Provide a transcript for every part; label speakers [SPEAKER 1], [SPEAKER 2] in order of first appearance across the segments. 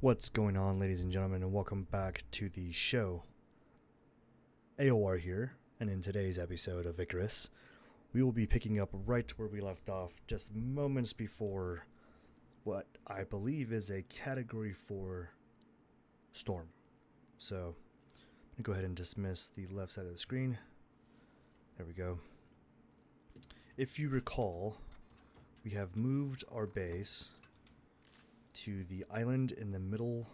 [SPEAKER 1] What's going on, ladies and gentlemen, and welcome back to the show. AOR here, and in today's episode of Icarus, we will be picking up right where we left off just moments before what I believe is a Category 4 storm. So, I'm going to go ahead and dismiss the left side of the screen. There we go. If you recall, we have moved our base to the island in the middle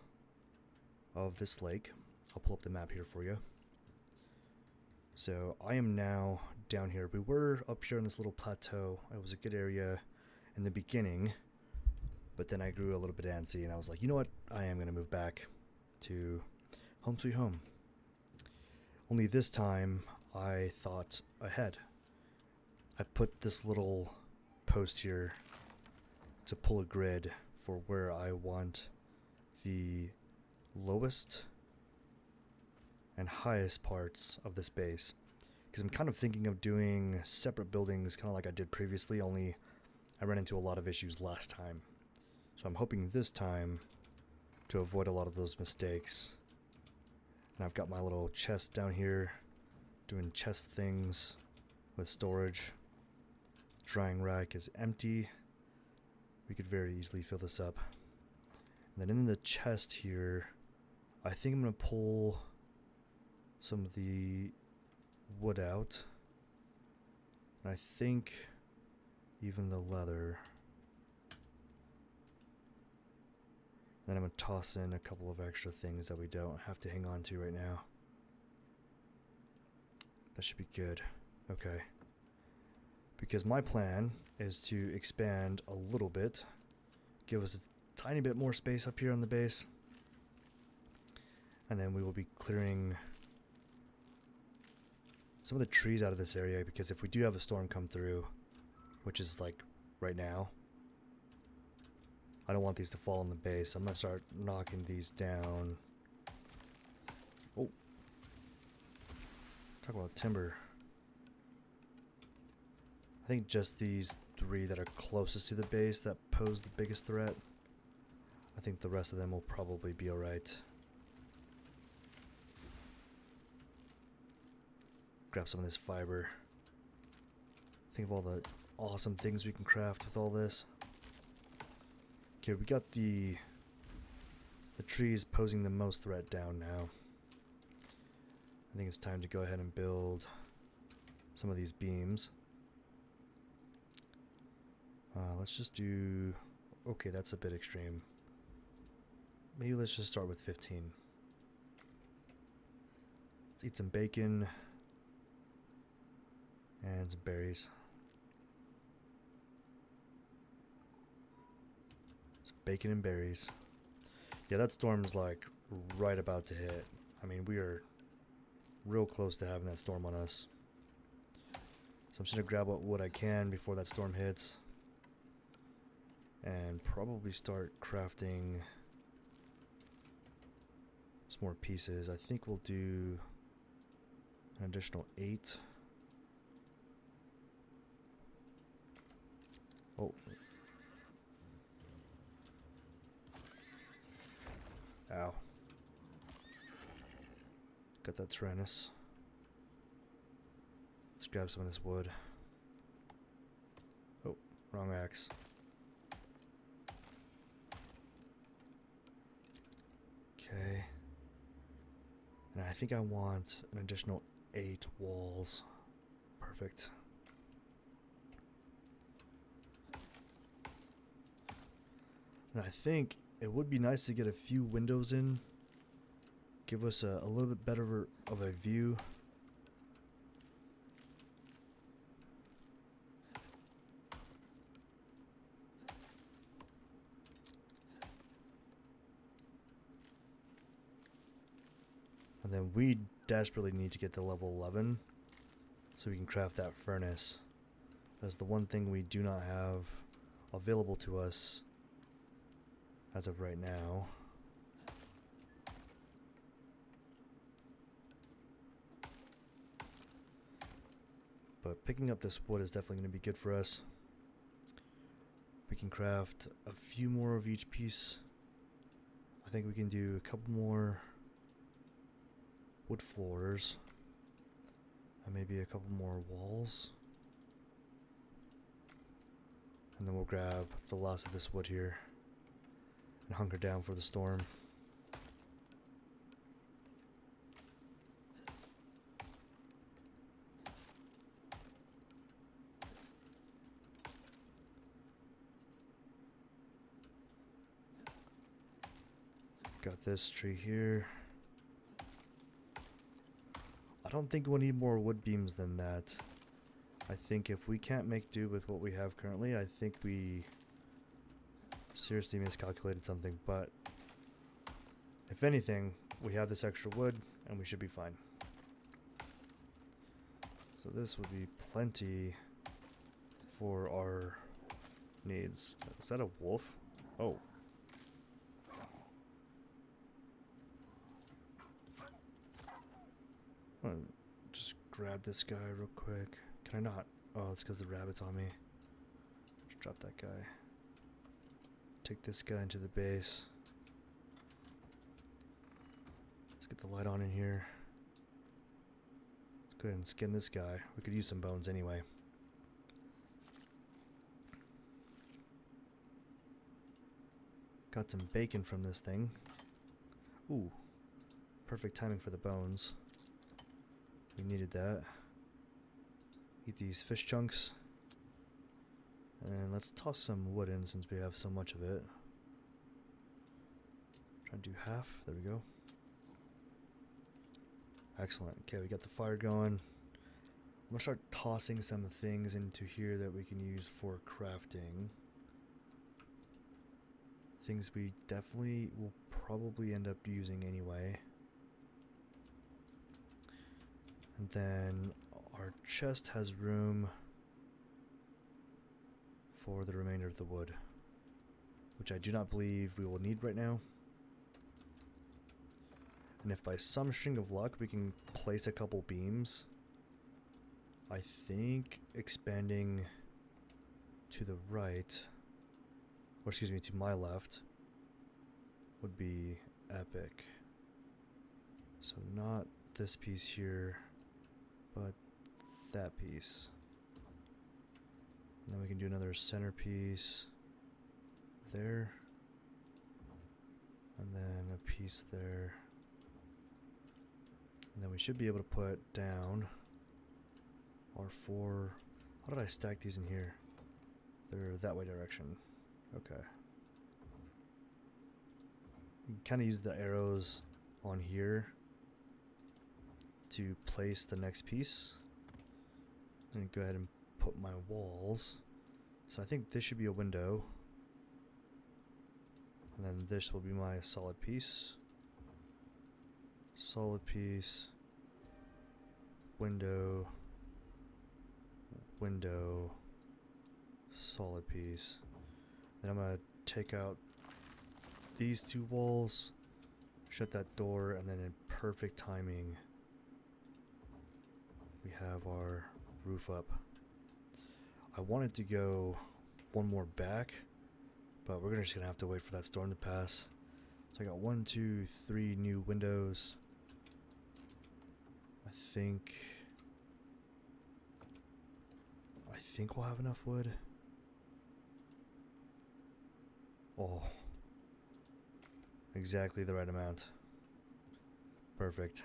[SPEAKER 1] of this lake. I'll pull up the map here for you. So I am now down here. We were up here on this little plateau. It was a good area in the beginning, but then I grew a little bit antsy and I was like, you know what? I am going to move back to home sweet home. Only this time I thought ahead. I put this little post here to pull a grid for where I want the lowest and highest parts of this base, because I'm kind of thinking of doing separate buildings, kind of like I did previously, only I ran into a lot of issues last time. So I'm hoping this time to avoid a lot of those mistakes. And I've got my little chest down here doing chest things with storage. Drying rack is empty. We could very easily fill this up. And then in the chest here, I think I'm going to pull some of the wood out. And I think even the leather. Then I'm going to toss in a couple of extra things that we don't have to hang on to right now. That should be good. Okay. Because my plan is to expand a little bit, give us a tiny bit more space up here on the base, and then we will be clearing some of the trees out of this area, because if we do have a storm come through, which is like right now, I don't want these to fall on the base. I'm going to start knocking these down. Oh, talk about timber. I think just these three that are closest to the base that pose the biggest threat. I think the rest of them will probably be alright. Grab some of this fiber. Think of all the awesome things we can craft with all this. Okay, we got the trees posing the most threat down now. I think it's time to go ahead and build some of these beams. Let's just do... Okay, that's a bit extreme. Maybe let's just start with 15. Let's eat some bacon. And some berries. Some bacon and berries. Yeah, that storm's like right about to hit. I mean, we are real close to having that storm on us. So I'm just going to grab what wood I can before that storm hits. And probably start crafting some more pieces. I think we'll do an additional 8. Oh. Ow. Got that Tyrannus. Let's grab some of this wood. Oh, wrong axe. Okay. And I think I want an additional 8 walls. Perfect. And I think it would be nice to get a few windows in. Give us a little bit better of a view. And then we desperately need to get to level 11 so we can craft that furnace. That's the one thing we do not have available to us as of right now. But picking up this wood is definitely going to be good for us. We can craft a few more of each piece. I think we can do a couple more wood floors. And maybe a couple more walls. And then we'll grab the last of this wood here. And hunker down for the storm. Got this tree here. I don't think we'll need more wood beams than that. I think if we can't make do with what we have currently, I think we seriously miscalculated something. But if anything, we have this extra wood and we should be fine. So this would be plenty for our needs. Is that a wolf? Oh. I'm gonna just grab this guy real quick. Can I not? Oh, it's because the rabbit's on me. Just drop that guy. Take this guy into the base. Let's get the light on in here. Let's go ahead and skin this guy. We could use some bones anyway. Got some bacon from this thing. Ooh. Perfect timing for the bones. We needed that. Eat these fish chunks. And let's toss some wood in since we have so much of it. Try and do half. There we go. Excellent. Okay, we got the fire going. I'm gonna start tossing some things into here that we can use for crafting. Things we definitely will probably end up using anyway. And then our chest has room for the remainder of the wood, which I do not believe we will need right now. And if by some string of luck we can place a couple beams, I think expanding to the right, or excuse me, to my left, would be epic. So not this piece here, but that piece. And then we can do another centerpiece there. And then a piece there. And then we should be able to put down our four. How did I stack these in here? They're that way direction. Okay. You can kind of use the arrows on here to place the next piece. And go ahead and put my walls. So I think this should be a window. And then this will be my solid piece. Solid piece. Window. Window. Solid piece. Then I'm going to take out these two walls. Shut that door. And then in perfect timing, we have our roof up. I wanted to go one more back, but we're just gonna have to wait for that storm to pass. So I got 1, 2, 3 new windows. I think we'll have enough wood. Oh, exactly the right amount. Perfect.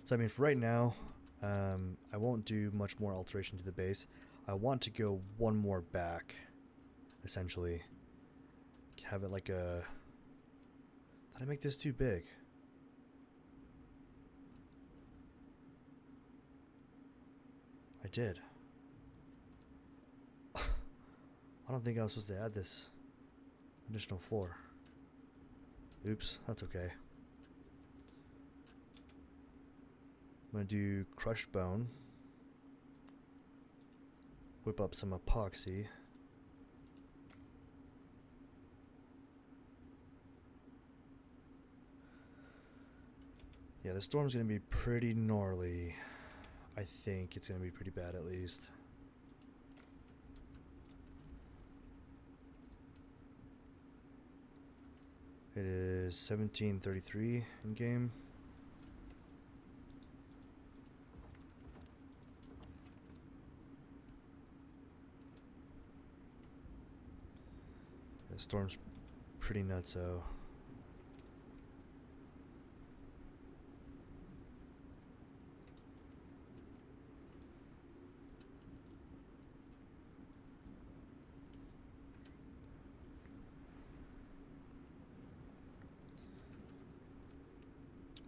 [SPEAKER 1] So I mean, for right now, I won't do much more alteration to the base. I want to go one more back, essentially. Have it like a... Did I make this too big? I did. I don't think I was supposed to add this additional floor. Oops, that's okay. I'm going to do crushed bone. Whip up some epoxy. Yeah, the storm's going to be pretty gnarly. I think it's going to be pretty bad at least. It is 17:33 in game. The storm's pretty nutso.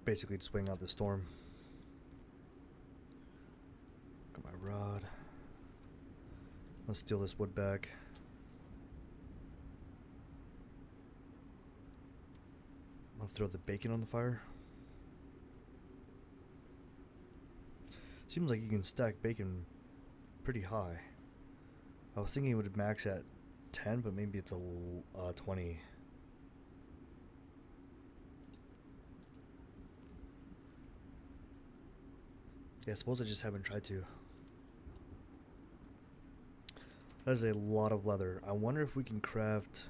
[SPEAKER 1] Basically just waiting out the storm. Got my rod. Let's steal this wood back. I'll throw the bacon on the fire. Seems like you can stack bacon pretty high. I was thinking it would max at 10, but maybe it's a 20. Yeah, I suppose I just haven't tried to. That is a lot of leather. I wonder if we can craft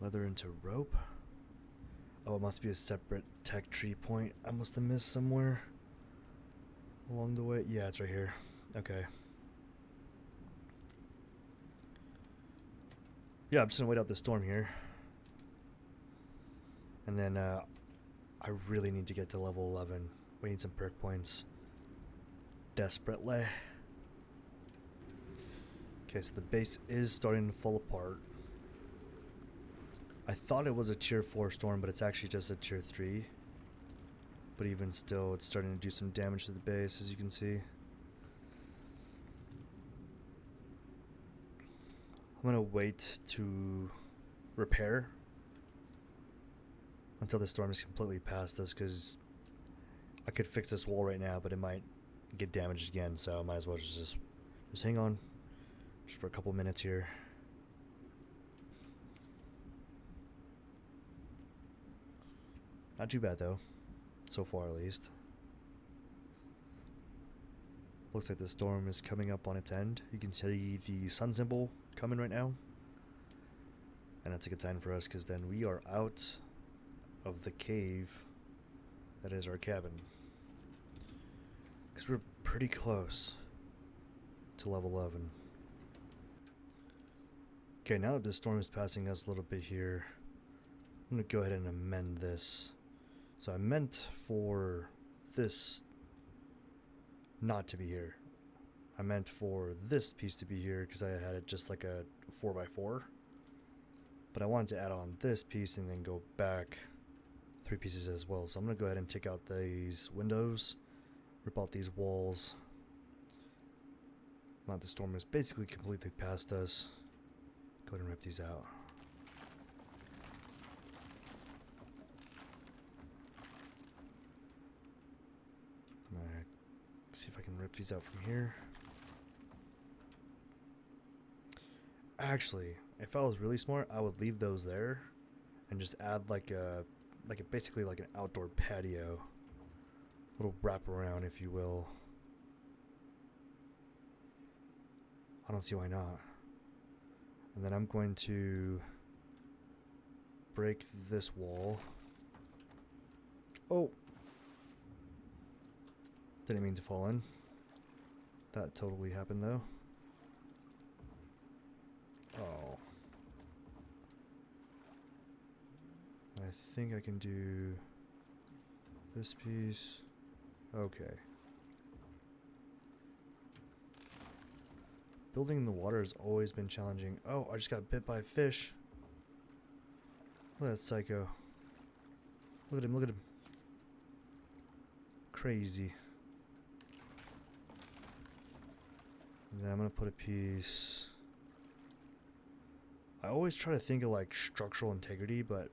[SPEAKER 1] leather into rope. Oh, it must be a separate tech tree point I must have missed somewhere along the way. Yeah, it's right here. Okay. Yeah, I'm just gonna wait out the storm here. And then I really need to get to level 11. We need some perk points. Desperately. Okay, so the base is starting to fall apart. I thought it was a tier 4 storm, but it's actually just a tier 3. But even still, it's starting to do some damage to the base, as you can see. I'm gonna wait to repair until the storm is completely past us, because I could fix this wall right now, but it might get damaged again, so I might as well just hang on just for a couple minutes here. Not too bad though, so far at least. Looks like the storm is coming up on its end. You can see the sun symbol coming right now, and that's a good sign for us, because then we are out of the cave that is our cabin, because we're pretty close to level 11. Okay, now that the storm is passing us a little bit here, I'm going to go ahead and amend this. So I meant for this not to be here. I meant for this piece to be here because I had it just like a 4x4. But I wanted to add on this piece and then go back 3 pieces as well. So I'm going to go ahead and take out these windows, rip out these walls. Now the storm is basically completely past us. Go ahead and rip these out. I'm gonna see if I can rip these out from here. Actually, if I was really smart, I would leave those there and just add basically like an outdoor patio, little wraparound, if you will. I don't see why not. And then I'm going to break this wall. Oh! Didn't mean to fall in. That totally happened though. Oh. And I think I can do this piece. Okay. Building in the water has always been challenging. Oh, I just got bit by a fish. Look at that psycho. Look at him, look at him. Crazy. And then I'm gonna put a piece. I always try to think of like structural integrity, but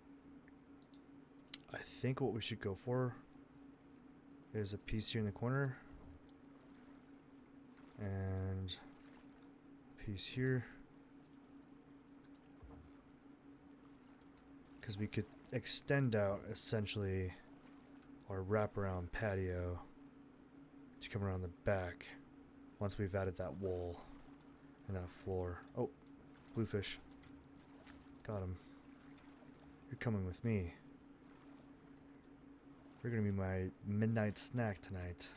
[SPEAKER 1] I think what we should go for is a piece here in the corner and a piece here, because we could extend out essentially our wraparound patio to come around the back once we've added that wall and that floor. Oh, bluefish. Got him. You're coming with me. You're gonna be my midnight snack tonight.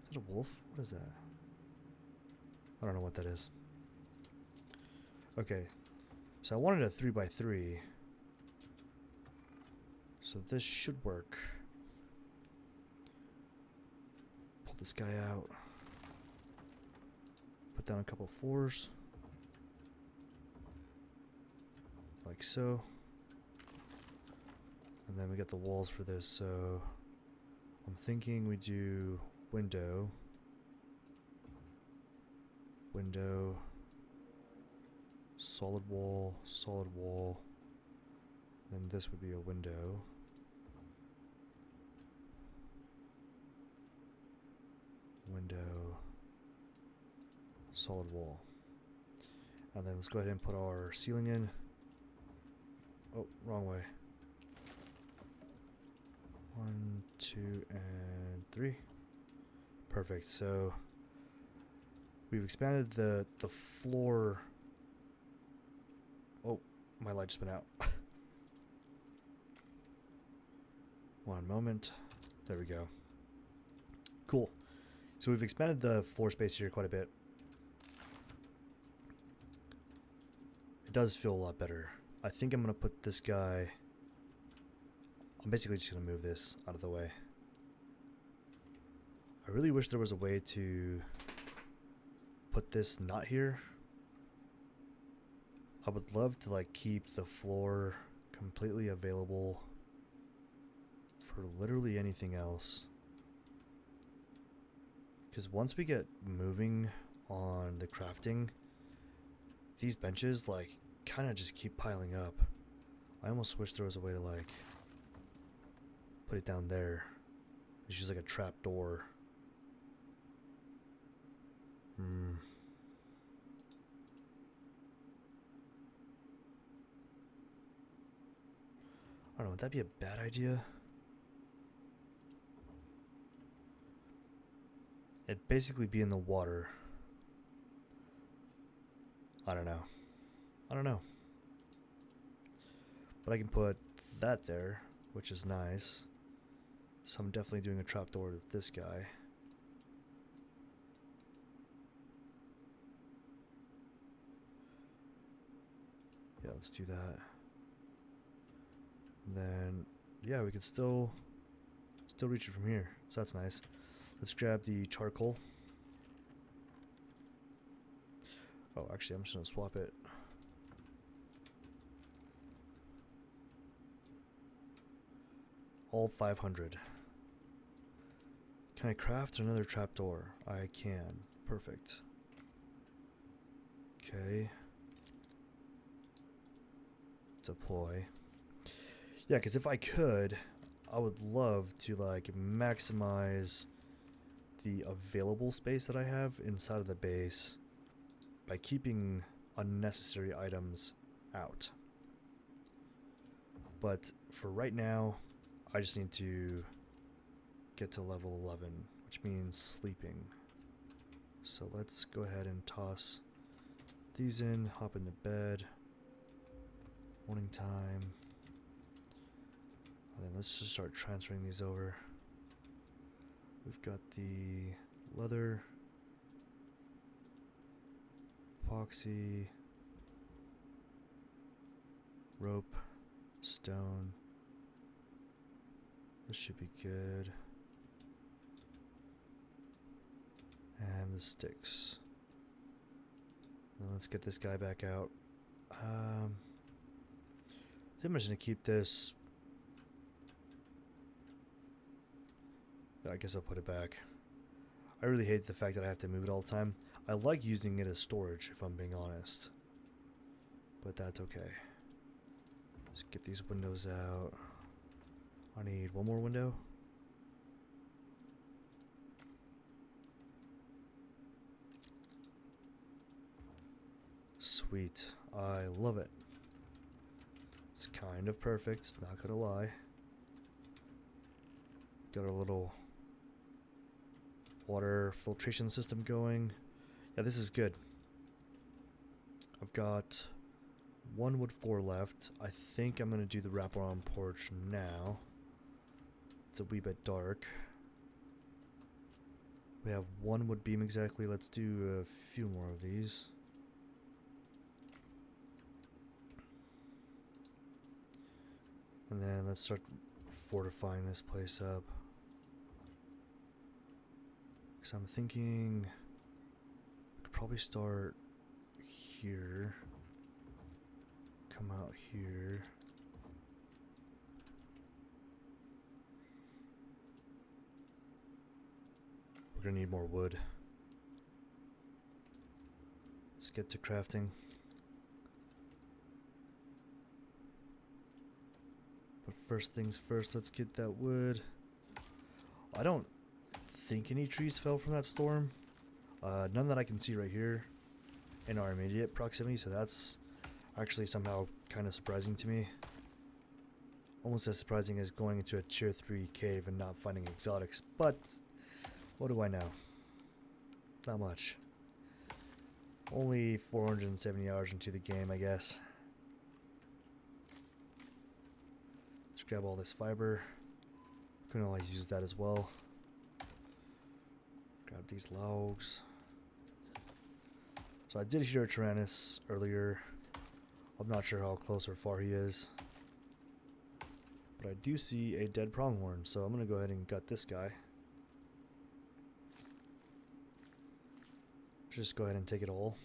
[SPEAKER 1] Is that a wolf? What is that? I don't know what that is. Okay. So I wanted a 3x3. So this should work. Pull this guy out. Put down a couple of floors. Like so. And then we got the walls for this, so I'm thinking we do window, window, solid wall, then this would be a window. Window, solid wall. And then let's go ahead and put our ceiling in. Oh, wrong way. 1, 2, and 3. Perfect. So we've expanded the floor. Oh, my light just went out. One moment. There we go. Cool. So we've expanded the floor space here quite a bit. It does feel a lot better. I think I'm going to put this guy... I'm basically just going to move this out of the way. I really wish there was a way to put this not here. I would love to like keep the floor completely available for literally anything else. Because once we get moving on the crafting, these benches like kind of just keep piling up. I almost wish there was a way to like put it down there. It's just like a trap door. I don't know, would that be a bad idea? It'd basically be in the water. I don't know. I don't know. But I can put that there, which is nice. So I'm definitely doing a trapdoor with this guy. Yeah, let's do that. And then, yeah, we could still reach it from here. So that's nice. Let's grab the charcoal. Oh, actually, I'm just gonna swap it. All 500. Can I craft another trapdoor? I can. Perfect. Okay. Deploy. Yeah, because if I could, I would love to like maximize the available space that I have inside of the base by keeping unnecessary items out. But for right now, I just need to get to level 11, which means sleeping. So let's go ahead and toss these in, hop into bed. Morning time. And then let's just start transferring these over. We've got the leather, epoxy, rope, stone. This should be good. And the sticks. Now let's get this guy back out. I think I'm just gonna keep this. I guess I'll put it back. I really hate the fact that I have to move it all the time. I like using it as storage, if I'm being honest. But that's okay. Let's get these windows out. I need one more window. Sweet. I love it. It's kind of perfect, not gonna lie. Got our little water filtration system going. Yeah, this is good. I've got one wood floor left. I think I'm going to do the wraparound porch now. It's a wee bit dark. We have one wood beam exactly. Let's do a few more of these. And then let's start fortifying this place up. Because I'm thinking I could probably start here. Come out here. We're gonna need more wood. Let's get to crafting. But first things first, let's get that wood. I don't think any trees fell from that storm. None that I can see right here in our immediate proximity, so that's actually somehow kind of surprising to me. Almost as surprising as going into a tier 3 cave and not finding exotics, but what do I know? Not much. Only 470 hours into the game, I guess. Let's grab all this fiber. Can always use that as well. Grab these logs. So I did hear a Tyrannus earlier. I'm not sure how close or far he is. But I do see a dead pronghorn, so I'm going to go ahead and gut this guy. Just go ahead and take it all.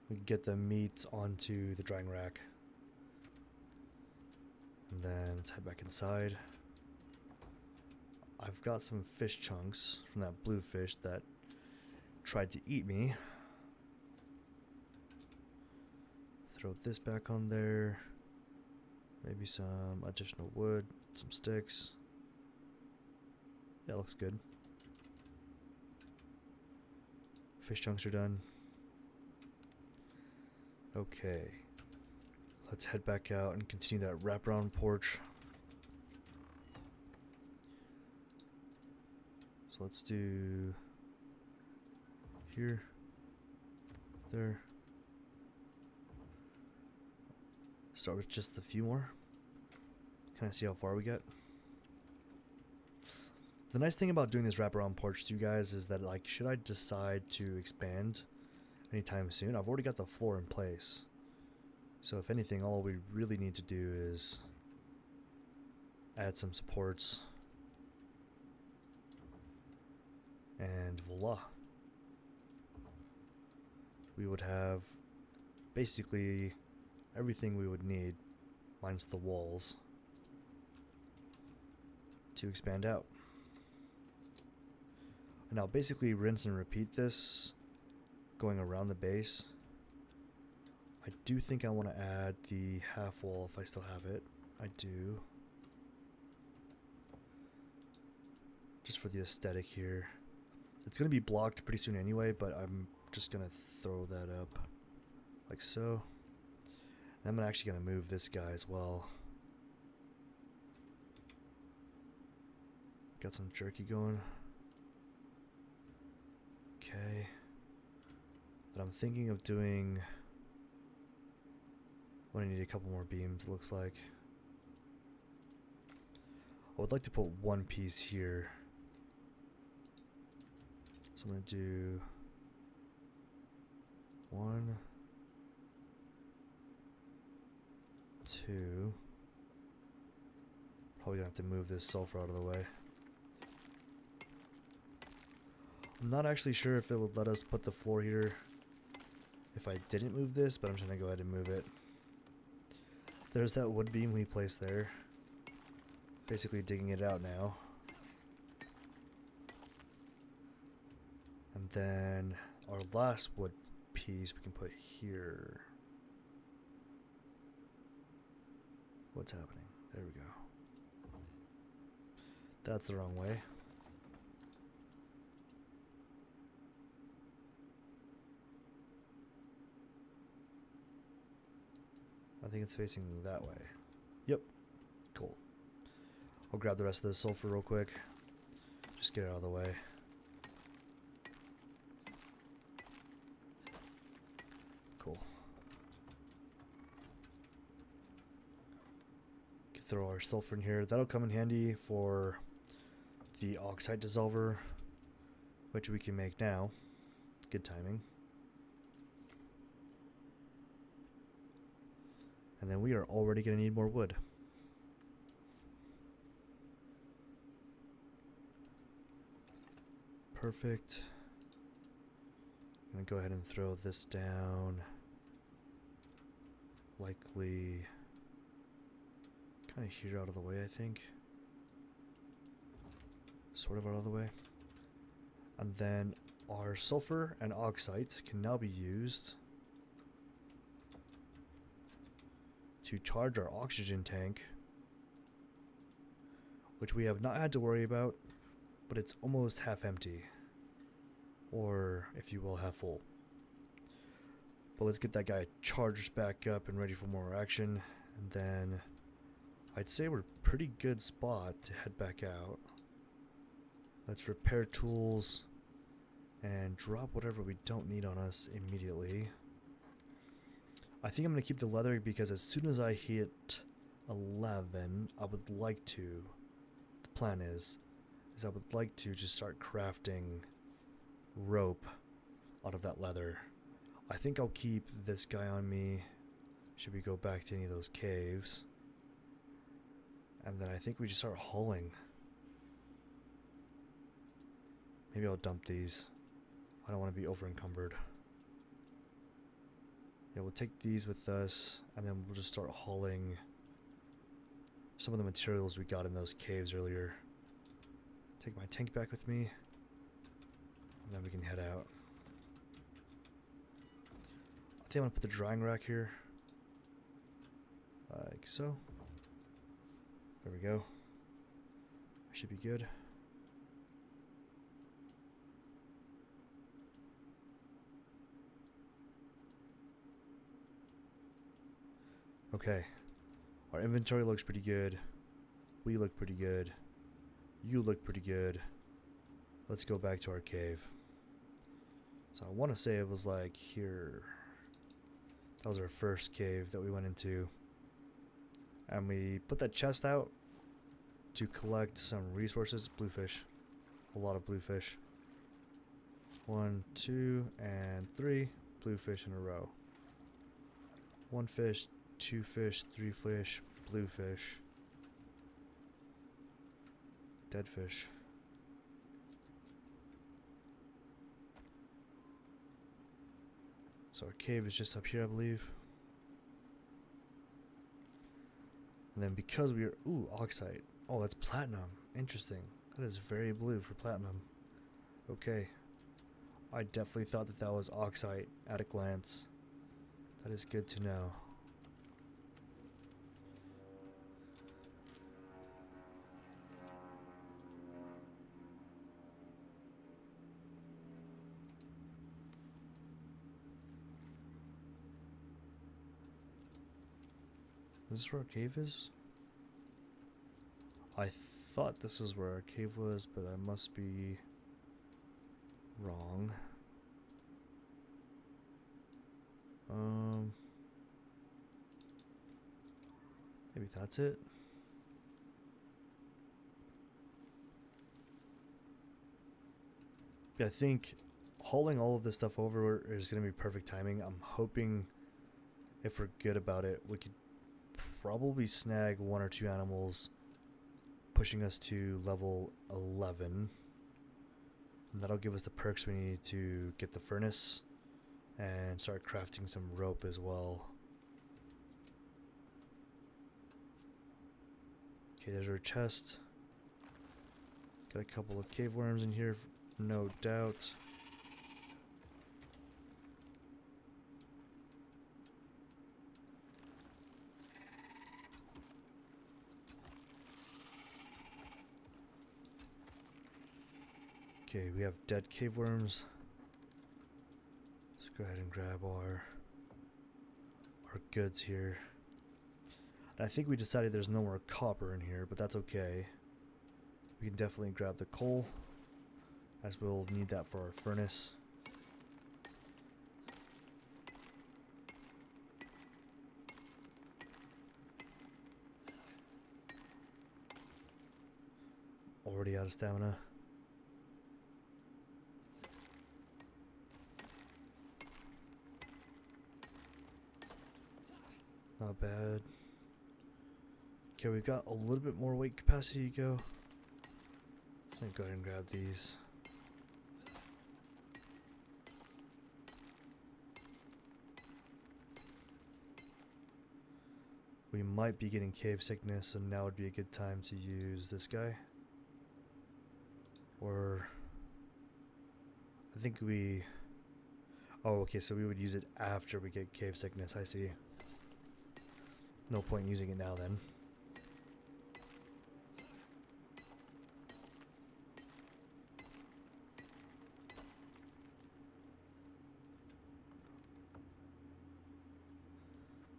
[SPEAKER 1] We can get the meat onto the drying rack. And then let's head back inside. I've got some fish chunks from that blue fish that tried to eat me. Throw this back on there. Maybe some additional wood, some sticks. Yeah, looks good. Fish chunks are done. Okay. Let's head back out and continue that wraparound porch. So let's do here, there. Start with just a few more. Kind of see how far we get. The nice thing about doing this wraparound porch too, guys, is that, like, should I decide to expand anytime soon, I've already got the floor in place. So if anything, all we really need to do is add some supports. And voila. We would have basically everything we would need, minus the walls, to expand out. And I'll basically rinse and repeat this, going around the base. I do think I want to add the half wall if I still have it. I do. Just for the aesthetic here. It's going to be blocked pretty soon anyway, but I'm just going to throw that up like so. And I'm actually going to move this guy as well. Got some jerky going. Okay. But I'm thinking of doing... I'm going to need a couple more beams, it looks like. I would like to put one piece here. So I'm going to do 1, 2. Probably going to have to move this sulfur out of the way. I'm not actually sure if it would let us put the floor here if I didn't move this, but I'm just going to go ahead and move it. There's that wood beam we placed there. Basically digging it out now. And then our last wood piece we can put here. What's happening? There we go. That's the wrong way. I think it's facing that way. Yep. Cool. I'll grab the rest of the sulfur real quick. Just get it out of the way. throw our sulfur in here. That'll come in handy for the oxide dissolver, which we can make now. Good timing. And then we are already going to need more wood. Perfect. I'm going to go ahead and throw this down. Likely kind of here out of the way, I think. Sort of out of the way. And then our sulfur and oxide can now be used to charge our oxygen tank, which we have not had to worry about, but it's almost half empty, or if you will, half full. But let's get that guy charged back up and ready for more action, and then I'd say we're pretty good spot to head back out. Let's repair tools and drop whatever we don't need on us immediately. I think I'm going to keep the leather because as soon as I hit 11, I would like to, the plan is I would like to just start crafting rope out of that leather. I think I'll keep this guy on me should we go back to any of those caves. And then I think we just start hauling. Maybe I'll dump these. I don't want to be over encumbered. Yeah, we'll take these with us, and then we'll just start hauling some of the materials we got in those caves earlier. Take my tank back with me, and then we can head out. I think I'm gonna put the drying rack here, like so. There we go. Should be good. Okay, our inventory looks pretty good. We look pretty good. You look pretty good. Let's go back to our cave. So I want to say it was like here. That was our first cave that we went into. And we put that chest out to collect some resources. Bluefish. A lot of bluefish. 1, 2, and 3 bluefish in a row. 1 fish, 2 fish, 3 fish, bluefish. Dead fish. So our cave is just up here, I believe. And then because we are... Ooh, oxide. Oh, that's platinum. Interesting. That is very blue for platinum. Okay. I definitely thought that that was oxide at a glance. That is good to know. Is this where our cave is? I thought this is where our cave was, but I must be wrong. Maybe that's it. Yeah, I think hauling all of this stuff over is going to be perfect timing. I'm hoping if we're good about it, we could probably snag 1 or 2 animals, pushing us to level 11. And that'll give us the perks we need to get the furnace and start crafting some rope as well. Okay, there's our chest. Got a couple of cave worms in here, no doubt. Okay, we have dead cave worms. Let's go ahead and grab our goods here. And I think we decided there's no more copper in here, but that's okay. We can definitely grab the coal, as we'll need that for our furnace. already out of stamina. Not bad. Okay, we've got a little bit more weight capacity to go. I'm gonna go ahead and grab these. We might be getting cave sickness, so now would be a good time to use this guy. Or I think we... Oh, okay, so we would use it after we get cave sickness, I see. No point in using it now then.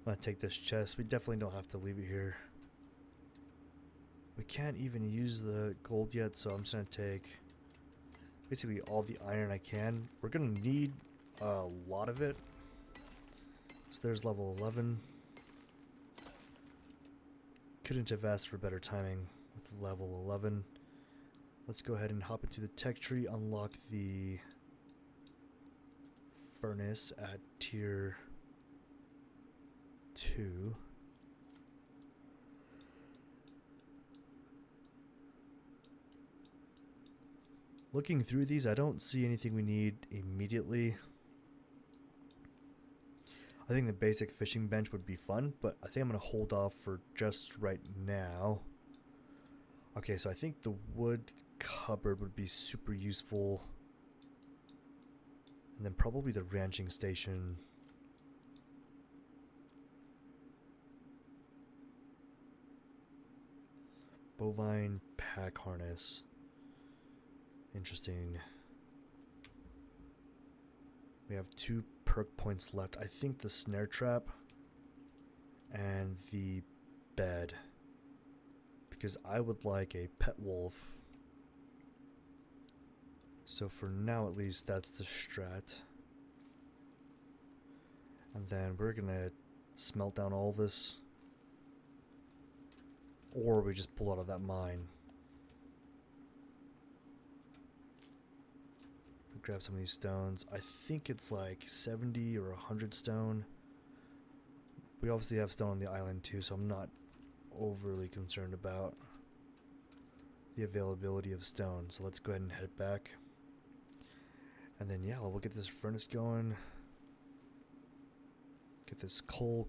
[SPEAKER 1] I'm gonna take this chest. We definitely don't have to leave it here. We can't even use the gold yet, so I'm just gonna take basically all the iron I can. We're gonna need a lot of it. So there's level 11. Couldn't have asked for better timing with level 11. Let's go ahead and hop into the tech tree, unlock the furnace at tier 2. Looking through these, I don't see anything we need immediately. I think the basic fishing bench would be fun, but I think I'm going to hold off for just right now. Okay, so I think the wood cupboard would be super useful. And then probably the ranching station. Bovine pack harness. Interesting. We have 2 perk points left. I think the snare trap and the bed. Because I would like a pet wolf. So for now at least that's the strat. And then we're gonna smelt down all this. Or we just pull out of that mine. Grab some of these stones. I think it's like 70 or 100 stone. We obviously have stone on the island too, so I'm not overly concerned about the availability of stone. So let's go ahead and head back. And then yeah, we'll get this furnace going. Get this coal.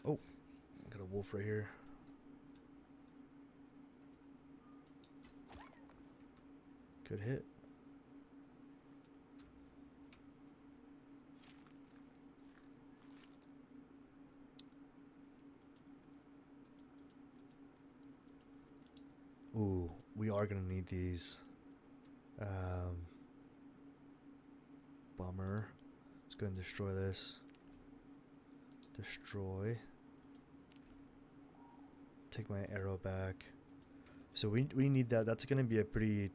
[SPEAKER 1] Oh, I got a wolf right here. Good hit. Ooh, we are gonna need these. Bummer. Let's go ahead and destroy this. Destroy. Take my arrow back. So we need that. That's gonna be a pretty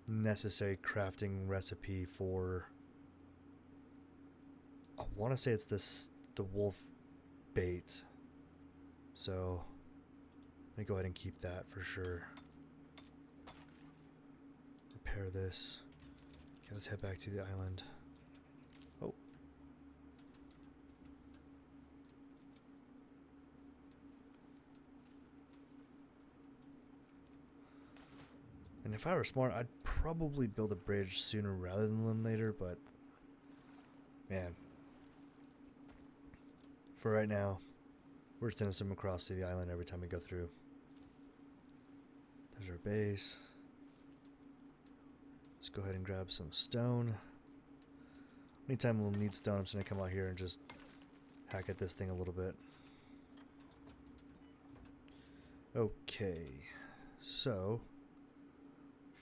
[SPEAKER 1] necessary crafting recipe for... I want to say it's the wolf bait. So let me go ahead and keep that for sure. Repair this. Okay, let's head back to the island. Oh. And if I were smart, I'd probably build a bridge sooner rather than later, but man. For right now, we're just gonna swim across to the island every time we go through. There's our base. Let's go ahead and grab some stone. Anytime we'll need stone, I'm just gonna come out here and just hack at this thing a little bit. Okay, so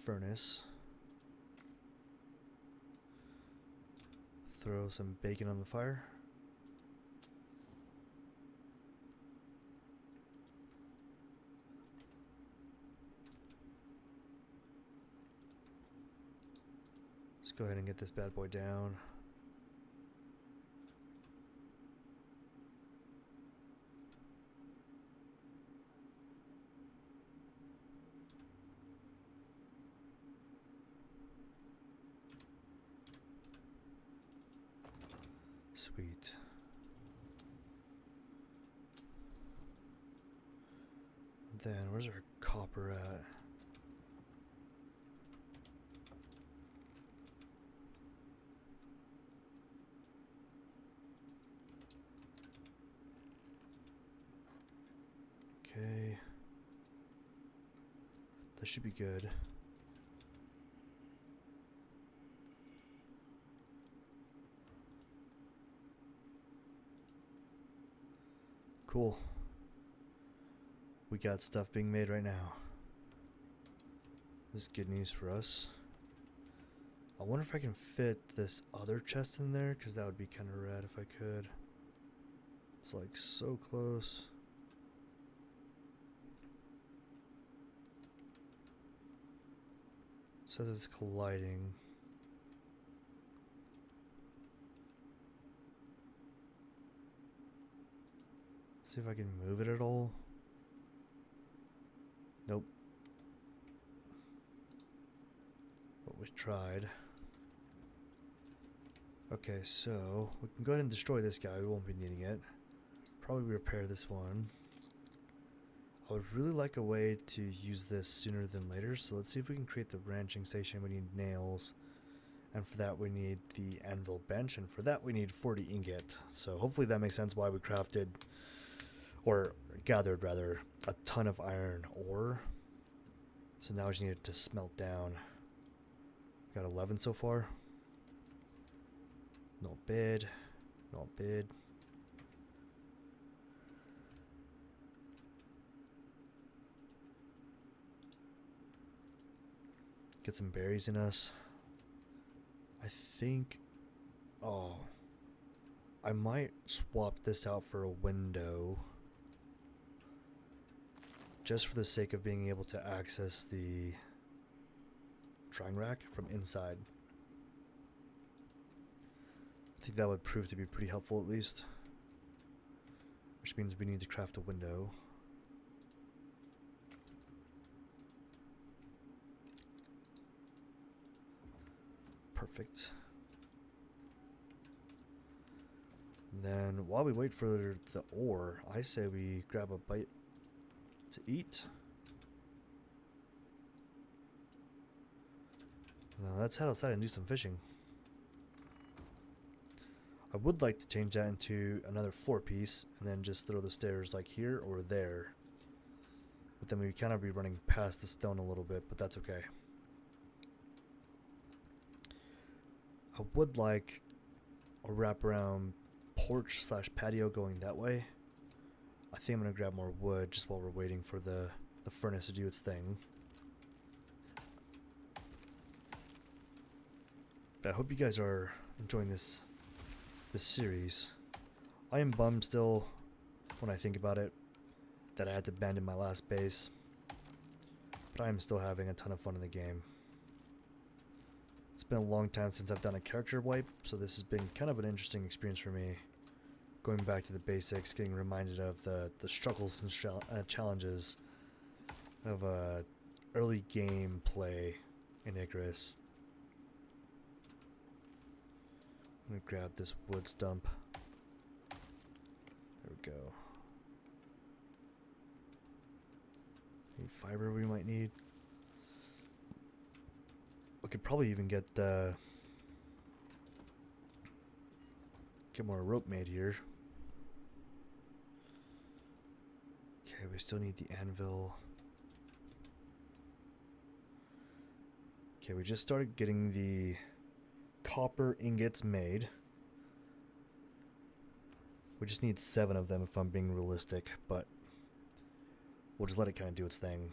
[SPEAKER 1] furnace. Throw some bacon on the fire. Let's go ahead and get this bad boy down. Sweet. Then where's our copper at? Okay. That should be good. Cool. We got stuff being made right now. This is good news for us. I wonder if I can fit this other chest in there, because that would be kind of rad if I could. It's like so close. Says it's colliding. See if I can move it at all. Nope. But we tried. Okay, so we can go ahead and destroy this guy. We won't be needing it. Probably repair this one. I would really like a way to use this sooner than later, so let's see if we can create the ranching station. We need nails, and for that we need the anvil bench, and for that we need 40 ingot. So hopefully that makes sense why we crafted, or gathered rather, a ton of iron ore. So now we just need it to smelt down. Got 11 so far. Not bad. Not bad. Get some berries in us. I think... Oh. I might swap this out for a window. Just for the sake of being able to access the drying rack from inside. I think that would prove to be pretty helpful at least. Which means we need to craft a window. Perfect. And then while we wait for the ore, I say we grab a bite to eat. Now let's head outside and do some fishing. I would like to change that into another floor piece and then just throw the stairs like here or there. But then we kind of be running past the stone a little bit, but that's okay. I would like a wraparound porch slash patio going that way. I think I'm going to grab more wood just while we're waiting for the furnace to do its thing. But I hope you guys are enjoying this series. I am bummed still when I think about it that I had to abandon my last base, but I am still having a ton of fun in the game. It's been a long time since I've done a character wipe, so this has been kind of an interesting experience for me. Going back to the basics, getting reminded of the struggles and challenges of early game play in Icarus. I'm gonna grab this wood stump. There we go. Any fiber we might need. We could probably even get more rope made here. Okay, we still need the anvil. Okay, we just started getting the copper ingots made. We just need 7 of them if I'm being realistic, but we'll just let it kind of do its thing.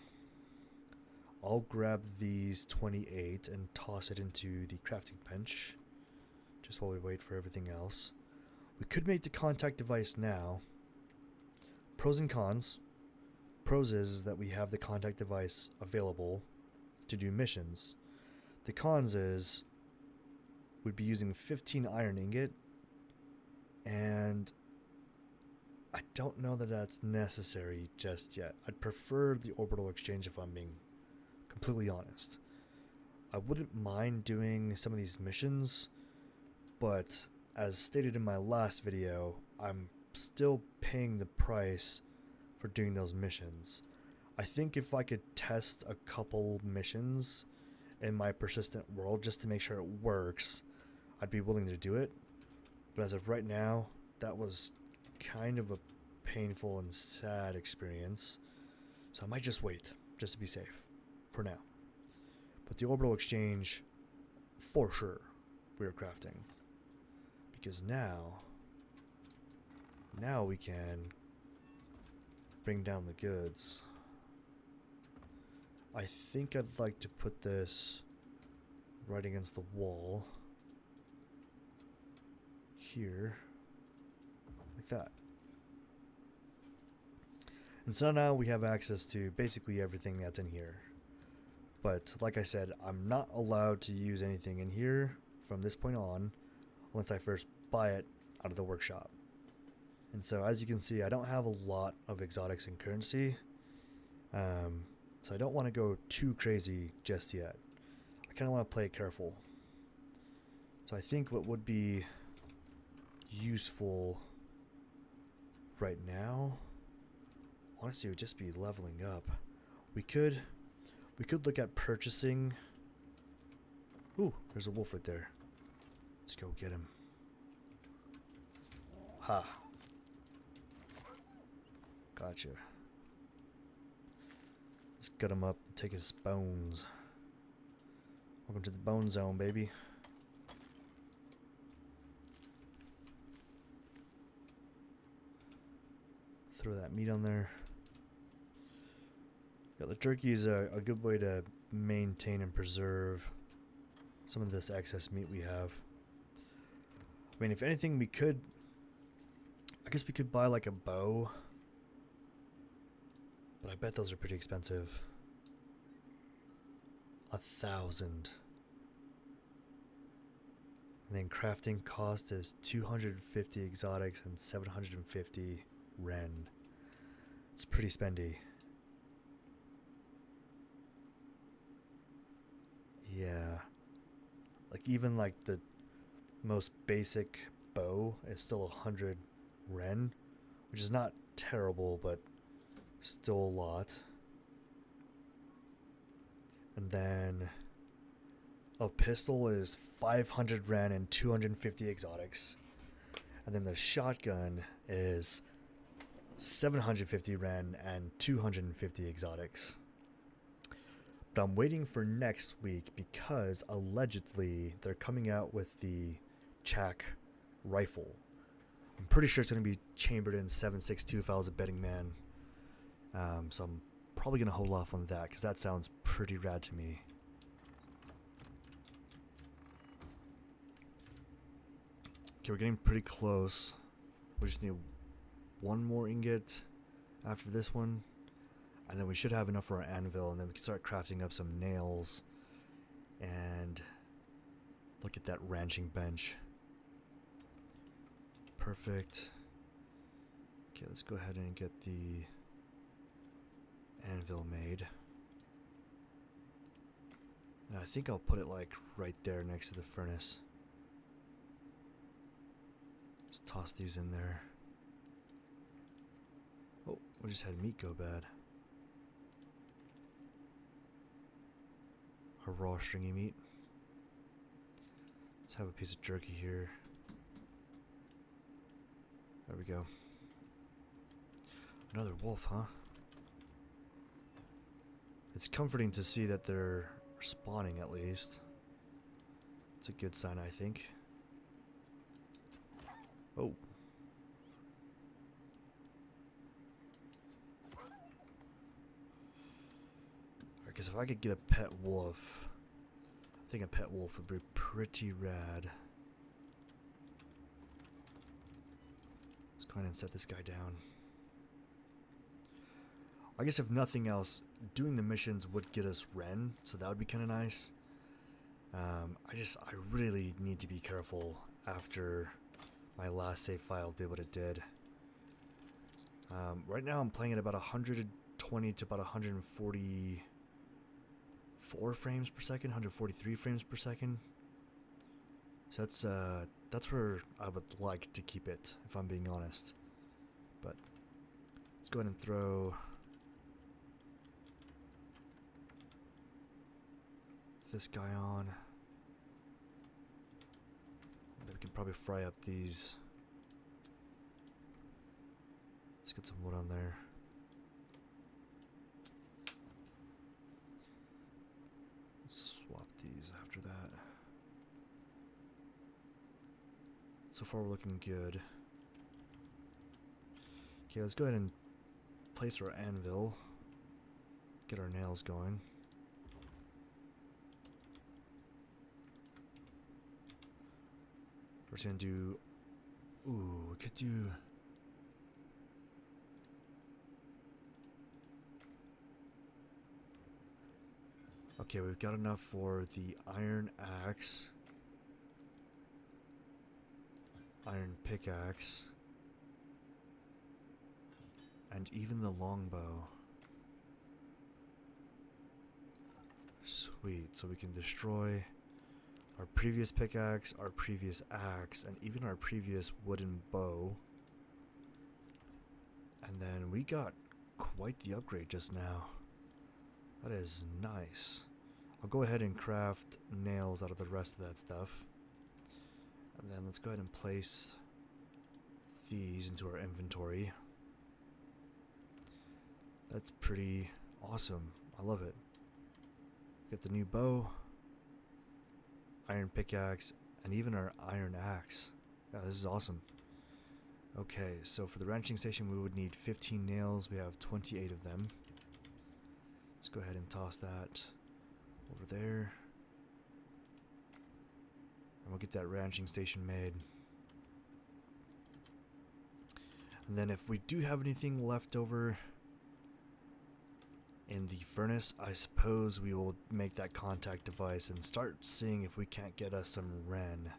[SPEAKER 1] I'll grab these 28 and toss it into the crafting bench just while we wait for everything else. We could make the contact device now. Pros and cons. Pros is that we have the contact device available to do missions. The cons is we'd be using 15 iron ingot, and I don't know that that's necessary just yet. I'd prefer the orbital exchange if I'm being completely honest. I wouldn't mind doing some of these missions, but as stated in my last video, I'm still paying the price for doing those missions. I think if I could test a couple missions in my persistent world just to make sure it works, I'd be willing to do it. But as of right now, that was kind of a painful and sad experience. So I might just wait, just to be safe, for now. But the orbital exchange, for sure, we're crafting. Because now we can bring down the goods. I think I'd like to put this right against the wall. Here. Like that. And so now we have access to basically everything that's in here. But like I said, I'm not allowed to use anything in here from this point on unless I first buy it out of the workshop. And so as you can see, I don't have a lot of exotics and currency. So I don't want to go too crazy just yet. I kind of want to play it careful. So I think what would be useful right now, honestly, would just be leveling up. We could look at purchasing. Ooh, there's a wolf right there. Let's go get him. Ha. Gotcha. Let's gut him up and take his bones. Welcome to the bone zone, baby. Throw that meat on there. Yeah, the turkey is a good way to maintain and preserve some of this excess meat we have. I mean, if anything, I guess we could buy like a bow. But I bet those are pretty expensive. 1,000. And then crafting cost is 250 exotics and 750 ren. It's pretty spendy. Yeah. Like even like the most basic bow is still 100 ren, which is not terrible, but still a lot. And then a pistol is 500 ren and 250 exotics. And then the shotgun is 750 ren and 250 exotics. But I'm waiting for next week because allegedly they're coming out with the Chak rifle. I'm pretty sure it's going to be chambered in 7.62 if I was a betting man. So I'm probably going to hold off on that because that sounds pretty rad to me. Okay, we're getting pretty close. We just need one more ingot after this one. And then we should have enough for our anvil. And then we can start crafting up some nails. And look at that ranching bench. Perfect. Okay, let's go ahead and get the anvil made. And I think I'll put it like right there next to the furnace. Just toss these in there. Oh, we just had meat go bad. Our raw stringy meat. Let's have a piece of jerky here. There we go. Another wolf, huh? It's comforting to see that they're spawning at least. It's a good sign, I think. Oh. I guess if I could get a pet wolf, I think a pet wolf would be pretty rad. Let's go ahead and set this guy down. I guess if nothing else, doing the missions would get us Ren, so that would be kind of nice. I really need to be careful after my last save file did what it did. Right now I'm playing at about 120 to about 144 frames per second, 143 frames per second. So that's That's where I would like to keep it, if I'm being honest. But let's go ahead and throw this guy on. Then we can probably fry up these. Let's get some wood on there. Let's swap these after that. So far we're looking good. Okay, let's go ahead and place our anvil. Get our nails going. We're just gonna do... Ooh, we could do... Okay, we've got enough for the iron axe, iron pickaxe, and even the longbow. Sweet, so we can destroy our previous pickaxe, our previous axe, and even our previous wooden bow. And then we got quite the upgrade just now. That is nice. I'll go ahead and craft nails out of the rest of that stuff. And then let's go ahead and place these into our inventory. That's pretty awesome. I love it. Get the new bow, iron pickaxe, and even our iron axe. Yeah, this is awesome. Okay, so for the ranching station we would need 15 nails. We have 28 of them. Let's go ahead and toss that over there. And we'll get that ranching station made. And then if we do have anything left over in the furnace, I suppose we will make that contact device and start seeing if we can't get us some ren.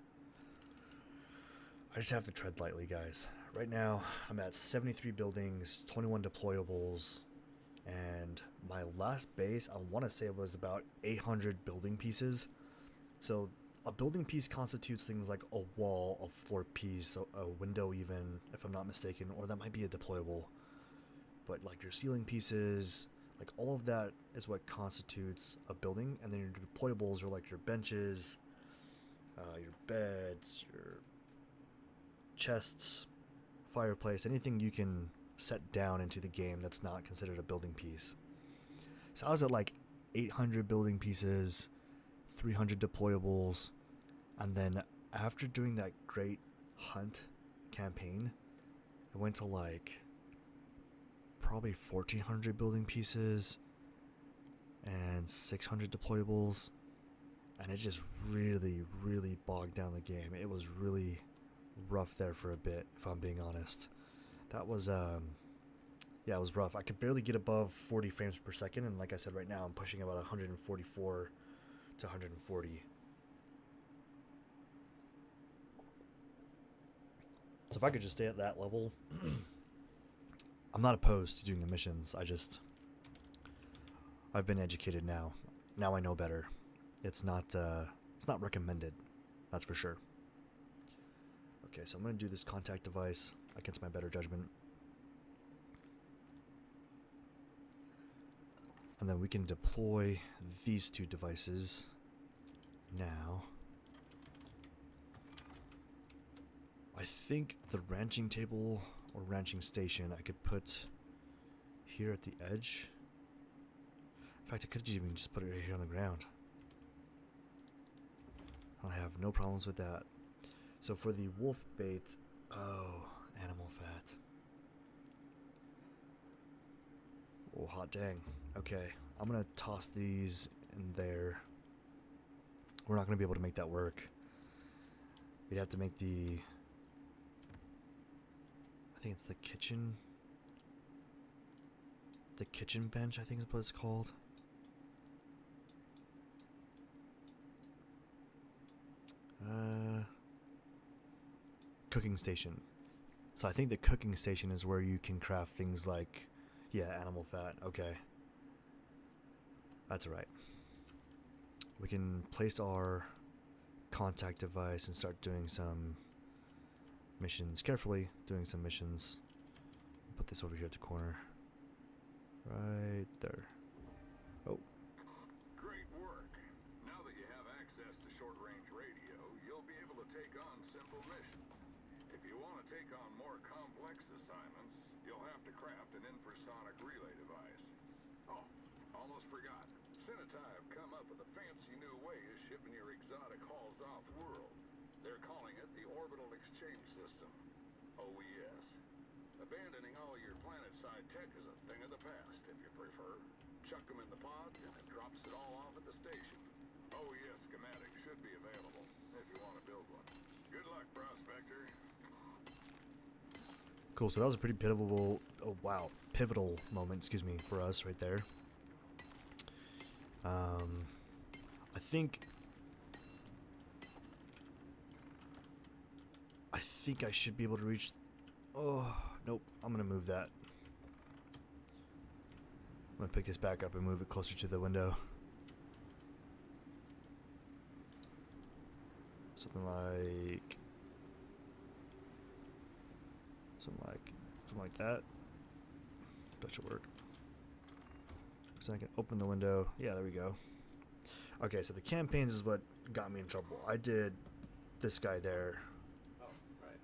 [SPEAKER 1] I just have to tread lightly, guys. Right now, I'm at 73 buildings, 21 deployables, and my last base, I want to say it was about 800 building pieces. So a building piece constitutes things like a wall, a floor piece, a window even, if I'm not mistaken, or that might be a deployable. But like your ceiling pieces, like all of that is what constitutes a building, and then your deployables are like your benches, your beds, your chests, fireplace, anything you can set down into the game that's not considered a building piece. So I was at like 800 building pieces, 300 deployables, and then after doing that great hunt campaign, I went to like probably 1400 building pieces and 600 deployables, and it just really bogged down the game. It was really rough there for a bit, if I'm being honest. That was yeah, it was rough. I could barely get above 40 frames per second, and like I said, right now I'm pushing about 144 to 140. So if I could just stay at that level, I'm not opposed to doing the missions. I've been educated now. Now I know better. It's not recommended. That's for sure. Okay, so I'm going to do this contact device against my better judgment. And then we can deploy these two devices now. I think the ranching table or ranching station I could put here at the edge. In fact, I could even just put it right here on the ground. I have no problems with that. So for the wolf bait, oh, animal fat. Oh, hot dang. Okay, I'm gonna toss these in there. We're not gonna be able to make that work. We'd have to make the... I think it's the kitchen. The kitchen bench, I think is what it's called. Cooking station. So I think the cooking station is where you can craft things like, yeah, animal fat. Okay. That's right. We can place our contact device and start doing some missions. Carefully doing some missions. Put this over here at the corner. Right there. Oh.
[SPEAKER 2] Great work. Now that you have access to short-range radio, you'll be able to take on simple missions. If you want to take on more complex assignments, you'll have to craft an infrasonic relay device. Oh, almost forgot. Senatai have come up with a fancy new way of shipping your exotic hauls off-world. They're calling it the Orbital Exchange System. OES. Abandoning all your planet-side tech is a thing of the past, if you prefer. Chuck them in the pod, and it drops it all off at the station. OES schematic should be available, if you want to build one. Good luck, Prospector.
[SPEAKER 1] Cool, so that was a pretty pivotal, oh wow, pivotal moment, excuse me, for us right there. I think I should be able to reach, oh, nope, I'm gonna move that. I'm gonna pick this back up and move it closer to the window. Something like that. That should work. So I can open the window. Yeah, there we go. Okay, so the campaigns is what got me in trouble. I did this guy there.
[SPEAKER 3] Oh, right.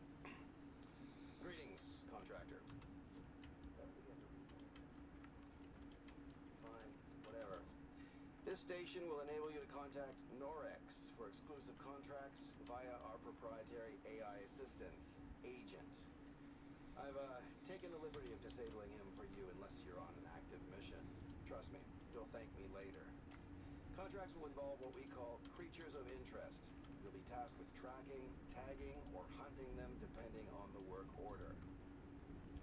[SPEAKER 3] Greetings, contractor. Fine, whatever. This station will enable you to contact Norex for exclusive contracts via our proprietary AI assistant, Agent. I've taken the liberty of disabling him for you unless you're on an active mission. Trust me, you'll thank me later. Contracts will involve what we call creatures of interest. You'll be tasked with tracking, tagging, or hunting them depending on the work order.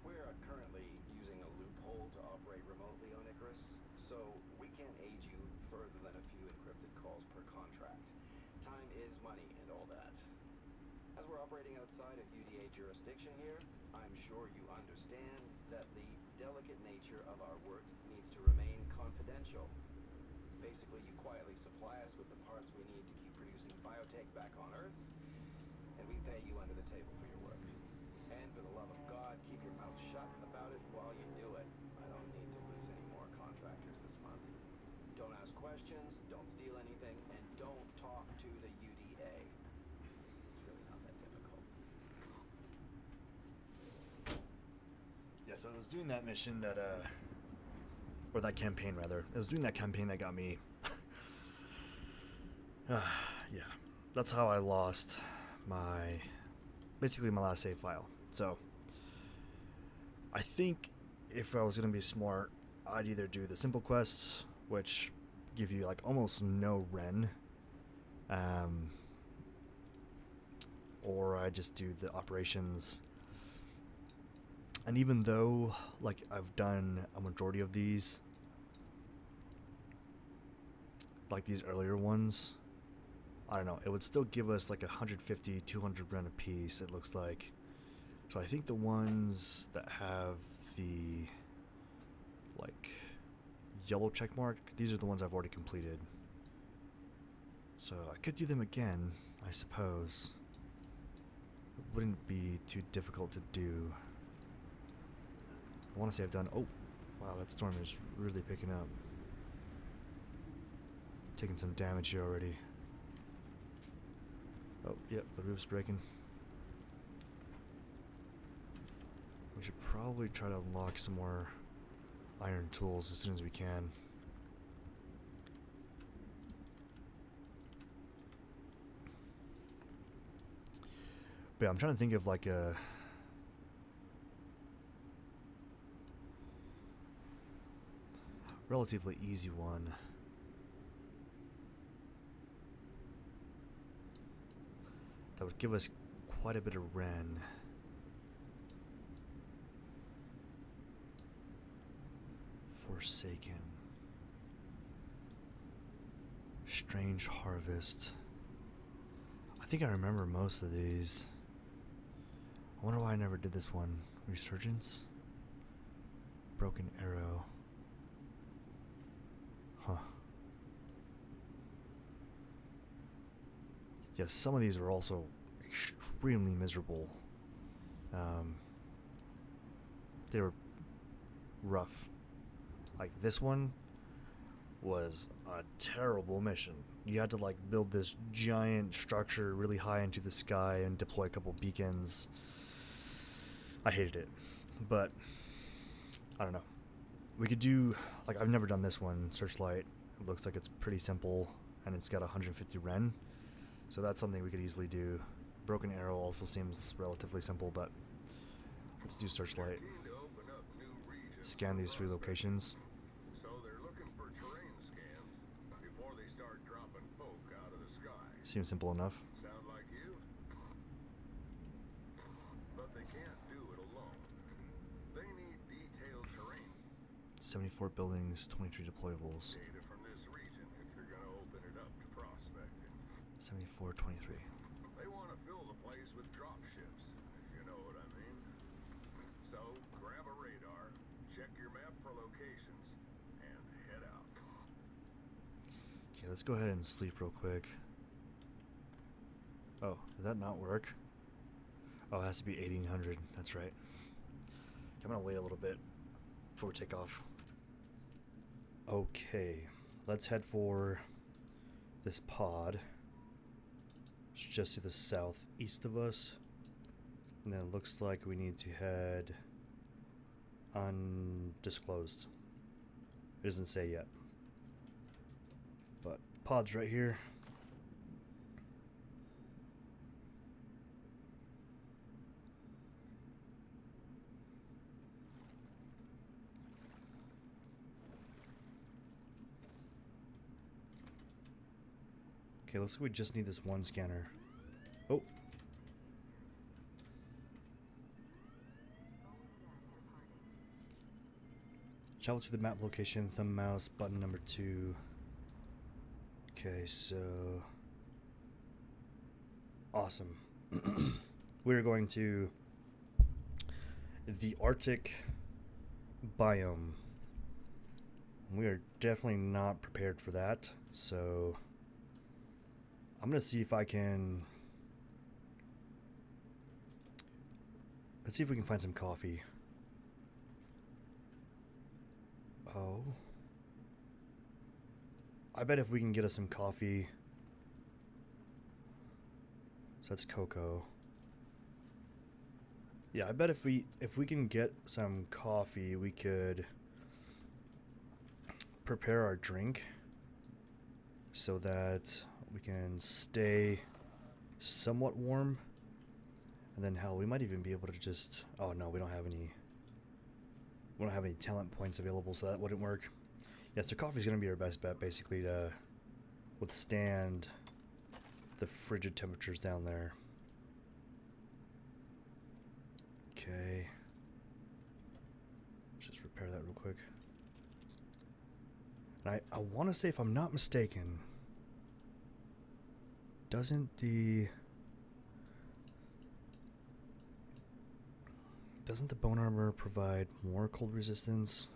[SPEAKER 3] We're currently using a loophole to operate remotely on Icarus, so we can't aid you further than a few encrypted calls per contract. Time is money and all that. As we're operating outside of UDA jurisdiction here, I'm sure you understand that the delicate nature of our work needs to remain confidential. Basically, you quietly supply us with the parts we need to keep producing biotech back on Earth, and we pay you under the table for your work. And for the love of God, keep your mouth shut about it while you do it. I don't need to lose any more contractors this month. Don't ask questions, don't steal anything, and don't talk to the UDA. It's really not that difficult.
[SPEAKER 1] Yeah, so I was doing that mission that, or that campaign rather. I was doing that campaign that got me. Yeah, that's how I lost basically my last save file. So, I think if I was going to be smart, I'd either do the simple quests, which give you like almost no Ren, or I just do the operations. And even though like I've done a majority of these, like these earlier ones, I don't know, it would still give us like 150, 200 Ren a piece, it looks like. So I think the ones that have the like yellow check mark, these are the ones I've already completed. So I could do them again, I suppose. It wouldn't be too difficult to do. I want to say I've done, oh wow, that storm is really picking up. Taking some damage here already. Oh, yep, the roof's breaking. We should probably try to unlock some more iron tools as soon as we can. But yeah, I'm trying to think of like a relatively easy one. That would give us quite a bit of Ren. Forsaken. Strange Harvest. I think I remember most of these. I wonder why I never did this one. Resurgence? Broken Arrow. Huh. Yes, some of these are also extremely miserable. They were rough. Like this one was a terrible mission. You had to like build this giant structure really high into the sky and deploy a couple beacons. I hated it, but I don't know. We could do, like, I've never done this one, Searchlight. It looks like it's pretty simple, and it's got 150 Ren, so that's something we could easily do. Broken Arrow also seems relatively simple, but let's do Searchlight. Scan these 3 locations.
[SPEAKER 2] So they're looking for terrain scans before they start dropping folk out of the sky.
[SPEAKER 1] Seems simple enough.
[SPEAKER 2] Sound like you? But they can't do it alone. They need detailed terrain
[SPEAKER 1] 74 buildings, 23 deployables.
[SPEAKER 2] data from this region if you're gonna open it up to prospecting.
[SPEAKER 1] 74, 23.
[SPEAKER 2] They want to fill the place with drop ships, if you know what I mean. So grab a radar, check your map for locations, and head out.
[SPEAKER 1] Okay, let's go ahead and sleep real quick. Oh, did that not work? Oh, it has to be 1800. That's right. I'm gonna wait a little bit before we take off. Okay, let's head for this pod. It's just to the southeast of us. And then it looks like we need to head undisclosed. It doesn't say yet. But pod's right here. Okay, looks like we just need this one scanner. Oh. Travel to the map location, thumb mouse, button number 2. Okay, so... Awesome. We're going to the Arctic biome. We are definitely not prepared for that, so... I'm gonna see if I can... Let's see if we can find some coffee. Oh. I bet if we can get us some coffee... So that's cocoa. Yeah, I bet if we can get some coffee, we could prepare our drink so that we can stay somewhat warm. And then hell, we might even be able to just... Oh no, we don't have any talent points available, so that wouldn't work. Yeah, so coffee's gonna be our best bet, basically, to withstand the frigid temperatures down there. Okay. Let's just repair that real quick. And I want to say, if I'm not mistaken, doesn't the bone armor provide more cold resistance?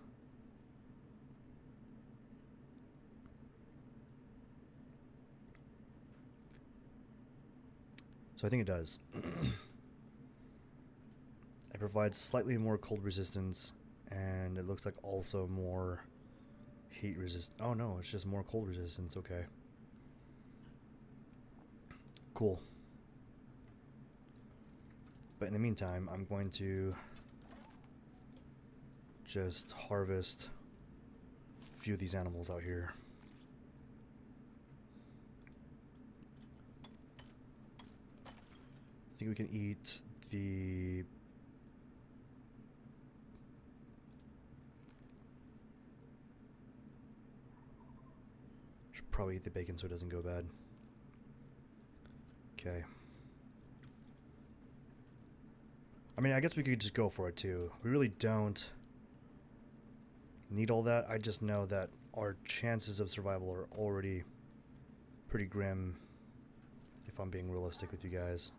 [SPEAKER 1] So I think it does. It provides slightly more cold resistance, and it looks like also more heat resist. Oh no, it's just more cold resistance. Okay. Cool. But in the meantime, I'm going to just harvest a few of these animals out here. I think we can eat the... Should probably eat the bacon so it doesn't go bad. Okay. I mean, I guess we could just go for it too. We really don't need all that. I just know that our chances of survival are already pretty grim, if I'm being realistic with you guys.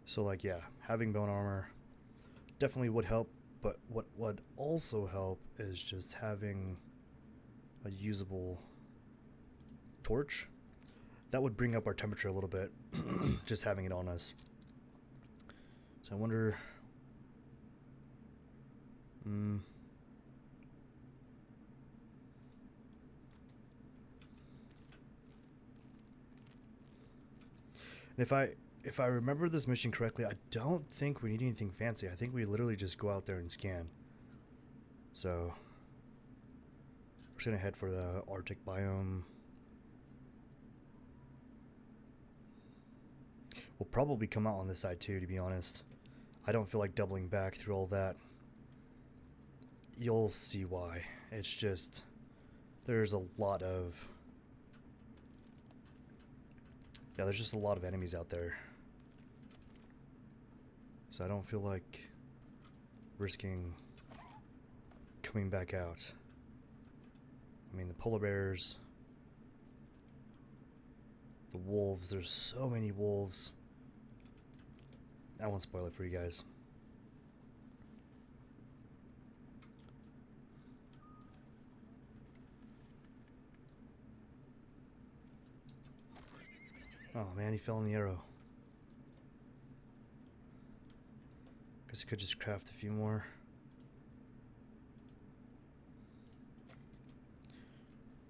[SPEAKER 1] So like, yeah, having bone armor definitely would help, but what would also help is just having a usable torch. That would bring up our temperature a little bit, just having it on us. So I wonder... And if I remember this mission correctly, I don't think we need anything fancy. I think we literally just go out there and scan. So we're just gonna head for the Arctic biome. We'll probably come out on this side too, to be honest. I don't feel like doubling back through all that. You'll see why. It's just, there's a lot of... Yeah, there's just a lot of enemies out there. So I don't feel like risking coming back out. I mean, the polar bears, the wolves, there's so many wolves. I won't spoil it for you guys. Oh man, he fell in the arrow. Guess I could just craft a few more.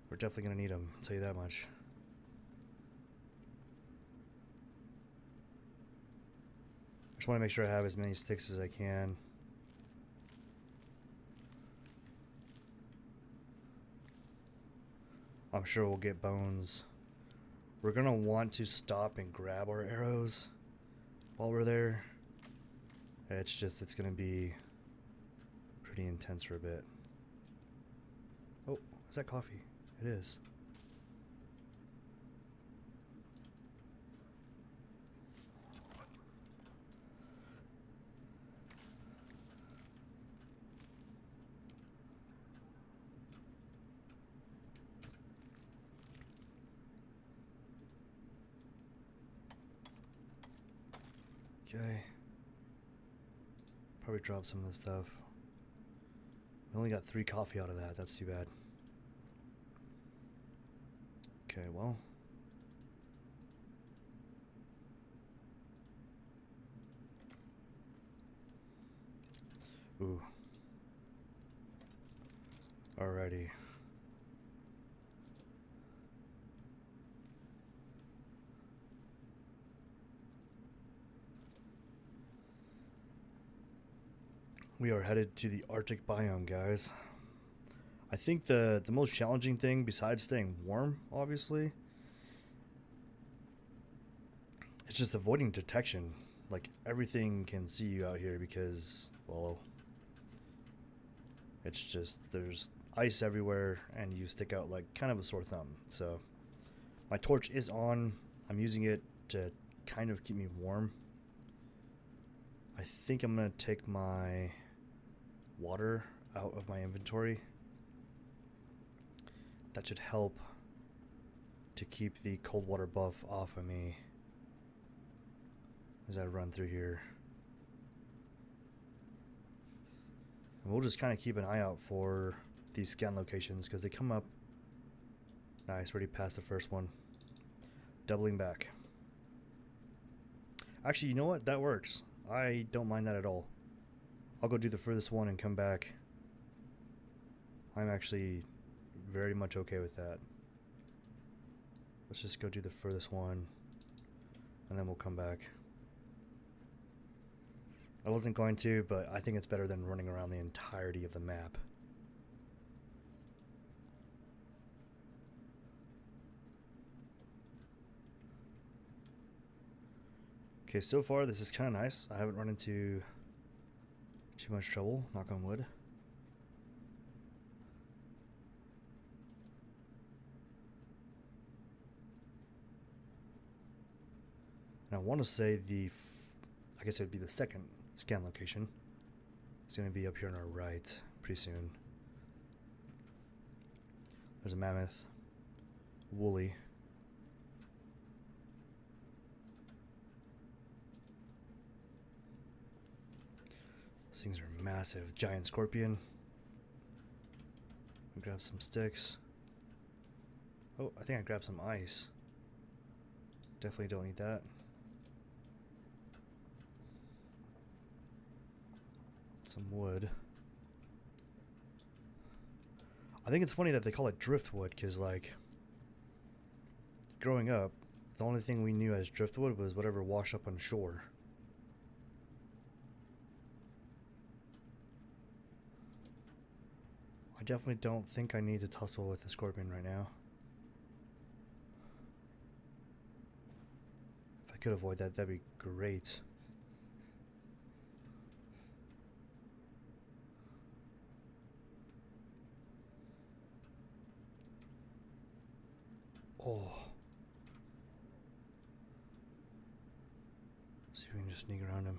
[SPEAKER 1] We're definitely gonna need them, I'll tell you that much. I just want to make sure I have as many sticks as I can. I'm sure we'll get bones. We're gonna want to stop and grab our arrows while we're there. It's just, it's gonna be pretty intense for a bit. Oh, is that coffee? It is. Okay. Probably drop some of this stuff. We only got 3 coffee out of that. That's too bad. Okay, well. Ooh. Alrighty. We are headed to the Arctic biome, guys. I think the most challenging thing, besides staying warm, obviously, it's just avoiding detection. Like, everything can see you out here because, well, it's just, there's ice everywhere and you stick out like kind of a sore thumb. So my torch is on. I'm using it to kind of keep me warm. I think I'm gonna take my water out of my inventory. That should help to keep the cold water buff off of me as I run through here. And we'll just kind of keep an eye out for these scan locations because they come up. Nice, already passed the first one. Doubling back. Actually, you know what? That works. I don't mind that at all. I'll go do the furthest one and come back. I'm actually very much okay with that. Let's just go do the furthest one and then we'll come back. I wasn't going to, but I think it's better than running around the entirety of the map. Okay, so far this is kind of nice. I haven't run into too much trouble, knock on wood. And I want to say I guess it would be the second scan location. It's going to be up here on our right pretty soon. There's a mammoth. Woolly. These things are massive. Giant scorpion. Grab some sticks. Oh, I think I grabbed some ice. Definitely don't need that. Some wood. I think it's funny that they call it driftwood, because, like, growing up, the only thing we knew as driftwood was whatever washed up on shore. I definitely don't think I need to tussle with the scorpion right now. If I could avoid that, that'd be great. Oh. See if we can just sneak around him.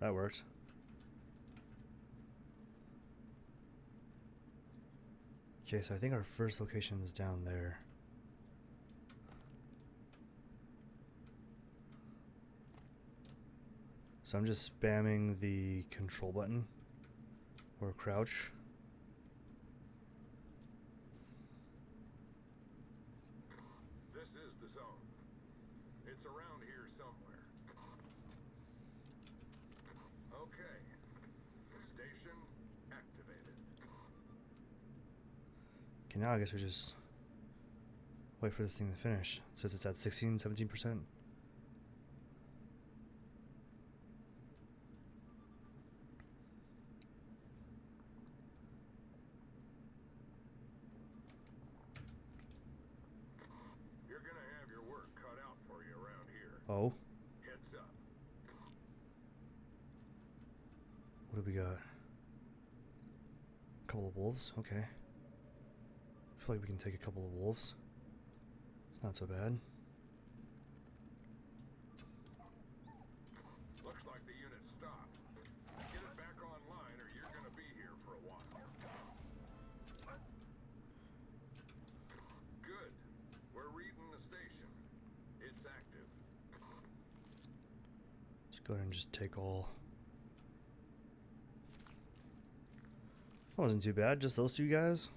[SPEAKER 1] That worked. Okay, so I think our first location is down there. So I'm just spamming the control button or crouch.
[SPEAKER 2] This is the zone. It's around here somewhere. Okay. Station activated.
[SPEAKER 1] Okay, now I guess we just wait for this thing to finish. It says it's at 16, 17%.
[SPEAKER 2] You're gonna have your work cut out for you around here.
[SPEAKER 1] Oh,
[SPEAKER 2] Heads up.
[SPEAKER 1] what do we got? A couple of wolves, okay. I feel like we can take a couple of wolves. It's not so bad.
[SPEAKER 2] Looks like the unit stopped. Get it back online or you're gonna be here for a while. Good. We're reading the station. It's active.
[SPEAKER 1] Let's go ahead and just take all. That wasn't too bad, just those two guys.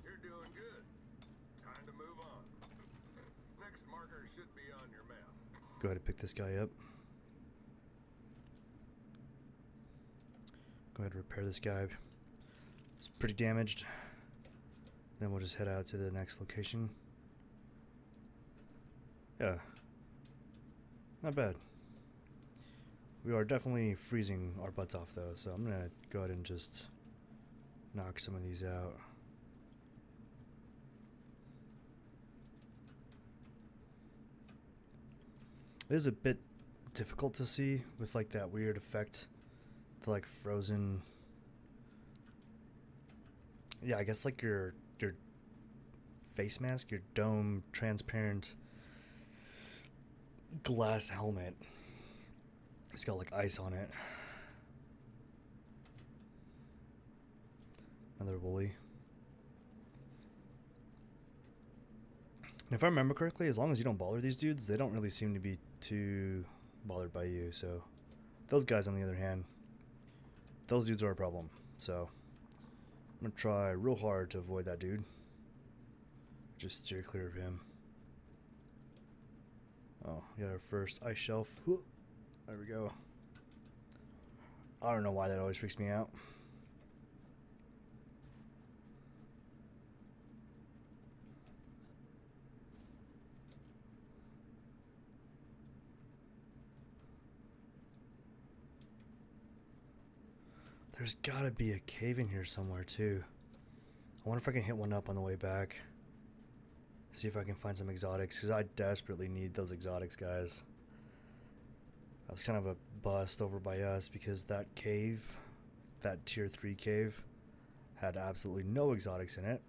[SPEAKER 2] You're doing good. Time to move on. Next marker should be on your map.
[SPEAKER 1] Go ahead and pick this guy up. Go ahead and repair this guy. It's pretty damaged. Then we'll just head out to the next location. Yeah. Not bad. We are definitely freezing our butts off though, so I'm gonna go ahead and just knock some of these out. It is a bit difficult to see with like that weird effect, the like frozen. Yeah, I guess like your face mask, your dome transparent glass helmet. It's got like ice on it. Another woolly. And if I remember correctly, as long as you don't bother these dudes, they don't really seem to be too bothered by you. So those guys, on the other hand, those dudes are a problem. So I'm gonna try real hard to avoid that dude. Just steer clear of him. Oh, we got our first ice shelf. There we go. I don't know why that always freaks me out. There's gotta be a cave in here somewhere too. I wonder if I can hit one up on the way back. See if I can find some exotics, because I desperately need those exotics, guys. That was kind of a bust over by us because that cave, that tier 3 cave, had absolutely no exotics in it.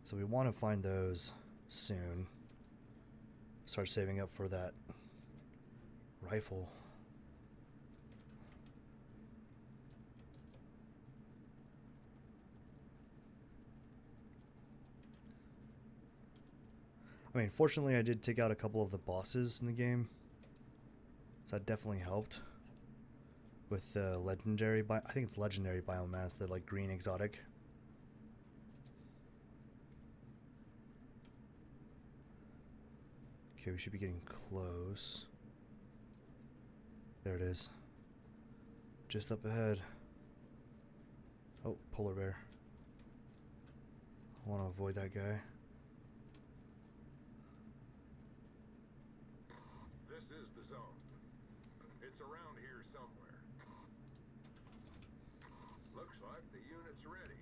[SPEAKER 1] So we want to find those soon. Start saving up for that rifle. I mean, fortunately, I did take out a couple of the bosses in the game, so that definitely helped with the legendary. I think it's legendary biomass, the like green exotic. Okay, we should be getting close. There it is. Just up ahead. Oh, polar bear. I want to avoid that guy.
[SPEAKER 2] This is the zone. It's around here somewhere. Looks like the unit's ready.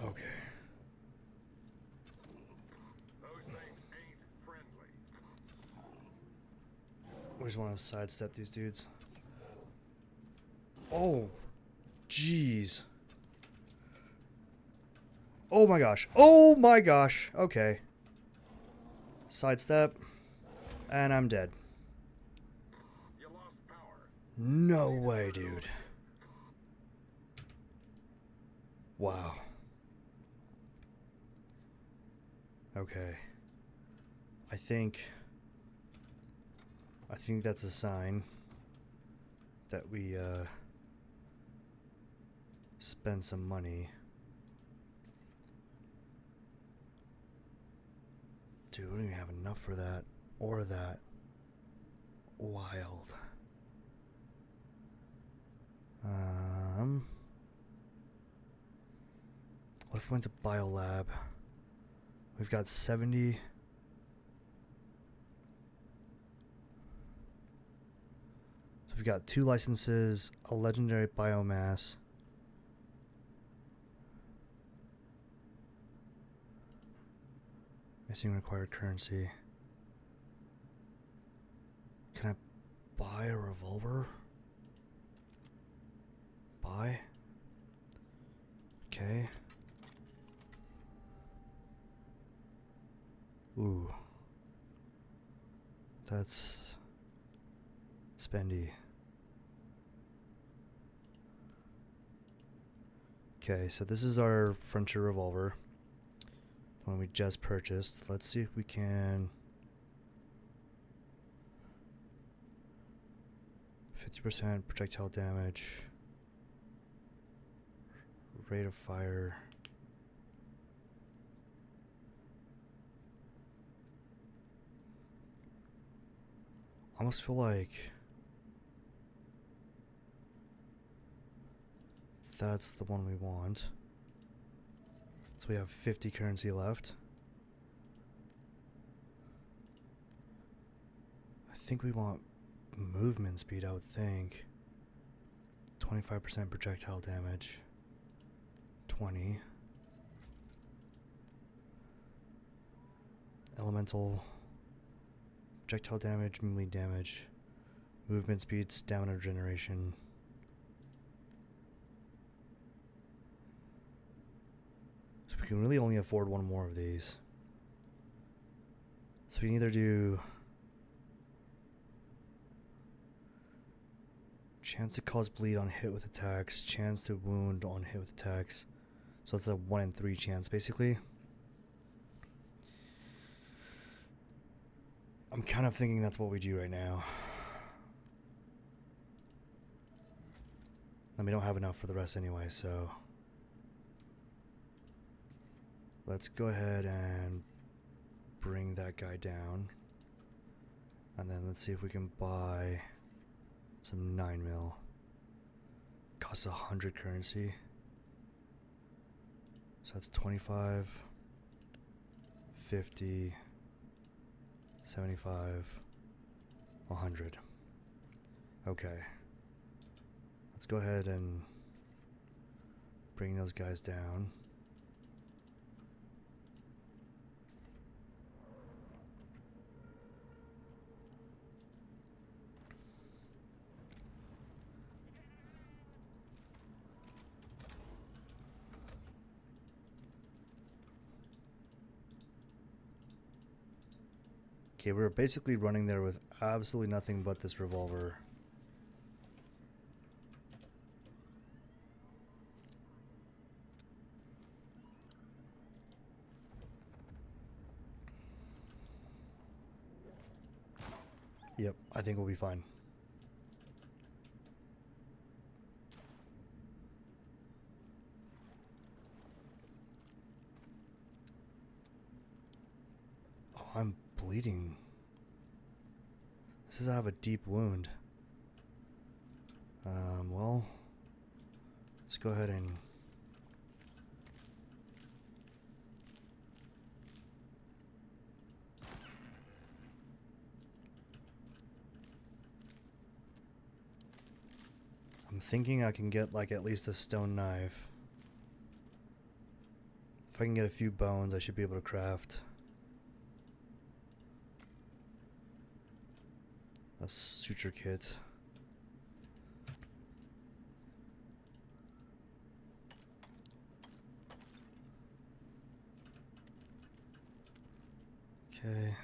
[SPEAKER 1] Okay.
[SPEAKER 2] Those things ain't friendly.
[SPEAKER 1] We just want to sidestep these dudes. Oh, jeez. Oh my gosh. Oh my gosh. Okay. Sidestep. And I'm dead.
[SPEAKER 2] You lost power.
[SPEAKER 1] No way, dude. Wow. Okay. I think that's a sign that we spend some money. Dude, we don't even have enough for that or that. Wild. What if we went to Biolab? We've got 70. So we've got 2 licenses, a legendary biomass. Missing required currency. Can I buy a revolver? Buy? Okay. Ooh. That's spendy. Okay, so this is our Frontier revolver. The one we just purchased. Let's see if we can 50% projectile damage. Rate of fire. I almost feel like that's the one we want. So we have 50 currency left. I think we want movement speed, I would think. 25% projectile damage. 20. Elemental. Projectile damage, melee damage. Movement speed, stamina regeneration. So we can really only afford one more of these. So we can either do chance to cause bleed on hit with attacks, chance to wound on hit with attacks. So it's a 1 in 3 chance basically. I'm kind of thinking that's what we do right now. And we don't have enough for the rest anyway, so let's go ahead and bring that guy down. And then let's see if we can buy some 9mm. Costs 100 currency. So that's 25, 50, 75, 100. Okay. Let's go ahead and bring those guys down. Okay, we were basically running there with absolutely nothing but this revolver. Yep, I think we'll be fine. Oh, I'm bleeding. This says I have a deep wound. Well, let's go ahead and... I'm thinking I can get like at least a stone knife. If I can get a few bones, I should be able to craft a suture kit. Okay.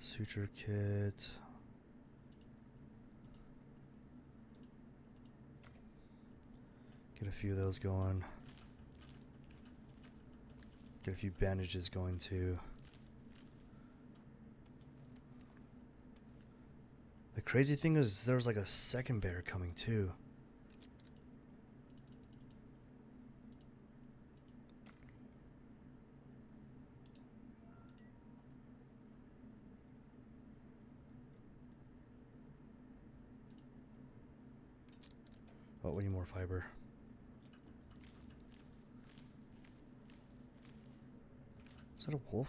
[SPEAKER 1] Suture kit. Get a few of those going. Get a few bandages going too. The crazy thing is there was like a second bear coming too. Oh, we need more fiber. Is that a wolf?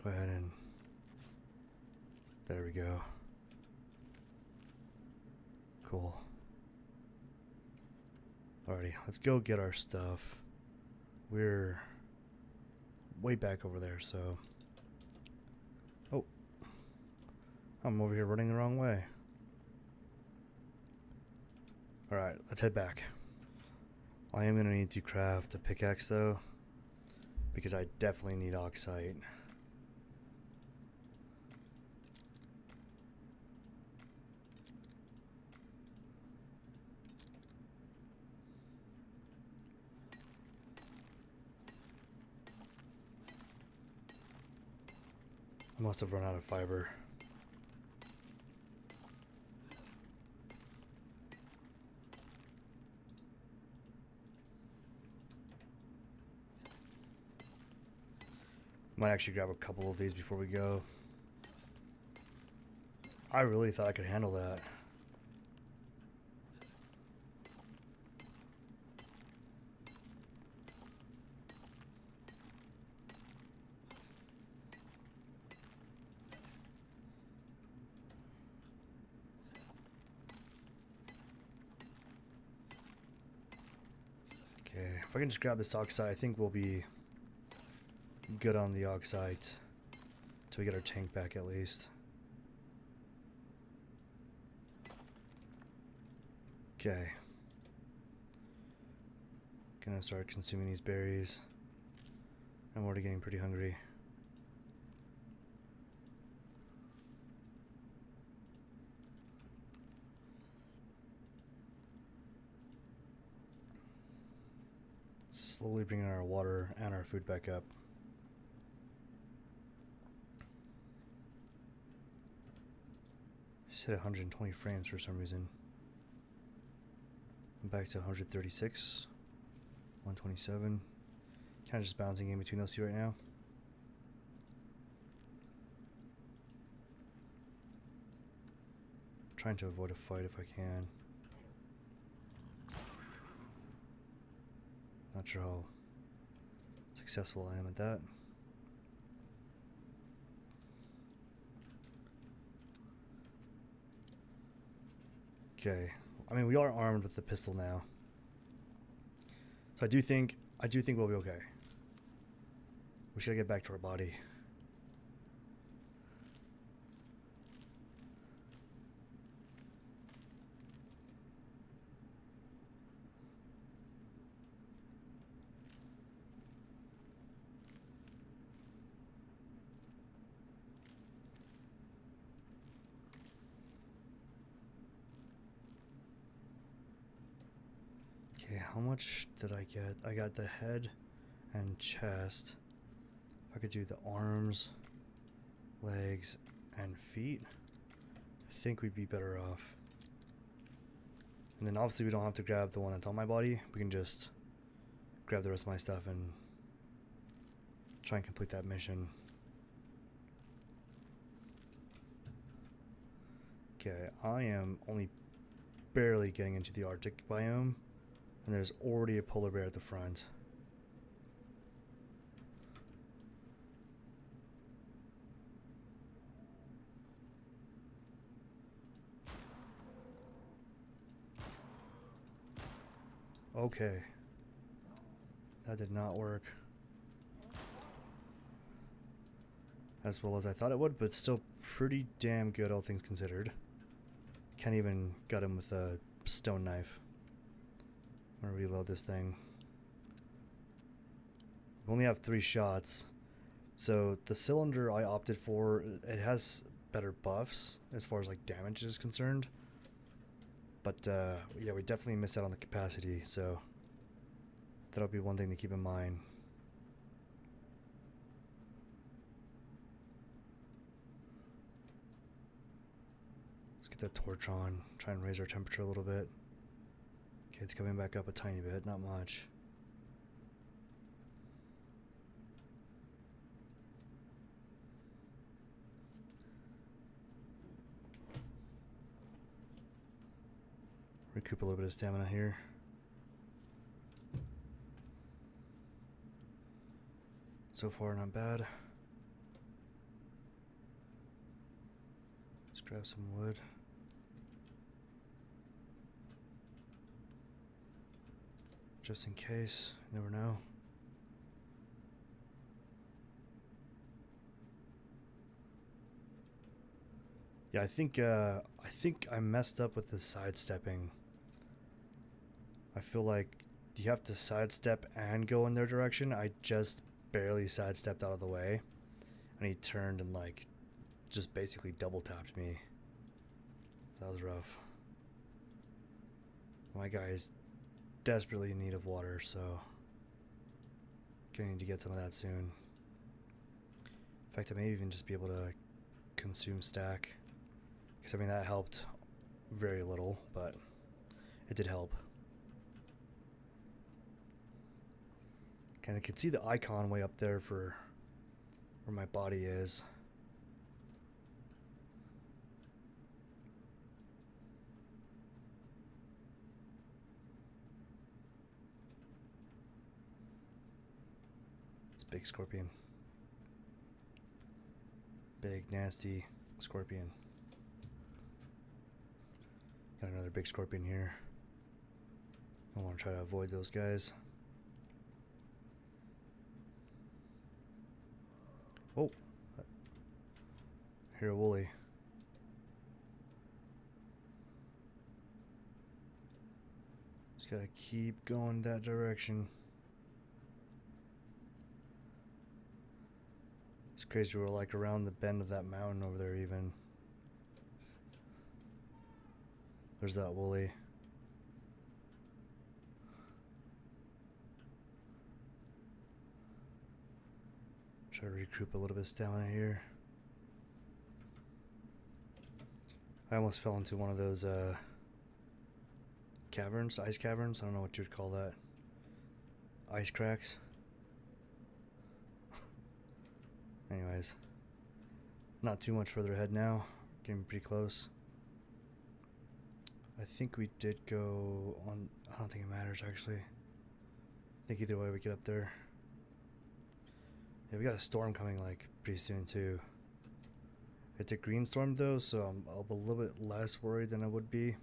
[SPEAKER 1] Go ahead and... There we go. Cool. Alrighty, let's go get our stuff. We're way back over there, so... Oh. I'm over here running the wrong way. Alright, let's head back. I am going to need to craft a pickaxe, though, because I definitely need oxide. I must have run out of fiber. Might actually grab a couple of these before we go. I really thought I could handle that. Okay, if I can just grab this oxide, I think we'll be good on the oxide till we get our tank back at least. Okay. Gonna start consuming these berries. I'm already getting pretty hungry. Slowly bringing our water and our food back up. Just hit 120 frames for some reason. I'm back to 136, 127. Kind of just bouncing in between those two right now. Trying to avoid a fight if I can. Not sure how successful I am at that. Okay. I mean, we are armed with the pistol now. So I do think we'll be okay. We should get back to our body. Okay, how much did I get? I got the head and chest. If I could do the arms, legs, and feet, I think we'd be better off. And then obviously we don't have to grab the one that's on my body. We can just grab the rest of my stuff and try and complete that mission. Okay, I am only barely getting into the Arctic biome, and there's already a polar bear at the front. Okay. That did not work as well as I thought it would, but still pretty damn good, all things considered. Can't even gut him with a stone knife. I'm gonna reload this thing. We only have 3 shots, so the cylinder I opted for, it has better buffs as far as like damage is concerned. But yeah, we definitely missed out on the capacity, so that'll be one thing to keep in mind. Let's get that torch on, try and raise our temperature a little bit. Okay, it's coming back up a tiny bit, not much. Recoup a little bit of stamina here. So far, not bad. Let's grab some wood. Just in case, you never know. Yeah, I think I messed up with the sidestepping. I feel like you have to sidestep and go in their direction. I just barely sidestepped out of the way, and he turned and like just basically double tapped me. So that was rough. My guy is desperately in need of water, so gonna need to get some of that soon. In fact, I may even just be able to consume stack, because I mean that helped very little, but it did help. And I can see the icon way up there for where my body is. It's a big scorpion. Big, nasty scorpion. Got another big scorpion here. I want to try to avoid those guys. Oh, I hear a woolly. Just gotta keep going that direction. It's crazy, we're like around the bend of that mountain over there even. There's that woolly. Try to recoup a little bit of stamina here. I almost fell into one of those caverns, ice caverns. I don't know what you would call that. Ice cracks. Anyways, not too much further ahead now. Getting pretty close. I think we did go on. I don't think it matters actually. I think either way we get up there. Yeah, we got a storm coming like pretty soon too. It's a green storm though, so I'll be a little bit less worried than I would be.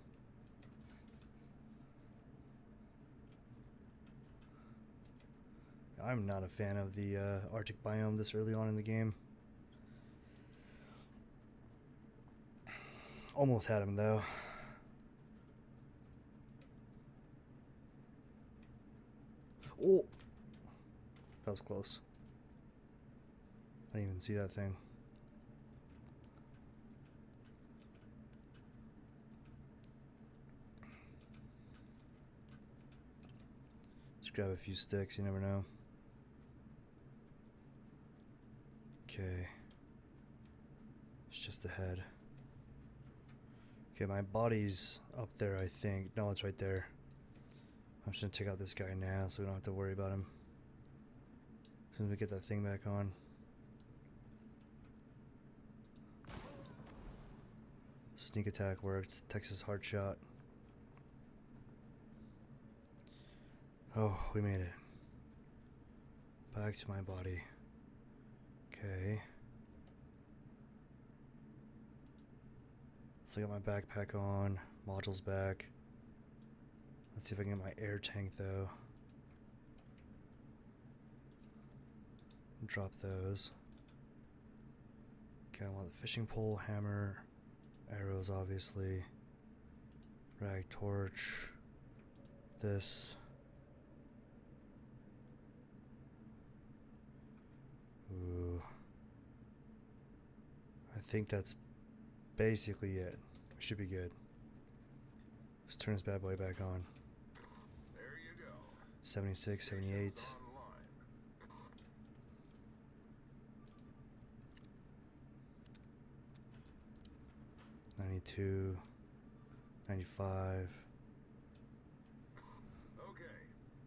[SPEAKER 1] I'm not a fan of the Arctic biome this early on in the game. Almost had him though. Oh, that was close. I didn't even see that thing. Just grab a few sticks, you never know. Okay. It's just the head. Okay, my body's up there, I think. No, it's right there. I'm just gonna take out this guy now so we don't have to worry about him. As soon as we get that thing back on. Sneak attack worked. Texas hard shot. Oh, we made it. Back to my body. Okay. So I got my backpack on. Modules back. Let's see if I can get my air tank though. Drop those. Okay, I want the fishing pole, hammer, arrows obviously. Rag torch. This. Ooh. I think that's basically it. We should be good. Let's turn this bad boy back on.
[SPEAKER 2] There you go.
[SPEAKER 1] 76, 78.
[SPEAKER 2] Station's online.
[SPEAKER 1] 92, 95.
[SPEAKER 2] Okay,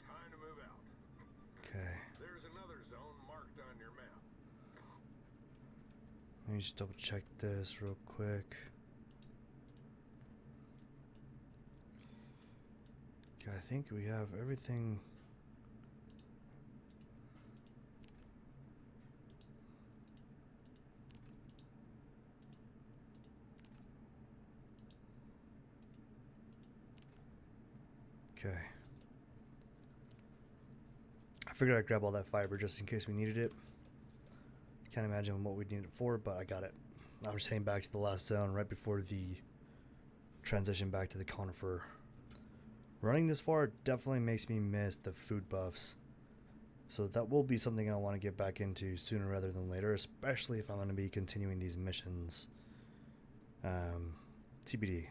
[SPEAKER 2] time to move out.
[SPEAKER 1] Okay.
[SPEAKER 2] There's another zone marked on your map.
[SPEAKER 1] Let me just double check this real quick. Okay, I think we have everything. Okay. I figured I'd grab all that fiber just in case we needed it. Can't imagine what we'd need it for, but I got it. I was heading back to the last zone right before the transition back to the conifer. Running this far definitely makes me miss the food buffs. So that will be something I want to get back into sooner rather than later, especially if I'm going to be continuing these missions. TBD.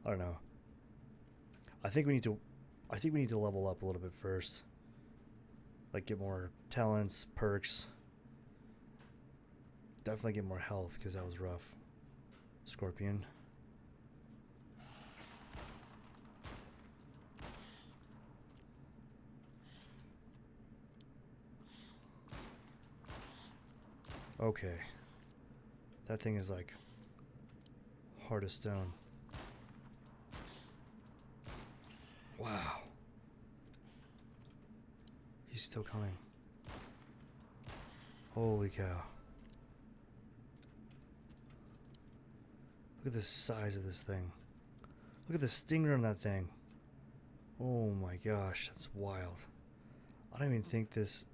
[SPEAKER 1] I don't know. I think we need to level up a little bit first. Like get more talents, perks. Definitely get more health because that was rough. Scorpion. Okay. That thing is like hard as stone. Wow. He's still coming. Holy cow. Look at the size of this thing. Look at the stinger on that thing. Oh my gosh, that's wild. I don't even think this...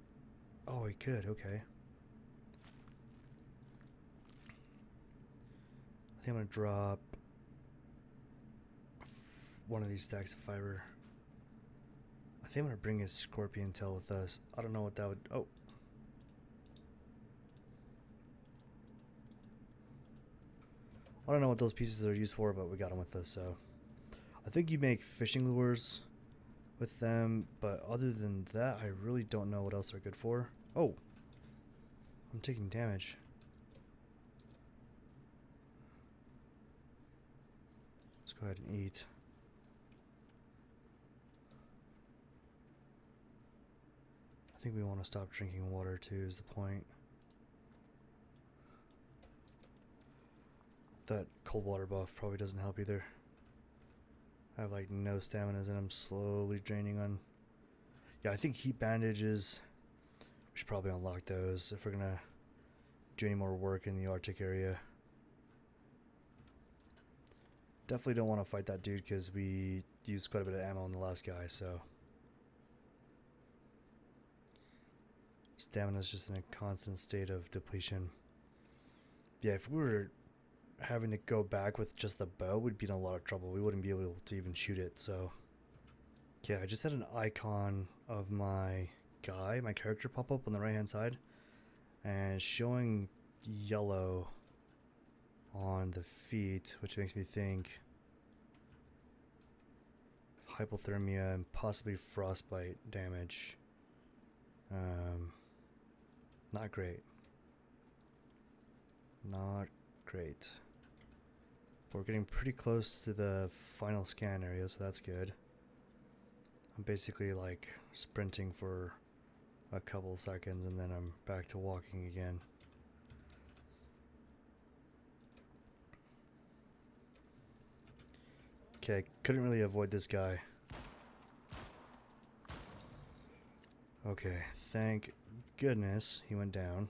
[SPEAKER 1] Oh, he could, okay. I think I'm gonna drop one of these stacks of fiber. I think I'm gonna bring his scorpion tail with us. I don't know what that would... Oh. I don't know what those pieces are used for, but we got them with us, so... I think you make fishing lures with them, but other than that, I really don't know what else they're good for. Oh! I'm taking damage. Let's go ahead and eat. I think we want to stop drinking water too, is the point. That cold water buff probably doesn't help either. I have like no stamina and I'm slowly draining on... Yeah, I think heat bandages... We should probably unlock those if we're gonna do any more work in the Arctic area. Definitely don't want to fight that dude because we used quite a bit of ammo on the last guy, so... Stamina's just in a constant state of depletion. Yeah, if we were having to go back with just the bow, we'd be in a lot of trouble. We wouldn't be able to even shoot it, so... Yeah, I just had an icon of my guy, my character, pop up on the right hand side. And showing yellow on the feet, which makes me think... hypothermia and possibly frostbite damage. Not great. Not great. But we're getting pretty close to the final scan area, so that's good. I'm basically like sprinting for a couple seconds and then I'm back to walking again. Okay, couldn't really avoid this guy. Okay, thank goodness he went down.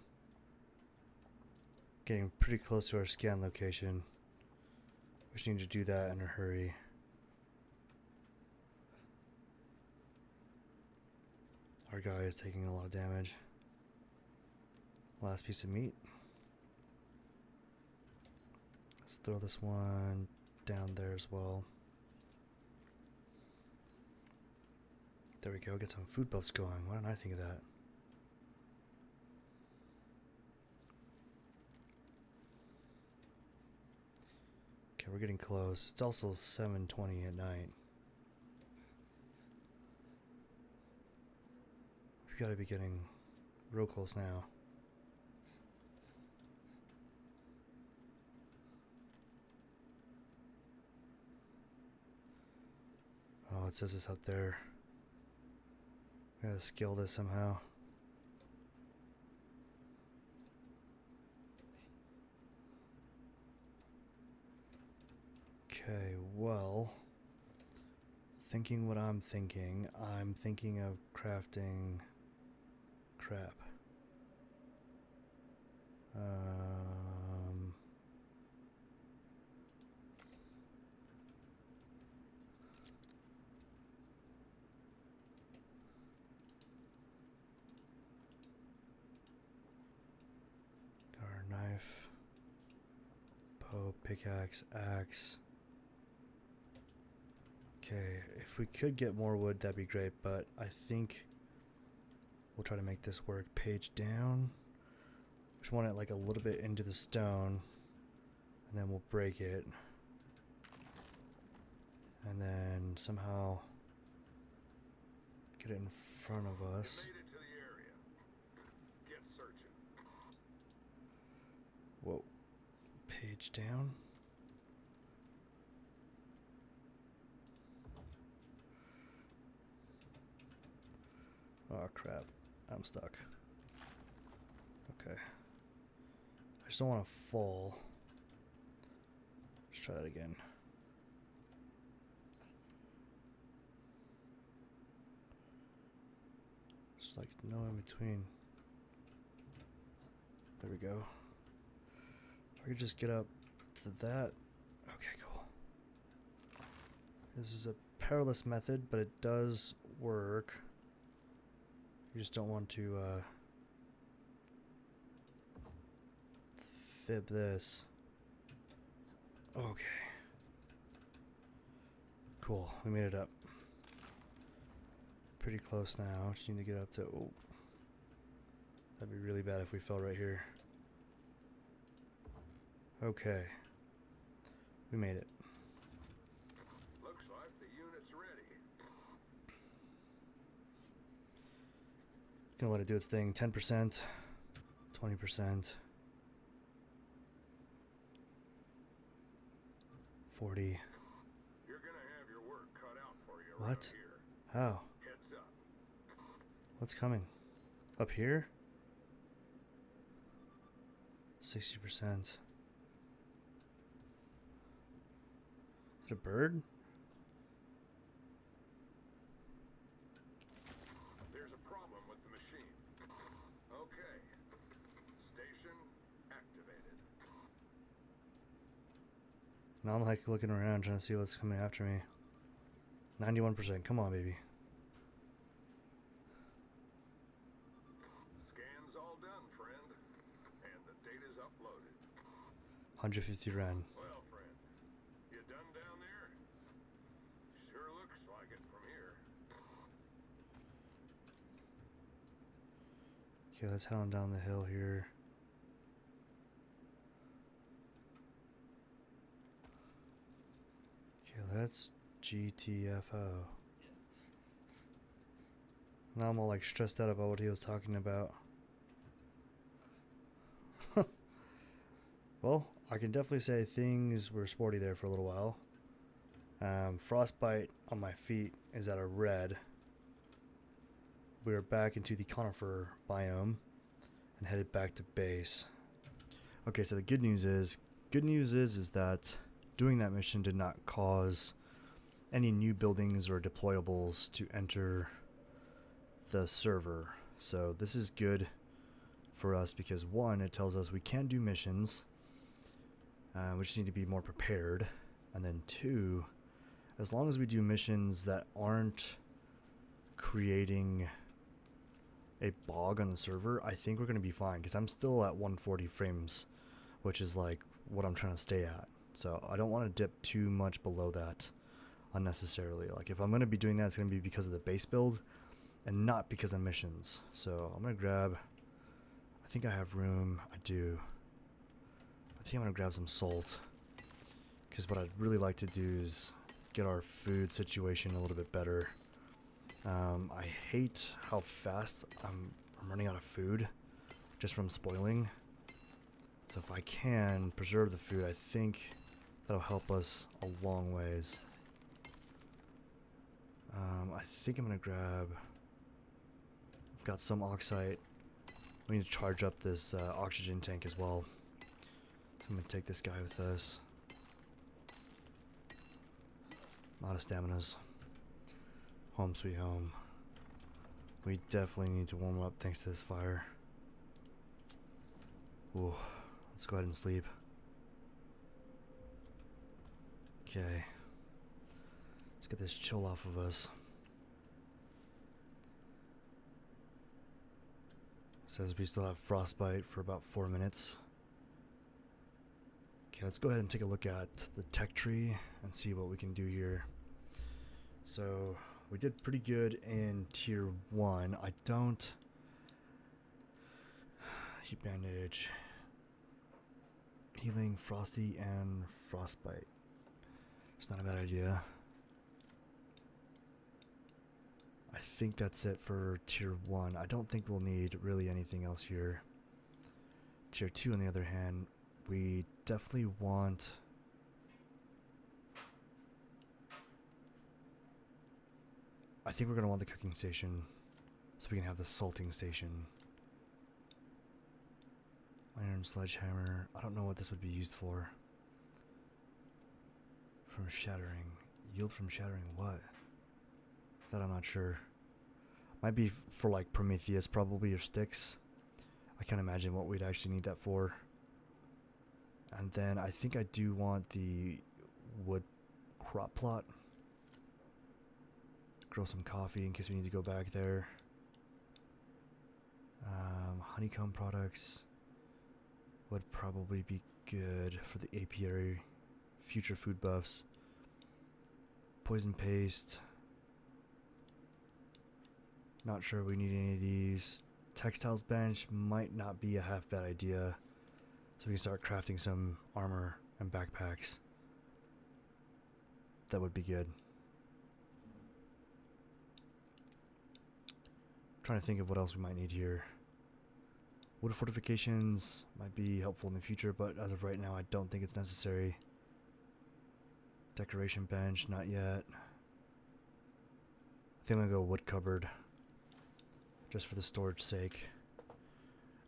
[SPEAKER 1] Getting pretty close to our scan location. We just need to do that in a hurry. Our guy is taking a lot of damage. Last piece of meat. Let's throw this one down there as well. There we go, get some food buffs going. Why didn't I think of that? Okay, we're getting close. It's also 7:20 at night. We've got to be getting real close now. Oh, it says it's up there. Gotta skill this somehow. Okay, well, thinking what I'm thinking of crafting crap. Got our knife, bow, pickaxe, axe. Okay, if we could get more wood, that'd be great, but I think we'll try to make this work. Page down. Just want it like a little bit into the stone, and then we'll break it. And then somehow get it in front of us.
[SPEAKER 2] You made it to the area. Get searching.
[SPEAKER 1] Whoa. Page down. Oh crap, I'm stuck. Okay. I just don't want to fall. Let's try that again. Just like no in between. There we go. If I could just get up to that. Okay, cool. This is a perilous method, but it does work. You just don't want to fib this. Okay. Cool, we made it up. Pretty close now. Just need to get up to. Oh, that'd be really bad if we fell right here. Okay. We made it.
[SPEAKER 2] Looks like the unit's ready.
[SPEAKER 1] Gonna let it do its thing. 10%, 20%, 40.
[SPEAKER 2] You're gonna have your work cut out for you
[SPEAKER 1] What?
[SPEAKER 2] around here.
[SPEAKER 1] How?
[SPEAKER 2] Heads up.
[SPEAKER 1] What's coming? Up here? 60%. Is it a bird?
[SPEAKER 2] There's a problem with the machine. Okay. Station activated.
[SPEAKER 1] Now I'm like looking around trying to see what's coming after me. 91%. Come on, baby.
[SPEAKER 2] Scan's all done, friend. And the data's uploaded.
[SPEAKER 1] 150 Ren.
[SPEAKER 2] Well, friend, you done down there? Sure looks like it from here.
[SPEAKER 1] Okay, let's head on down the hill here. Okay, let's GTFO. Now I'm all like stressed out about what he was talking about. Well, I can definitely say things were sporty there for a little while. Frostbite on my feet is at a red. We are back into the conifer biome and headed back to base. Okay, so the good news is that doing that mission did not cause any new buildings or deployables to enter the server. So this is good for us because one, it tells us we can do missions. We just need to be more prepared. And then two, as long as we do missions that aren't creating a bog on the server, I think we're going to be fine because I'm still at 140 frames, which is like what I'm trying to stay at. So I don't want to dip too much below that unnecessarily. Like if I'm going to be doing that, it's going to be because of the base build and not because of missions. So I'm going to grab, I think I have room. I do. I think I'm going to grab some salt because what I'd really like to do is get our food situation a little bit better. I hate how fast I'm running out of food just from spoiling. So if I can preserve the food, I think that'll help us a long ways. I think I'm going to grab... I've got some oxide. We need to charge up this oxygen tank as well. So I'm going to take this guy with us. A lot of staminas. Home sweet home. We definitely need to warm up thanks to this fire. Ooh, let's go ahead and sleep. Okay. Let's get this chill off of us. Says we still have frostbite for about 4 minutes. Okay, let's go ahead and take a look at the tech tree and see what we can do here. So we did pretty good in tier 1. I don't... Heat bandage. Healing, frosty, and frostbite. It's not a bad idea. I think that's it for tier 1. I don't think we'll need really anything else here. Tier 2 on the other hand, we definitely want... I think we're going to want the cooking station so we can have the salting station. Iron sledgehammer. I don't know what this would be used for. From shattering. Yield from shattering what? That I'm not sure. Might be for like Prometheus probably, or sticks. I can't imagine what we'd actually need that for. And then I think I do want the wood crop plot. Grow some coffee in case we need to go back there. Honeycomb products would probably be good for the apiary future food buffs. Poison paste. Not sure we need any of these. Textiles bench might not be a half bad idea. So we can start crafting some armor and backpacks. That would be good. Trying to think of what else we might need here. Wood fortifications might be helpful in the future, but as of right now, I don't think it's necessary. Decoration bench, not yet. I think I'm gonna go wood cupboard, just for the storage sake.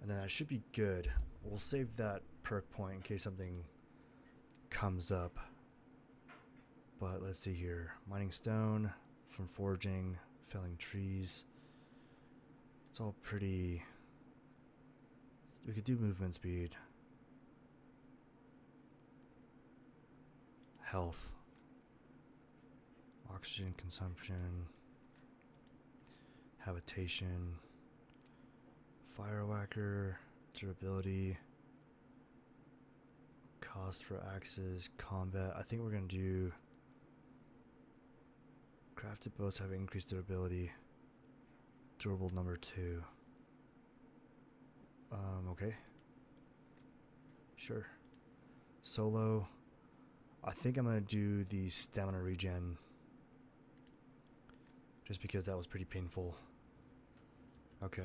[SPEAKER 1] And then that should be good. We'll save that perk point in case something comes up. But let's see here. Mining stone from foraging, felling trees. It's all pretty... We could do movement speed. Health. Oxygen consumption. Habitation. Fire whacker. Durability. Cost for axes. Combat. I think we're going to do... Crafted bows have increased durability. Durable number 2. Okay. Sure. Solo. I think I'm gonna do the stamina regen. Just because that was pretty painful. Okay.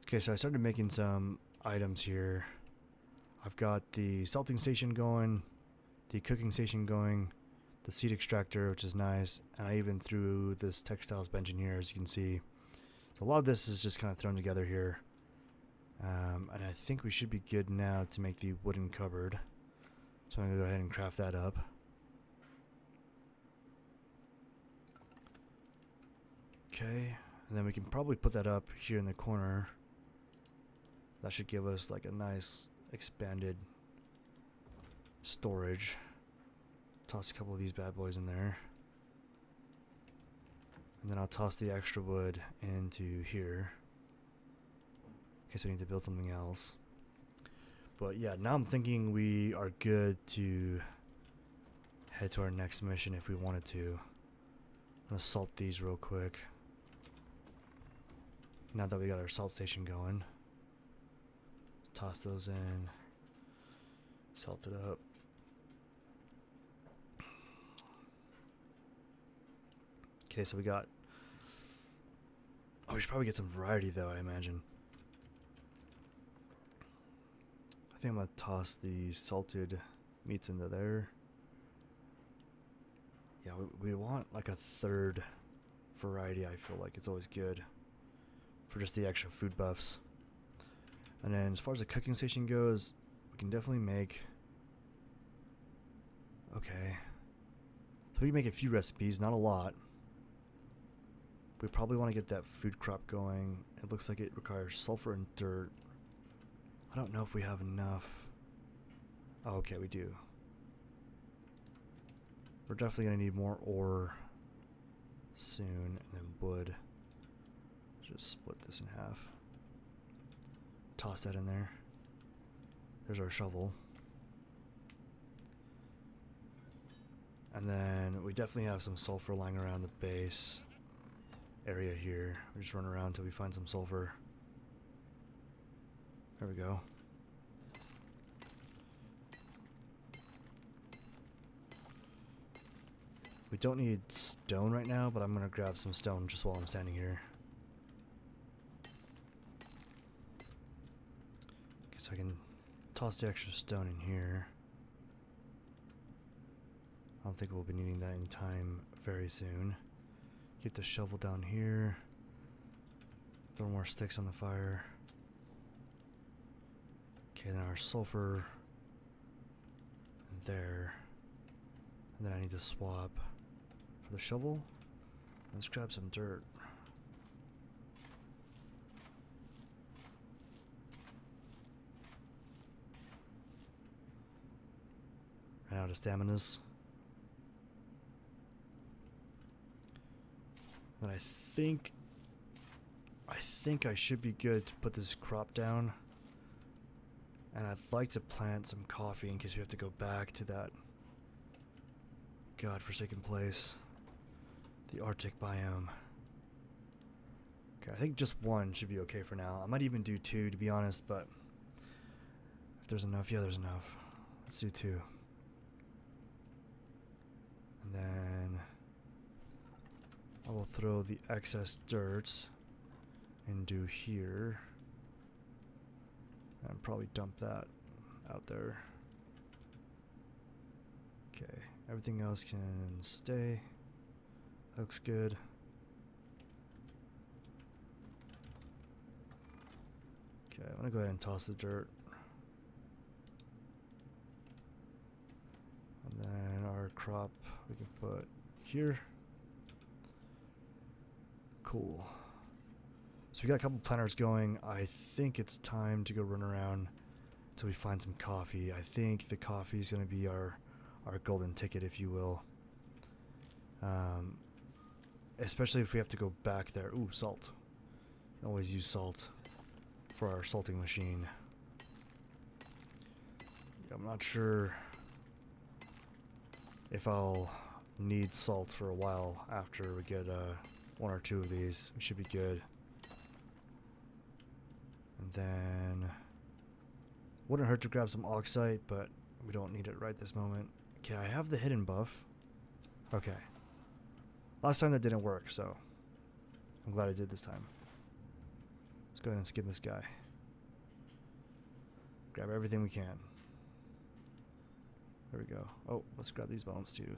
[SPEAKER 1] Okay, so I started making some items here. I've got the salting station going, the cooking station going, the seed extractor, which is nice, and I even threw this textiles bench in here, as you can see. So a lot of this is just kind of thrown together here. And I think we should be good now to make the wooden cupboard. So I'm going to go ahead and craft that up. Okay, and then we can probably put that up here in the corner. That should give us like a nice expanded storage. Toss a couple of these bad boys in there. And then I'll toss the extra wood into here. In case I need to build something else. But yeah, now I'm thinking we are good to head to our next mission if we wanted to. I'm gonna salt these real quick. Now that we got our salt station going. Toss those in. Salt it up. Okay, so we got... Oh, we should probably get some variety though, I imagine. I think I'm gonna toss the salted meats into there. Yeah, we want like a third variety. I feel like it's always good for just the extra food buffs. And then as far as the cooking station goes, we can definitely make... Okay. So we can make a few recipes, not a lot. We probably want to get that food crop going. It looks like it requires sulfur and dirt. I don't know if we have enough. Oh, okay, we do. We're definitely going to need more ore soon, and then wood. Just split this in half. Toss that in there. There's our shovel. And then we definitely have some sulfur lying around the base area here. We just run around until we find some sulfur. There we go. We don't need stone right now, but I'm gonna grab some stone just while I'm standing here. Okay, so I can toss the extra stone in here. I don't think we'll be needing that anytime very soon. Get the shovel down here. Throw more sticks on the fire. Okay, then our sulfur there. And then I need to swap for the shovel. Let's grab some dirt. Ran out of staminas. And I think I should be good to put this crop down. And I'd like to plant some coffee in case we have to go back to that godforsaken place. The Arctic biome. Okay, I think just one should be okay for now. I might even do two, to be honest, but if there's enough, yeah, there's enough. Let's do two. And then I will throw the excess dirt into here. And probably dump that out there. Okay, everything else can stay. Looks good. Okay, I'm gonna go ahead and toss the dirt. And then our crop we can put here. Cool. So we got a couple planters going. I think it's time to go run around until we find some coffee. I think the coffee is going to be our golden ticket, if you will. Especially if we have to go back there. Ooh, salt. Can always use salt for our salting machine. Yeah, I'm not sure if I'll need salt for a while after we get one or two of these. We should be good. And then wouldn't hurt to grab some oxide, but we don't need it right this moment. Okay, I have the hidden buff. Okay. Last time that didn't work, so I'm glad I did this time. Let's go ahead and skin this guy. Grab everything we can. There we go. Oh, let's grab these bones too.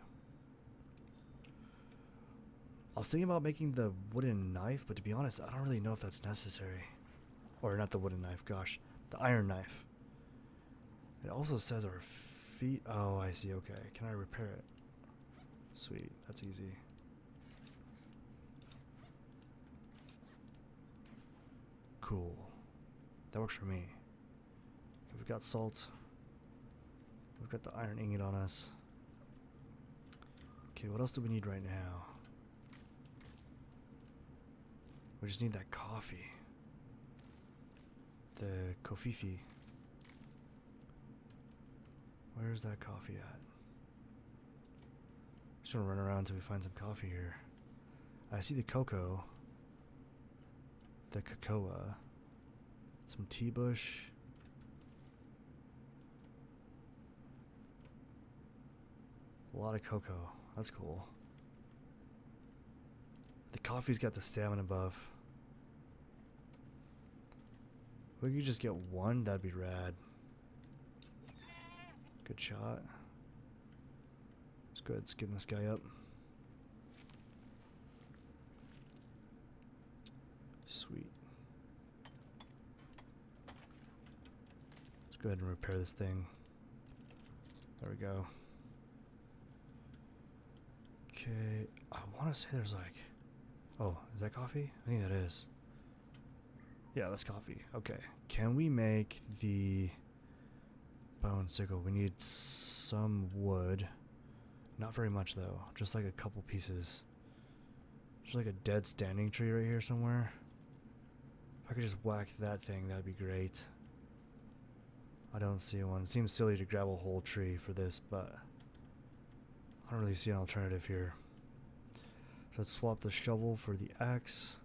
[SPEAKER 1] I was thinking about making the wooden knife, but to be honest, I don't really know if that's necessary. Or not the wooden knife, gosh. The iron knife. It also says our feet. Oh, I see. Okay. Can I repair it? Sweet. That's easy. Cool. That works for me. We've got salt. We've got the iron ingot on us. Okay, what else do we need right now? We just need that coffee. The kofifi. Where's that coffee at? Just wanna run around until we find some coffee here. I see the cocoa. The cocoa. Some tea bush. A lot of cocoa. That's cool. The coffee's got the stamina buff. If we could just get one, that'd be rad. Good shot. Let's go ahead and skin this guy up. Sweet. Let's go ahead and repair this thing. There we go. Okay, I want to say there's like... Oh, is that coffee? I think that is. Yeah, that's coffee. Okay. Can we make the bone sickle? We need some wood. Not very much though. Just like a couple pieces. There's like a dead standing tree right here somewhere. If I could just whack that thing, that'd be great. I don't see one. It seems silly to grab a whole tree for this, but I don't really see an alternative here. So let's swap the shovel for the axe.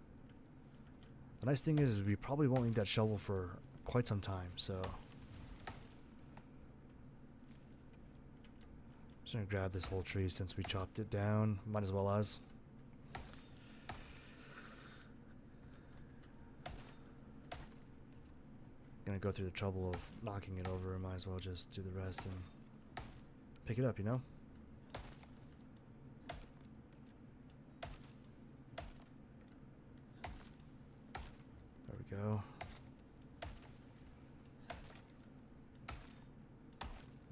[SPEAKER 1] The nice thing is we probably won't need that shovel for quite some time, so I'm just gonna grab this whole tree since we chopped it down. Might as well as. Gonna go through the trouble of knocking it over, might as well just do the rest and pick it up, you know? There we go.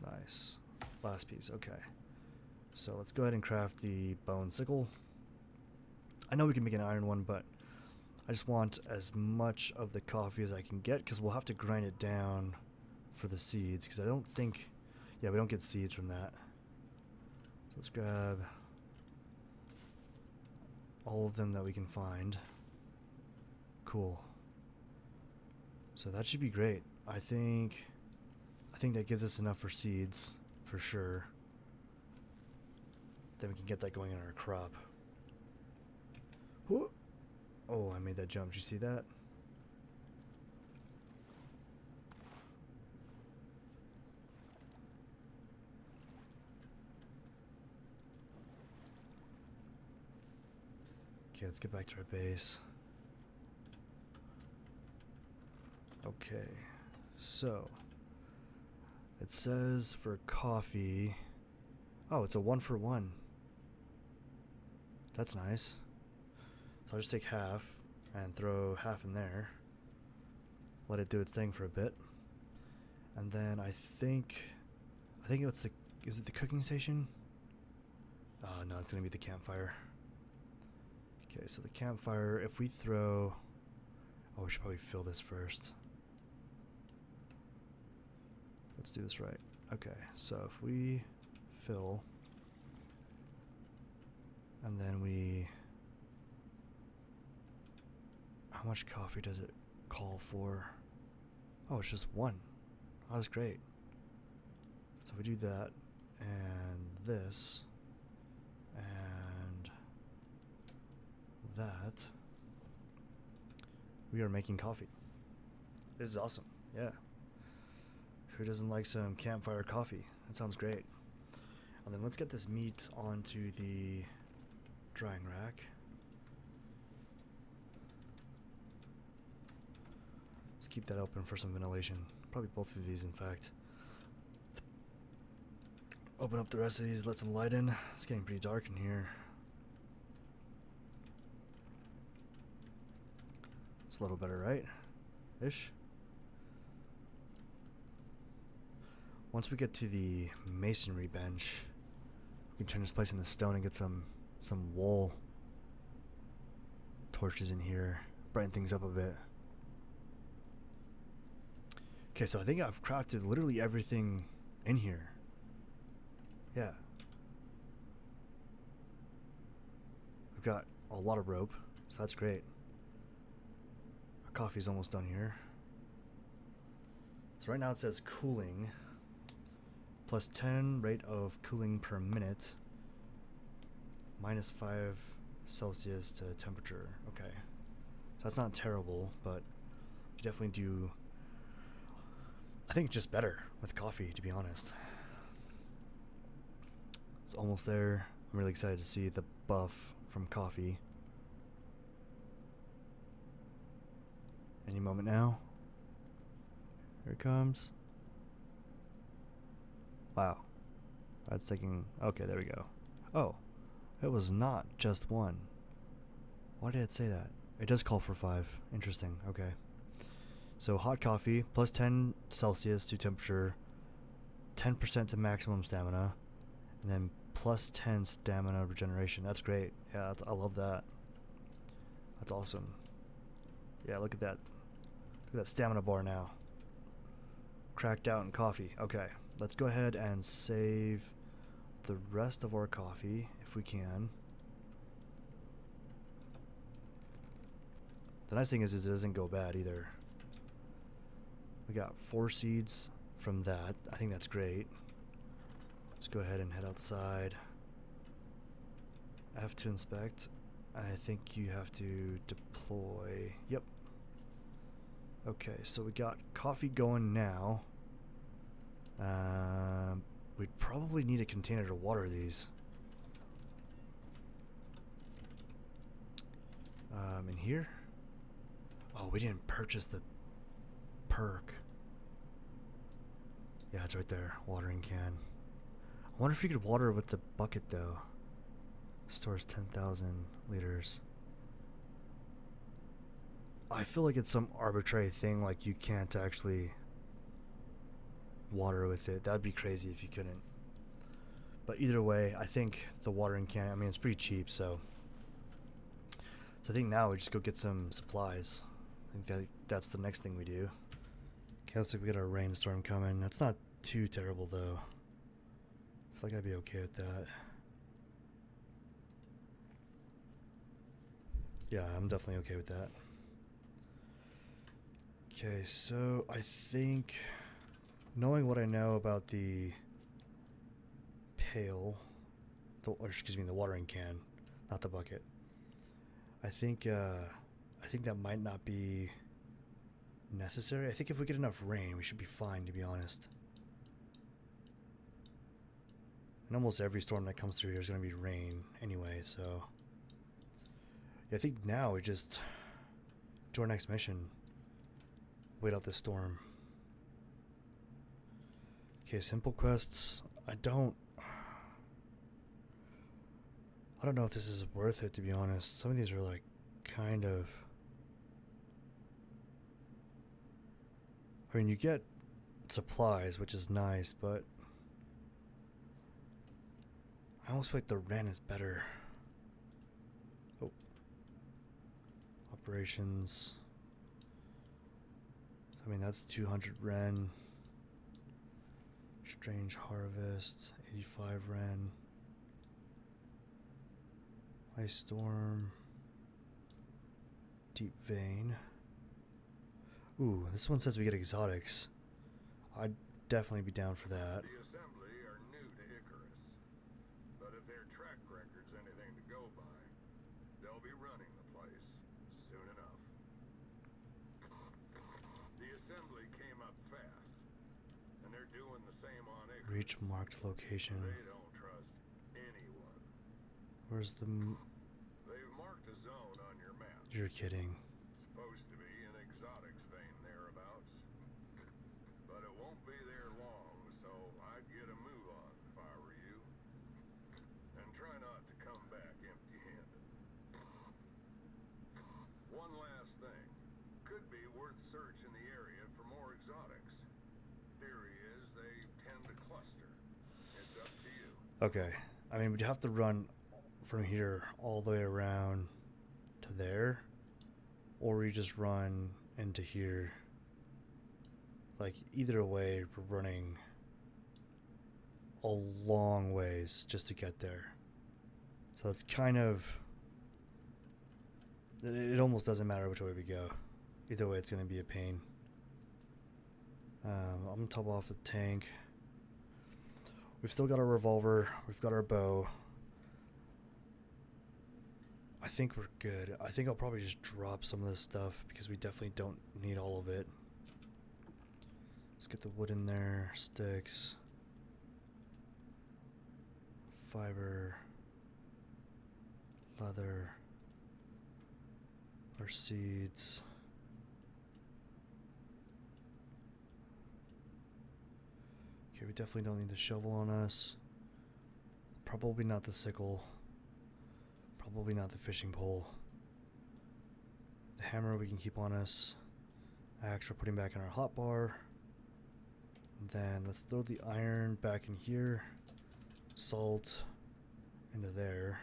[SPEAKER 1] Nice. Last piece, okay. So let's go ahead and craft the bone sickle. I know we can make an iron one, but I just want as much of the coffee as I can get because we'll have to grind it down for the seeds because I don't think... Yeah, we don't get seeds from that. So let's grab all of them that we can find. Cool. So that should be great. I think that gives us enough for seeds, for sure. Then we can get that going in our crop. Whoa. Oh, I made that jump. Did you see that? Okay, let's get back to our base. Okay, so it says for coffee... Oh, it's a 1-for-1. That's nice. So I'll just take half and throw half in there. Let it do its thing for a bit. And then I think it's the... Is it the cooking station? No, it's going to be the campfire. Okay, so the campfire, if we throw... Oh, we should probably fill this first. Let's do this right. Okay, so if we fill... And then we... How much coffee does it call for? Oh, it's just one. Oh, that's great. So we do that, and this, and that. We are making coffee. This is awesome. Yeah. Who doesn't like some campfire coffee? That sounds great. And then let's get this meat onto the drying rack. keep that open for some ventilation. Probably both of these, in fact. Open up the rest of these, let some light in. It's getting pretty dark in here. It's a little better, right? Ish. Once we get to the masonry bench, we can turn this place into stone and get some wall torches in here. Brighten things up a bit. Okay, so I think I've crafted literally everything in here. Yeah. We've got a lot of rope, so that's great. Our coffee's almost done here. So right now it says cooling. Plus 10 rate of cooling per minute. Minus 5 Celsius to temperature. Okay. So that's not terrible, but you definitely do... I think just better with coffee, to be honest. It's almost there. I'm really excited to see the buff from coffee. Any moment now. Here it comes. Wow. That's taking... Okay, there we go. Oh. It was not just one. Why did it say that? It does call for 5. Interesting. Okay. So hot coffee, plus 10 Celsius to temperature, 10% to maximum stamina, and then plus 10 stamina regeneration. That's great. Yeah, I love that. That's awesome. Yeah, look at that. Look at that stamina bar now. Cracked out in coffee. Okay, let's go ahead and save the rest of our coffee if we can. The nice thing is it doesn't go bad either. We got 4 seeds from that. I think that's great. Let's go ahead and head outside. F to inspect. I think you have to deploy. Yep. Okay, so we got coffee going now. We'd probably need a container to water these. In here? Oh, we didn't purchase the perk. Yeah, it's right there. Watering can. I wonder if you could water with the bucket though. Stores 10,000 liters. I feel like it's some arbitrary thing, like you can't actually water with it. That'd be crazy if you couldn't. But either way, I think the watering can, I mean, it's pretty cheap, so I think now we just go get some supplies. I think that's the next thing we do. Okay, looks like we got a rainstorm coming. That's not too terrible though. I feel like I'd be okay with that. Yeah, I'm definitely okay with that. Okay, so I think, knowing what I know about the pail, or excuse me, the watering can, not the bucket, I think that might not be necessary. I think if we get enough rain, we should be fine, to be honest. And almost every storm that comes through here is going to be rain anyway, so yeah, I think now we just do our next mission. Wait out this storm. Okay, simple quests. I don't know if this is worth it, to be honest. Some of these are like kind of... I mean, you get supplies, which is nice, but I almost feel like the Ren is better. Oh. Operations. I mean, that's 200 Ren. Strange Harvest, 85 Ren. Ice Storm. Deep Vein. Ooh, this one says we get exotics. I'd definitely be down for that.
[SPEAKER 2] The Assembly are new to Icarus, but if their track record's anything to go by, they'll be running the place soon enough. The Assembly came up fast, and they're doing the same on Icarus.
[SPEAKER 1] Reach marked location.
[SPEAKER 2] They don't trust anyone.
[SPEAKER 1] Where's the...
[SPEAKER 2] They've marked a zone on your map.
[SPEAKER 1] You're kidding.
[SPEAKER 2] Supposed to be an exotics vein thereabouts. One last thing. Could be worth search in the area for more exotics. Theory is they tend to cluster. It's up to you.
[SPEAKER 1] Okay. I mean, we'd have to run from here all the way around to there, or we just run into here. Like, either way, we're running a long ways just to get there. So it's kind of... It almost doesn't matter which way we go. Either way, it's going to be a pain. I'm going to top off the tank. We've still got our revolver. We've got our bow. I think we're good. I think I'll probably just drop some of this stuff because we definitely don't need all of it. Let's get the wood in there. Sticks. Fiber. Leather. Our seeds. Okay, we definitely don't need the shovel on us. Probably not the sickle. Probably not the fishing pole. The hammer we can keep on us. Axe we're putting back in our hotbar. Then let's throw the iron back in here. Salt into there.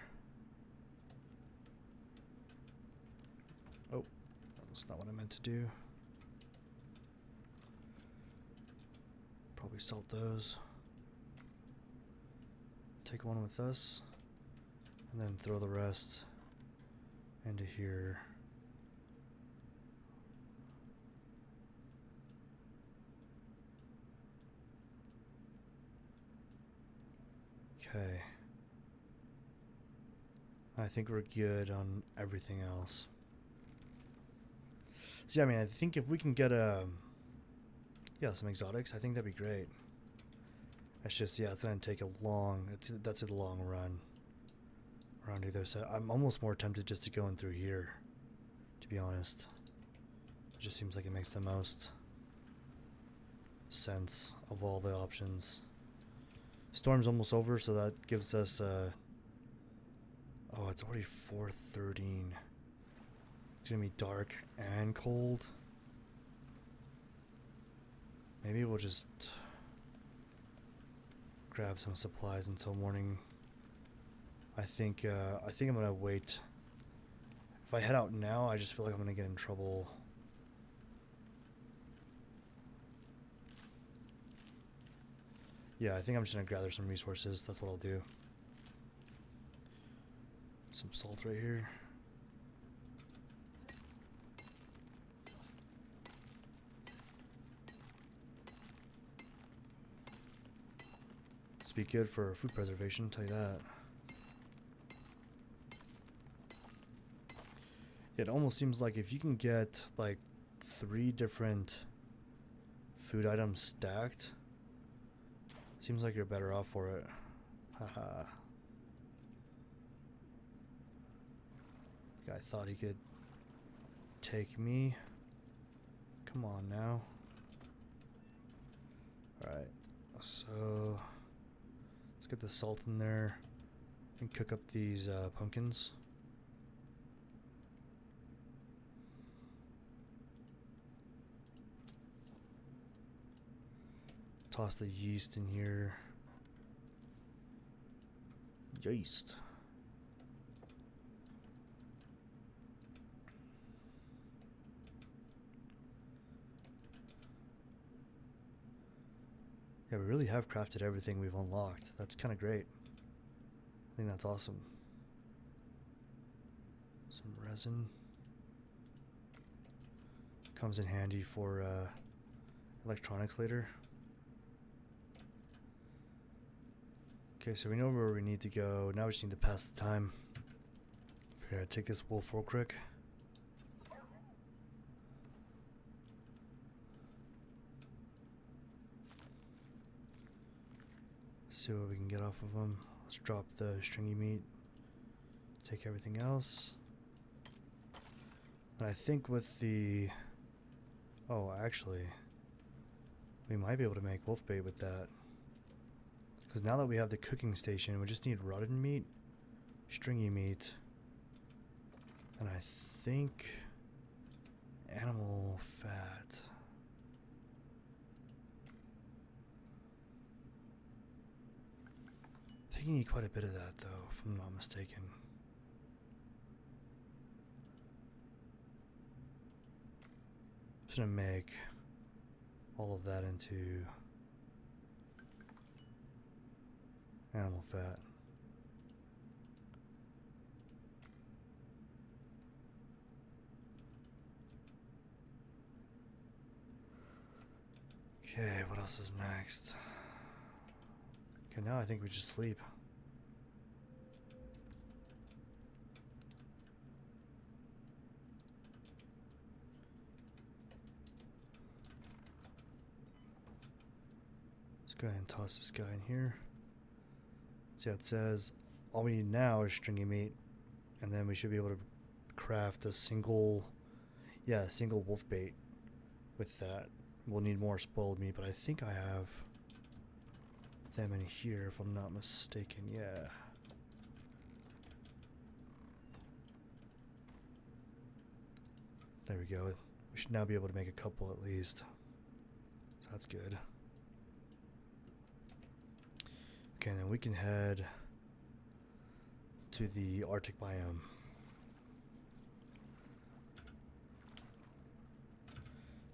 [SPEAKER 1] Oh, that's not what I meant to do. Probably salt those. Take one with us. And then throw the rest into here. Okay. I think we're good on everything else. So yeah, I mean, I think if we can get some exotics, I think that'd be great. It's just, yeah, it's gonna take a long, that's a long run around either side. I'm almost more tempted just to go in through here, to be honest. It just seems like it makes the most sense of all the options. Storm's almost over, so that gives us oh, it's already 4:13. It's gonna be dark and cold. Maybe we'll just grab some supplies until morning. I think I'm gonna wait. If I head out now, I just feel like I'm gonna get in trouble. Yeah, I think I'm just gonna gather some resources. That's what I'll do. Some salt right here. This would be good for food preservation, I'll tell you that. It almost seems like if you can get like 3 different food items stacked, seems like you're better off for it. Haha. Guy thought he could take me. Come on now. Alright, so let's get the salt in there and cook up these pumpkins. Toss the yeast in here. Yeast. Yeah, we really have crafted everything we've unlocked. That's kind of great. I think that's awesome. Some resin. Comes in handy for electronics later. Okay, so we know where we need to go. Now we just need to pass the time. Figure I'd take this wolf real quick. See what we can get off of them. Let's drop the stringy meat. Take everything else. And I think with the... Oh, actually, we might be able to make wolf bait with that. Because now that we have the cooking station, we just need rotted meat, stringy meat, and I think animal fat. I think you need quite a bit of that though, if I'm not mistaken. Just gonna make all of that into animal fat. Okay, what else is next? Okay, now I think we just sleep. Let's go ahead and toss this guy in here. So yeah, it says all we need now is stringy meat, and then we should be able to craft a single wolf bait with that. We'll need more spoiled meat, but I think I have them in here if I'm not mistaken. Yeah. There we go. We should now be able to make a couple at least. So that's good. Okay, and then we can head to the Arctic biome.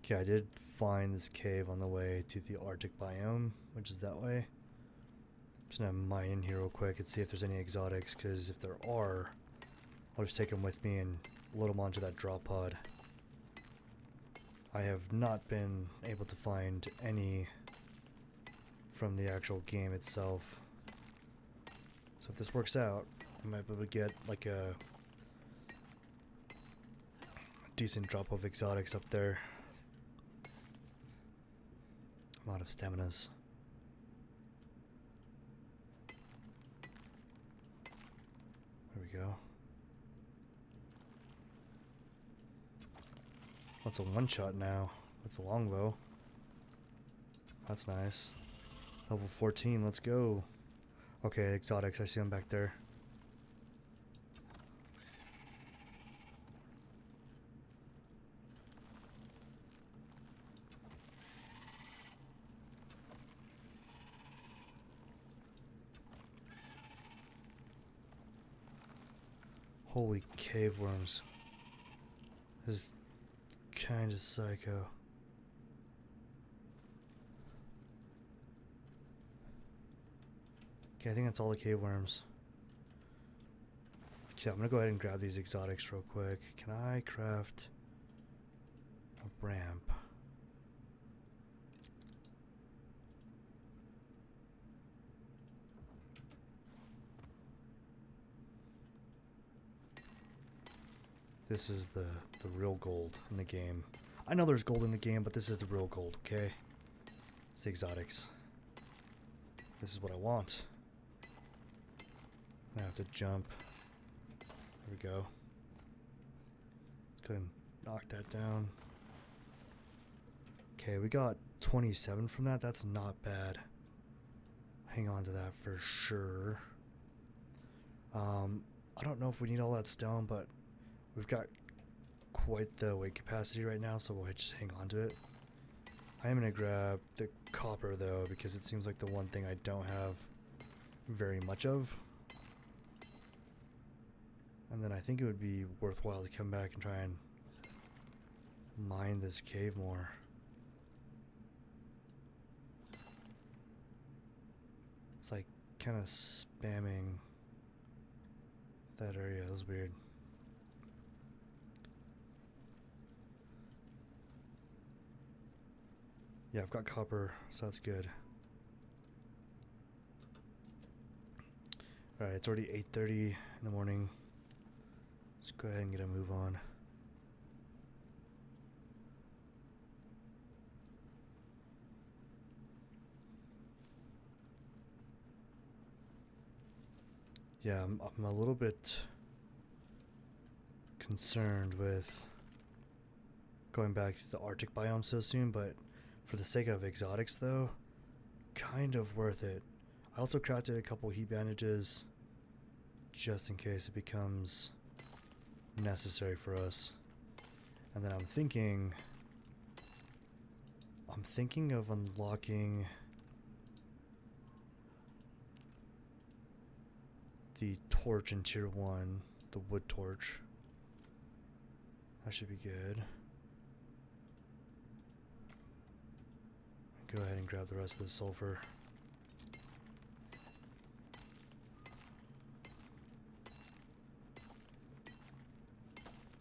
[SPEAKER 1] Okay, I did find this cave on the way to the Arctic biome, which is that way. Just gonna mine in here real quick and see if there's any exotics, because if there are, I'll just take them with me and load them onto that drop pod. I have not been able to find any from the actual game itself. So if this works out, I might be able to get like a decent drop of exotics up there. I'm out of staminas. There we go. That's a one-shot now with the longbow. That's nice. Level 14, let's go. Okay, exotics, I see them back there. Holy cave worms. This is kind of psycho. Okay, I think that's all the cave worms. Okay, I'm gonna go ahead and grab these exotics real quick. Can I craft a ramp? This is the real gold in the game. I know there's gold in the game, but this is the real gold, okay? It's the exotics. This is what I want. I have to jump. There we go. Let's go ahead and knock that down. Okay, we got 27 from that. That's not bad. Hang on to that for sure. I don't know if we need all that stone, but we've got quite the weight capacity right now, so we'll just hang on to it. I am going to grab the copper, though, because it seems like the one thing I don't have very much of. And then I think it would be worthwhile to come back and try and mine this cave more. It's like kind of spamming that area. That was weird. Yeah, I've got copper, so that's good. Alright, it's already 8:30 in the morning. Let's go ahead and get a move on. Yeah, I'm a little bit concerned with going back to the Arctic biome so soon, but for the sake of exotics though, kind of worth it. I also crafted a couple heat bandages just in case it becomes necessary for us. And then I'm thinking of unlocking the torch in tier 1, the wood torch. That should be good. Go ahead and grab the rest of the sulfur.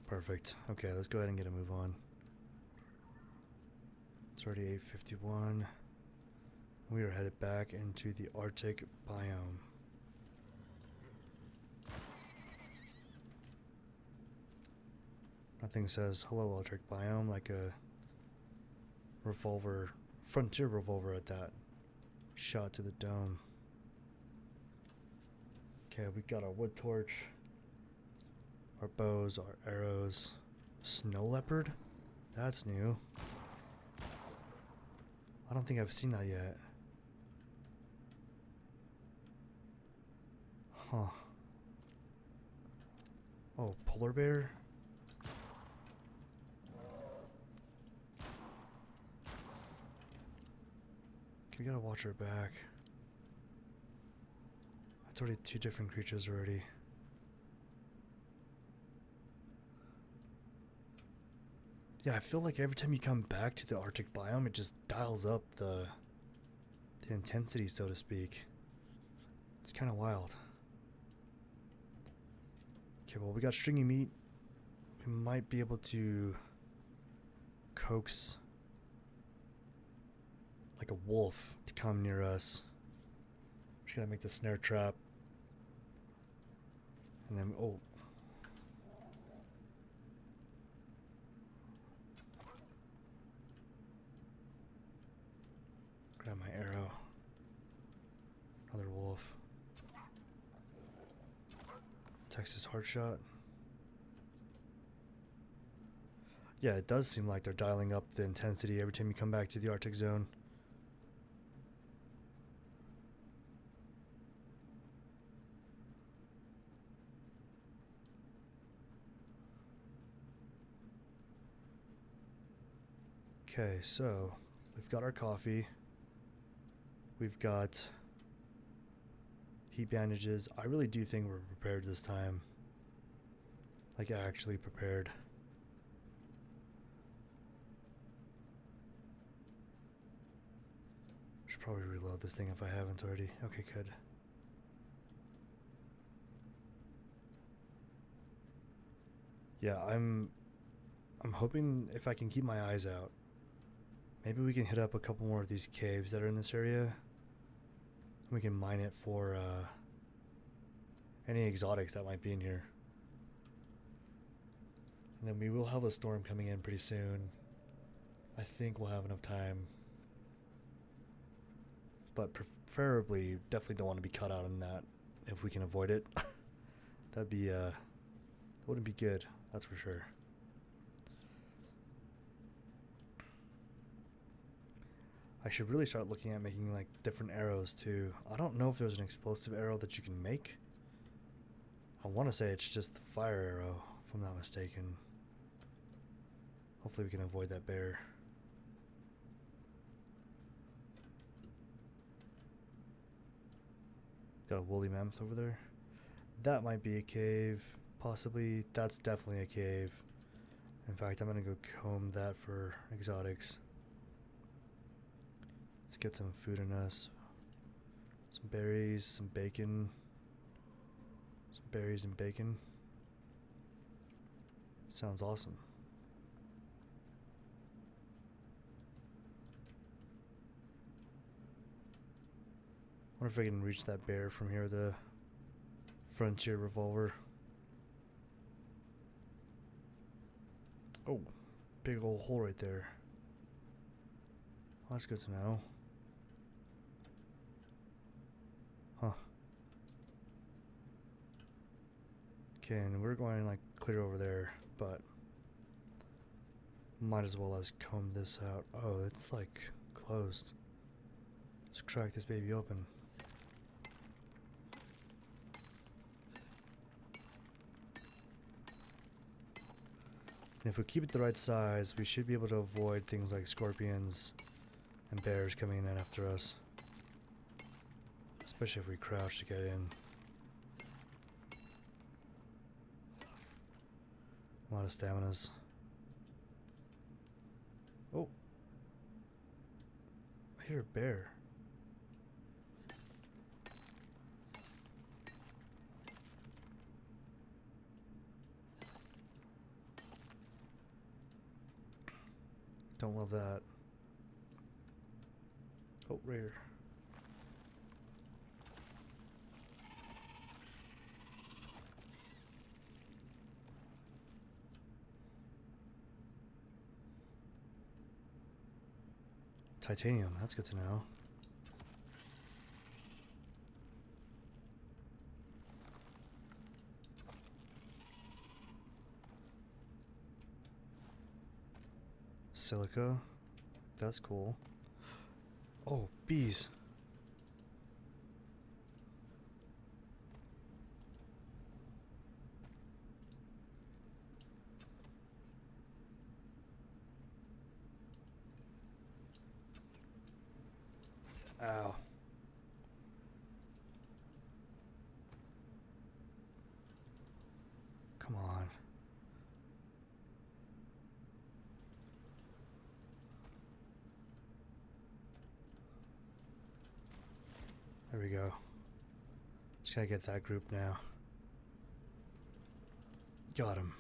[SPEAKER 1] Perfect. Okay, let's go ahead and get a move on. It's already 8:51. We are headed back into the Arctic biome. Nothing says hello Arctic biome like a revolver, frontier revolver at that. Shot to the dome. Okay, we got our wood torch, our bows, our arrows. Snow leopard? That's new. I don't think I've seen that yet. Huh. Oh, polar bear? We gotta watch our back. That's already 2 different creatures already. Yeah, I feel like every time you come back to the Arctic biome, it just dials up the intensity, so to speak. It's kind of wild. Okay, well, we got stringy meat. We might be able to coax like a wolf to come near us. Just gotta make the snare trap. And then, oh. Grab my arrow. Another wolf. Texas hard shot. Yeah, it does seem like they're dialing up the intensity every time you come back to the Arctic zone. Okay, so we've got our coffee. We've got heat bandages. I really do think we're prepared this time. Like, actually prepared. Should probably reload this thing if I haven't already. Okay, good. Yeah, I'm hoping if I can keep my eyes out, maybe we can hit up a couple more of these caves that are in this area. We can mine it for any exotics that might be in here. And then we will have a storm coming in pretty soon. I think we'll have enough time. But preferably, definitely don't want to be caught out in that if we can avoid it. That'd be, that wouldn't be good, that's for sure. I should really start looking at making like different arrows too. I don't know if there's an explosive arrow that you can make. I want to say it's just the fire arrow, if I'm not mistaken. Hopefully we can avoid that bear. Got a woolly mammoth over there. That might be a cave. Possibly. That's definitely a cave. In fact, I'm going to go comb that for exotics. Let's get some food in us. Some berries, some bacon. Some berries and bacon. Sounds awesome. Wonder if I can reach that bear from here with the frontier revolver. Oh, big old hole right there. Well, that's good to know. Huh. Okay, and we're going like clear over there, but might as well as comb this out. Oh, it's like closed. Let's crack this baby open. And if we keep it the right size, we should be able to avoid things like scorpions and bears coming in after us. Especially if we crouch to get in. A lot of staminas. Oh. I hear a bear. Don't love that. Oh, right here. Titanium, that's good to know. Silica, that's cool. Oh, bees. Ow. Come on. There we go. Just gotta get that group now. Got him.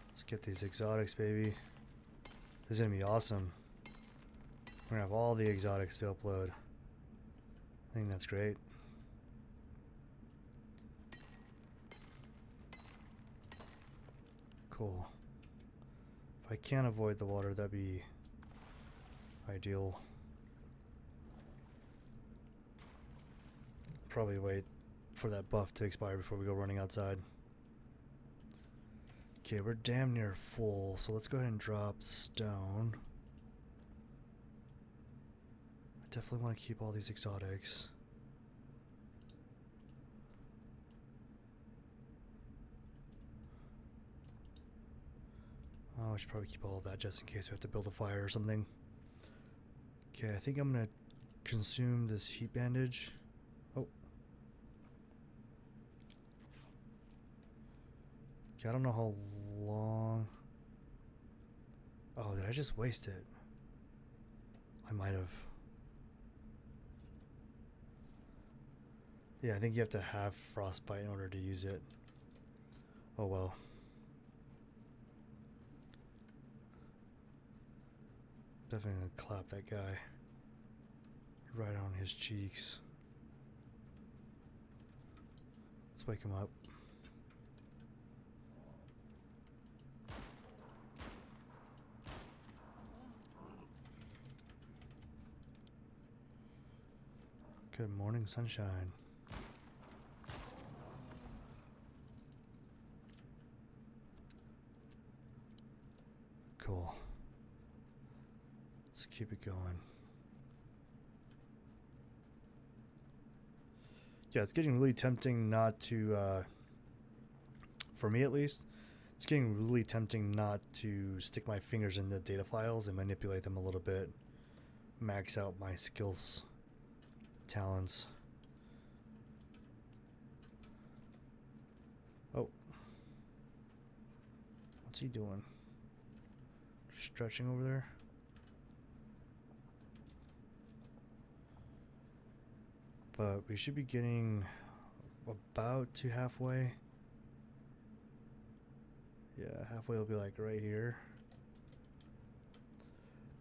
[SPEAKER 1] Let's get these exotics, baby. This is gonna be awesome. We're gonna have all the exotics to upload. I think that's great. Cool. If I can't avoid the water, that'd be ideal. Probably wait for that buff to expire before we go running outside. Okay, we're damn near full, so let's go ahead and drop stone. I definitely want to keep all these exotics. Oh, I should probably keep all of that just in case we have to build a fire or something. Okay, I think I'm gonna consume this heat bandage. Oh. Okay, I don't know how long. Oh, did I just waste it? I might have. Yeah, I think you have to have frostbite in order to use it. Oh well. Definitely gonna clap that guy right on his cheeks. Let's wake him up. Good morning, sunshine. Cool. Let's keep it going. Yeah, it's getting really tempting not to, for me at least, it's getting really tempting not to stick my fingers in the data files and manipulate them a little bit. Max out my skills, talents. Oh. What's he doing? Stretching over there? But we should be getting about to halfway. Yeah, halfway will be like right here.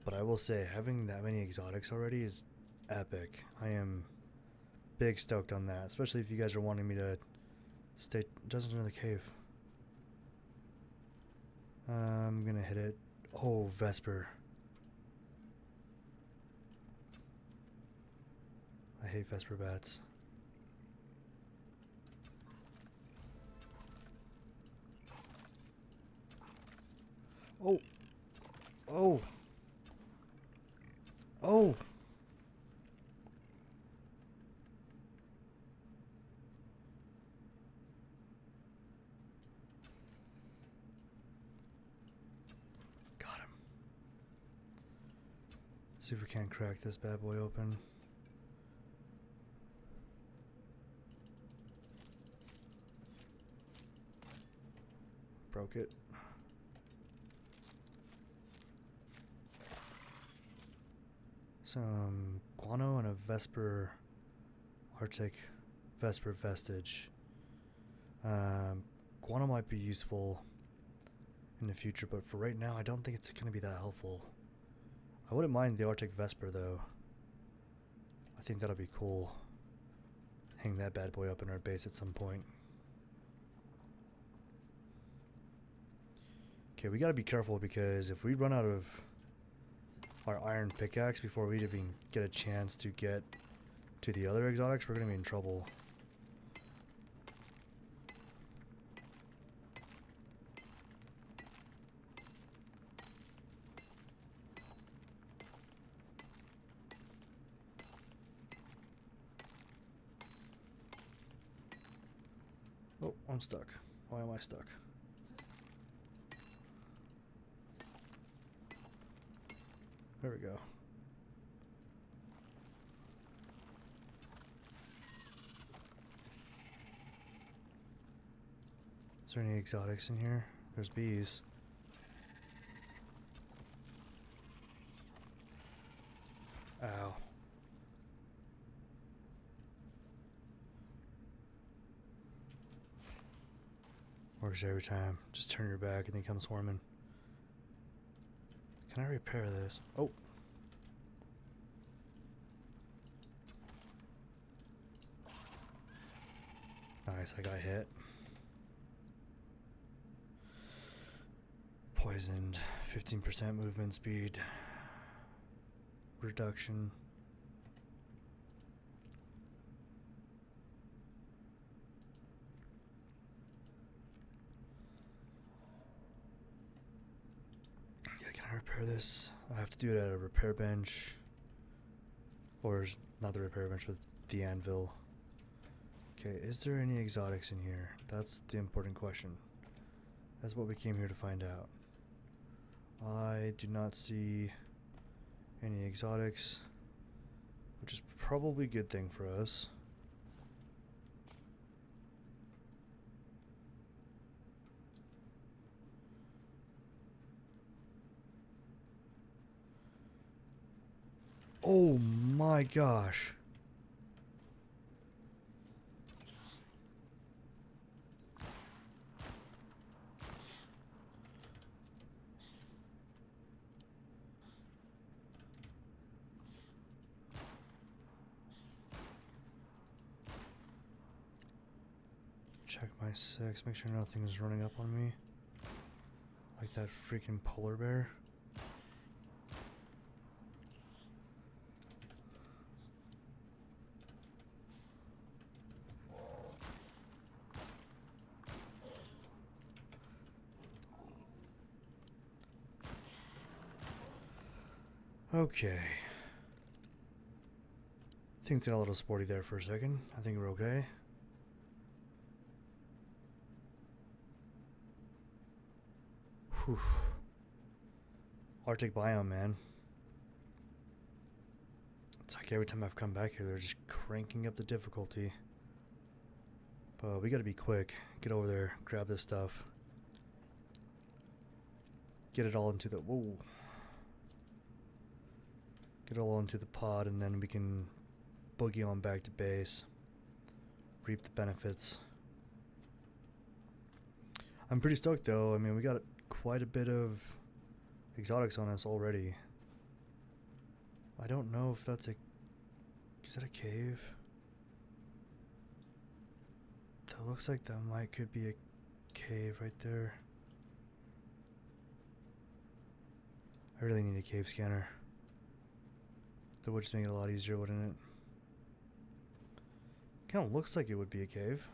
[SPEAKER 1] But I will say, having that many exotics already is epic. I am big stoked on that, especially if you guys are wanting me to stay just into the cave. I'm gonna hit it. Oh, Vesper. I hate Vesper bats. Oh. Oh. Oh. See if we can't crack this bad boy open. Broke it. Some guano and a Vesper Arctic Vesper vestige. Guano might be useful in the future, but for right now I don't think it's going to be that helpful. I wouldn't mind the Arctic Vesper though. I think that'll be cool. Hang that bad boy up in our base at some point. Okay, we gotta be careful because if we run out of our iron pickaxe before we even get a chance to get to the other exotics, we're gonna be in trouble. Oh, I'm stuck. Why am I stuck? There we go. Is there any exotics in here? There's bees. Ow. Works every time. Just turn your back and they come swarming. Can I repair this? Oh. Nice, I got hit. Poisoned. 15% movement speed. Reduction. Can I repair this? I have to do it at a repair bench. Or not the repair bench, but the anvil. Okay, is there any exotics in here? That's the important question. That's what we came here to find out. I do not see any exotics, which is probably a good thing for us. Oh my gosh. Check my 6, make sure nothing's running up on me. Like that freaking polar bear. Okay. Things got a little sporty there for a second. I think we're okay. Whew. Arctic biome, man. It's like every time I've come back here, they're just cranking up the difficulty. But we gotta be quick. Get over there, grab this stuff. Get it all into the... Whoa. Get it all into the pod, and then we can boogie on back to base. Reap the benefits. I'm pretty stoked, though. I mean, we got quite a bit of exotics on us already. I don't know if that's a... Is that a cave? That looks like that could be a cave right there. I really need a cave scanner. That would just make it a lot easier, wouldn't it? Kind of looks like it would be a cave.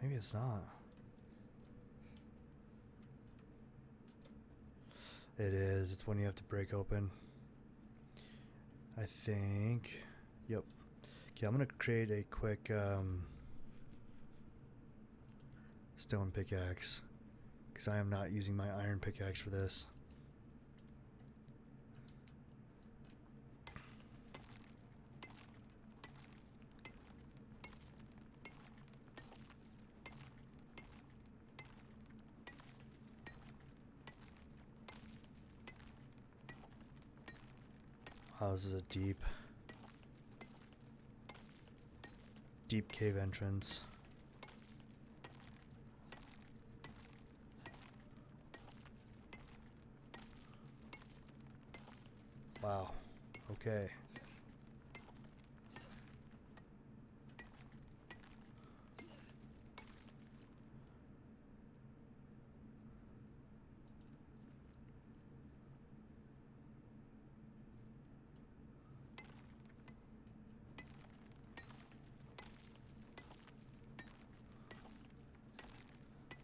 [SPEAKER 1] Maybe it's not. It is. It's one you have to break open. I think. Yep. Okay, I'm gonna create a quick stone pickaxe. because I am not using my iron pickaxe for this. Wow, this is a deep cave entrance. Wow. Okay.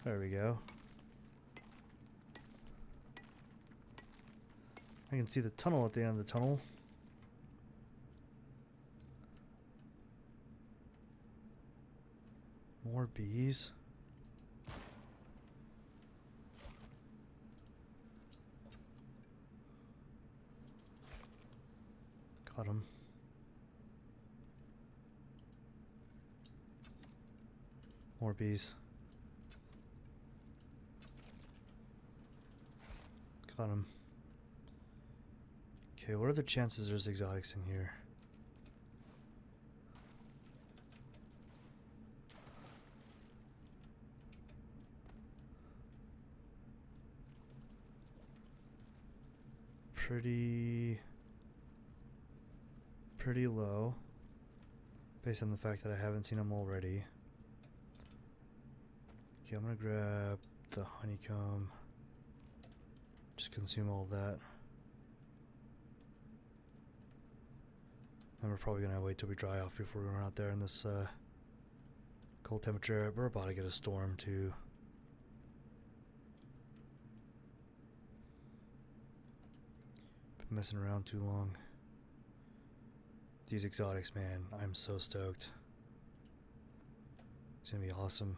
[SPEAKER 1] There we go. I can see the tunnel at the end of the tunnel. More bees. Got him. More bees. Got him. Okay, what are the chances there's exotics in here? Pretty low, based on the fact that I haven't seen them already. Okay, I'm gonna grab the honeycomb. Just consume all that. Then we're probably gonna wait till we dry off before we run out there in this cold temperature. We're about to get a storm too. Been messing around too long. These exotics, man, I'm so stoked. It's gonna be awesome.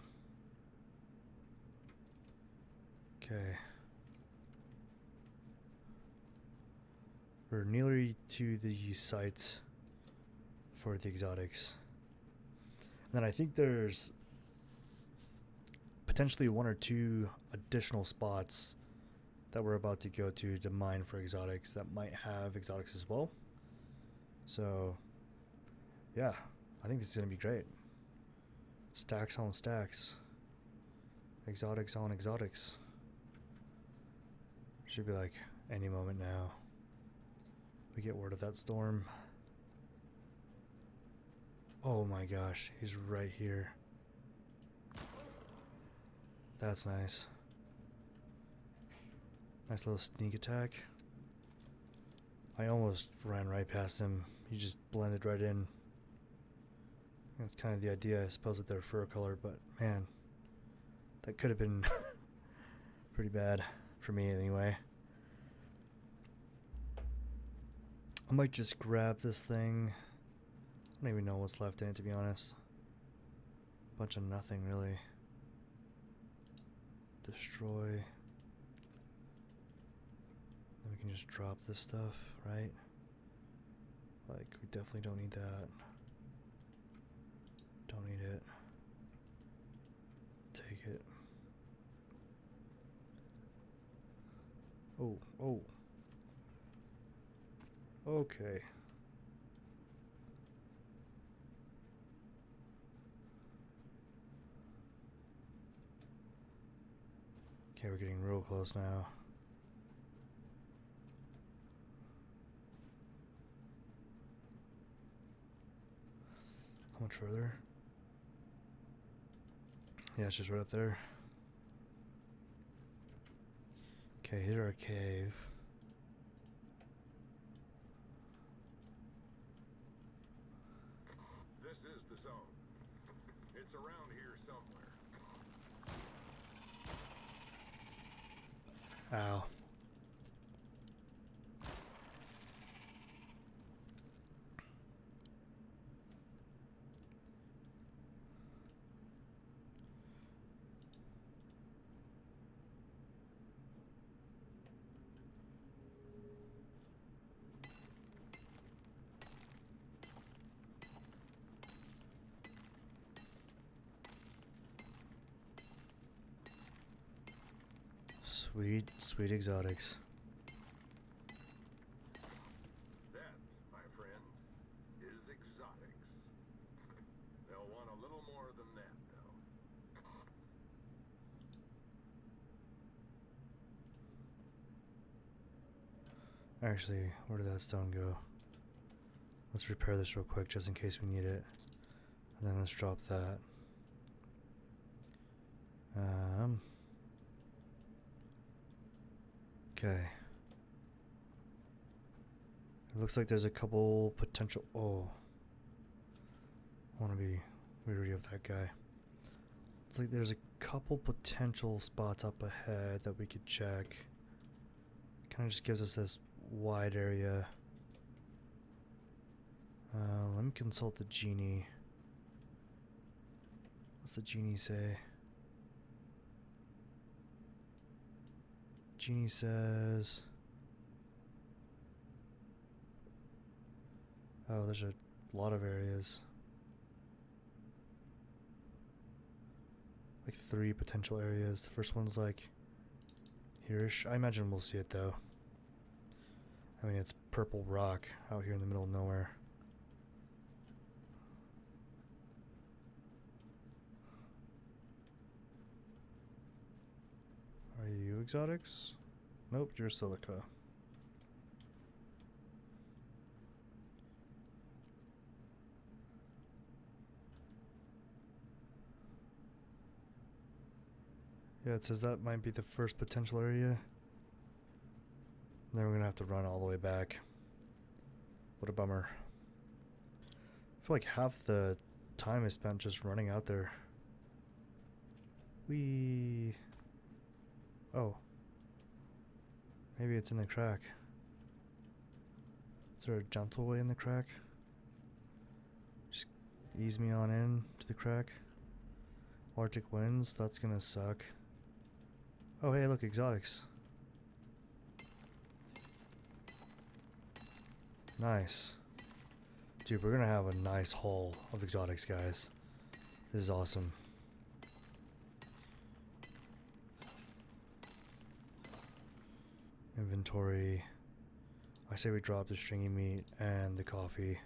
[SPEAKER 1] Okay. We're nearly to the site for the exotics. And then I think there's potentially 1 or 2 additional spots that we're about to go to mine for exotics that might have exotics as well. So, yeah, I think this is going to be great. Stacks on stacks. Exotics on exotics. Should be like any moment now. We get word of that storm. Oh my gosh, he's right here. That's nice. Nice little sneak attack. I almost ran right past him. He just blended right in. That's kind of the idea, I suppose, with their fur color, but man, that could have been pretty bad for me anyway. I might just grab this thing. I don't even know what's left in it, to be honest. Bunch of nothing, really. Destroy. Then we can just drop this stuff, right? Like, we definitely don't need that. Don't need it. Take it. Oh, oh. Okay. Okay, we're getting real close now. How much further? Yeah, it's just right up there. Okay, here's our cave.
[SPEAKER 2] This is the zone. It's around here somewhere.
[SPEAKER 1] Ow. Sweet, sweet exotics.
[SPEAKER 2] That, my friend, is exotics. They'll want a little more than that, though.
[SPEAKER 1] Actually, where did that stone go? Let's repair this real quick just in case we need it. And then let's drop that. Okay. It looks like there's a couple potential. Oh. I want to be weary of that guy. Looks like there's a couple potential spots up ahead that we could check. Kind of just gives us this wide area. Let me consult the genie. What's the genie say? Genie says... Oh, there's a lot of areas. Like 3 potential areas. The first one's like here-ish. I imagine we'll see it though. I mean, it's purple rock out here in the middle of nowhere. Are you exotics? Nope, you're silica. Yeah, it says that might be the first potential area. And then we're gonna have to run all the way back. What a bummer. I feel like half the time I spent just running out there. Oh. Maybe it's in the crack. Is there a gentle way in the crack? Just ease me on in to the crack. Arctic winds, that's gonna suck. Oh hey, look, exotics. Nice. Dude, we're gonna have a nice haul of exotics, guys. This is awesome. Inventory. I say we drop the stringy meat and the coffee,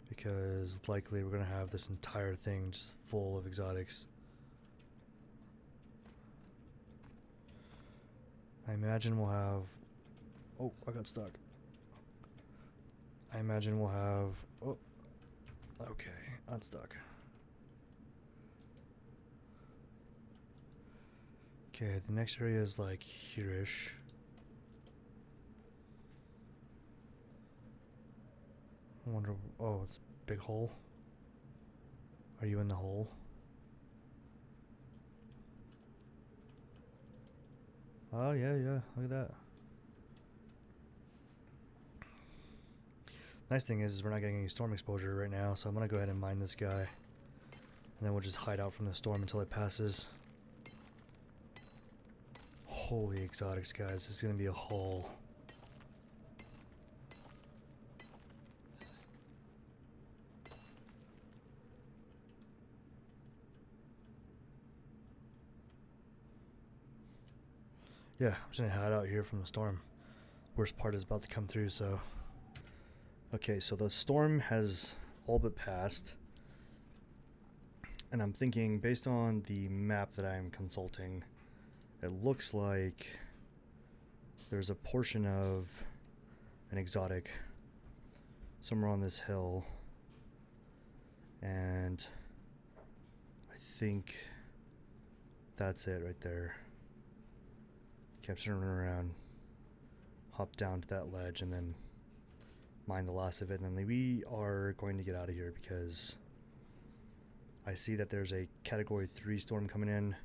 [SPEAKER 1] because likely we're gonna have this entire thing just full of exotics. I imagine we'll have... Oh, I got stuck. I imagine we'll have... Oh, okay, unstuck. Okay, the next area is like here-ish. I wonder... Oh, it's a big hole. Are you in the hole? Oh, yeah, look at that. Nice thing is we're not getting any storm exposure right now, so I'm gonna go ahead and mine this guy. And then we'll just hide out from the storm until it passes. Holy exotics, guys. This is gonna be a haul. Yeah, I'm just gonna hide out here from the storm. Worst part is about to come through, so... Okay, so the storm has all but passed. And I'm thinking, based on the map that I'm consulting, it looks like there's a portion of an exotic somewhere on this hill. And I think that's it right there. Kept turning around, hop down to that ledge, and then mine the last of it. And then we are going to get out of here because I see that there's a Category 3 storm coming in,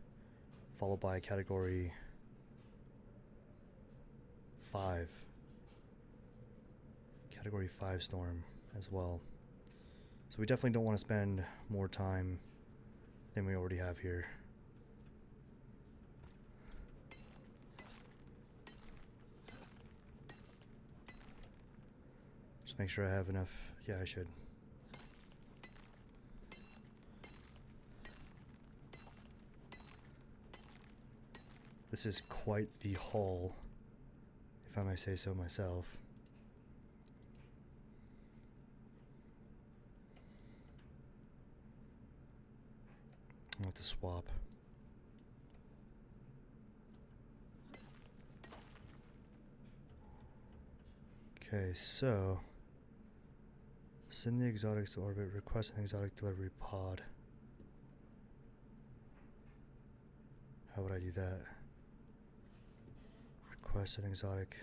[SPEAKER 1] followed by a Category 5. Category 5 storm as well. So we definitely don't want to spend more time than we already have here. Just make sure I have enough. Yeah, I should. This is quite the haul, if I may say so myself. I'll have to swap. Okay, so send the exotics to orbit, request an exotic delivery pod. How would I do that? Request an exotic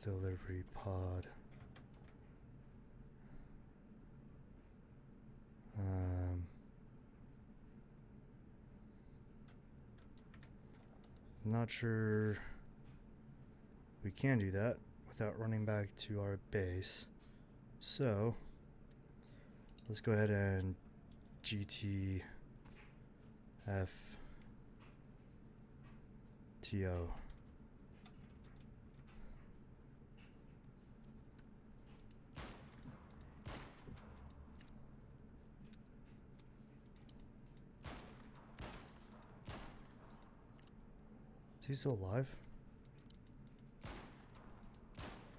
[SPEAKER 1] delivery pod. Not sure we can do that without running back to our base. So let's go ahead and GTFTO. Is he still alive?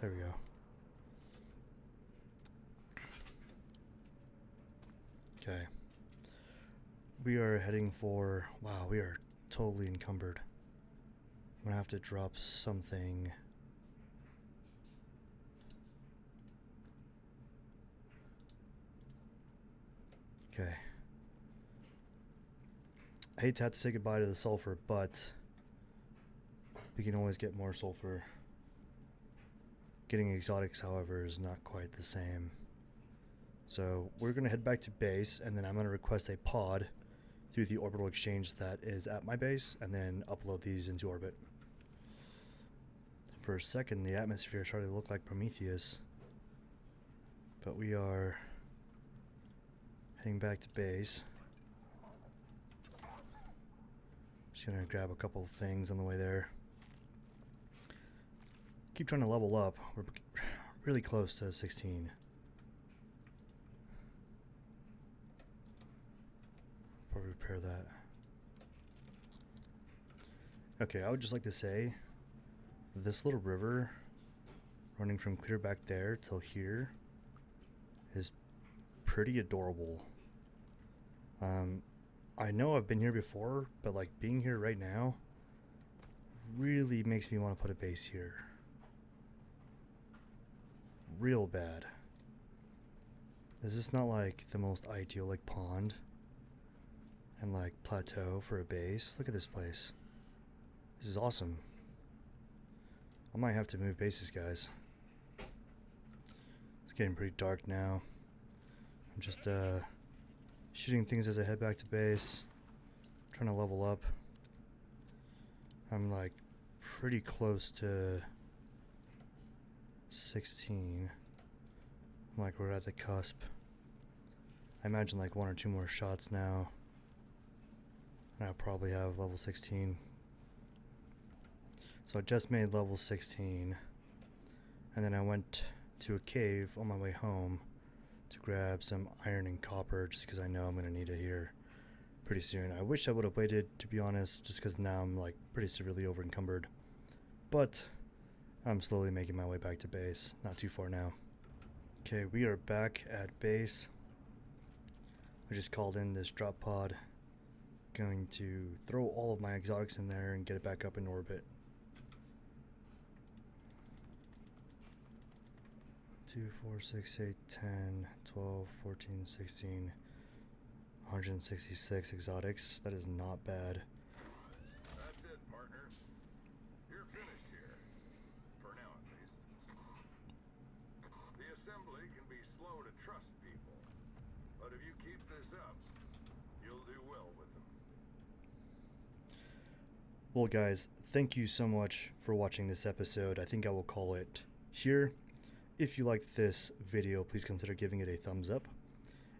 [SPEAKER 1] There we go. Okay. We are heading for... Wow, we are totally encumbered. I'm gonna have to drop something. Okay. I hate to have to say goodbye to the sulfur, but we can always get more sulfur. Getting exotics, however, is not quite the same. So we're going to head back to base, and then I'm going to request a pod through the orbital exchange that is at my base, and then upload these into orbit. For a second, the atmosphere started to look like Prometheus. But we are heading back to base. Just going to grab a couple of things on the way there. Keep trying to level up. We're really close to 16. Probably repair that. Okay, I would just like to say this little river running from clear back there till here is pretty adorable. I know I've been here before, but like being here right now really makes me want to put a base here. Real bad. Is this not like the most idyllic pond and like plateau for a base? Look at this place. This is awesome. I might have to move bases, guys. It's getting pretty dark now. I'm just shooting things as I head back to base, trying to level up. I'm like pretty close to 16. Like we're at the cusp. I imagine like 1 or 2 more shots now, and I'll probably have level 16. So I just made level 16, and then I went to a cave on my way home to grab some iron and copper, just because I know I'm going to need it here pretty soon. I wish I would have waited, to be honest, just because now I'm like pretty severely over encumbered. But I'm slowly making my way back to base. Not too far now. Okay, we are back at base. I just called in this drop pod. Going to throw all of my exotics in there and get it back up in orbit. 2, 4, 6, 8, 10, 12, 14, 16, 166 exotics. That is not bad.
[SPEAKER 2] That's it, partner. You're finished here. For now, at least. The assembly can be slow to trust people, but if you keep this up, you'll do well with them.
[SPEAKER 1] Well, guys, thank you so much for watching this episode. I think I will call it here. If you liked this video, please consider giving it a thumbs up.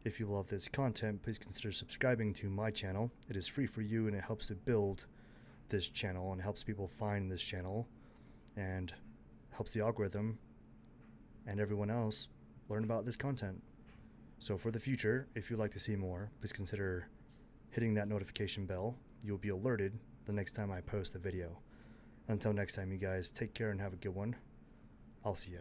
[SPEAKER 1] If you love this content, please consider subscribing to my channel. It is free for you, and it helps to build this channel and helps people find this channel and helps the algorithm and everyone else learn about this content. So for the future, if you'd like to see more, please consider hitting that notification bell. You'll be alerted the next time I post a video. Until next time, you guys, take care and have a good one. I'll see ya.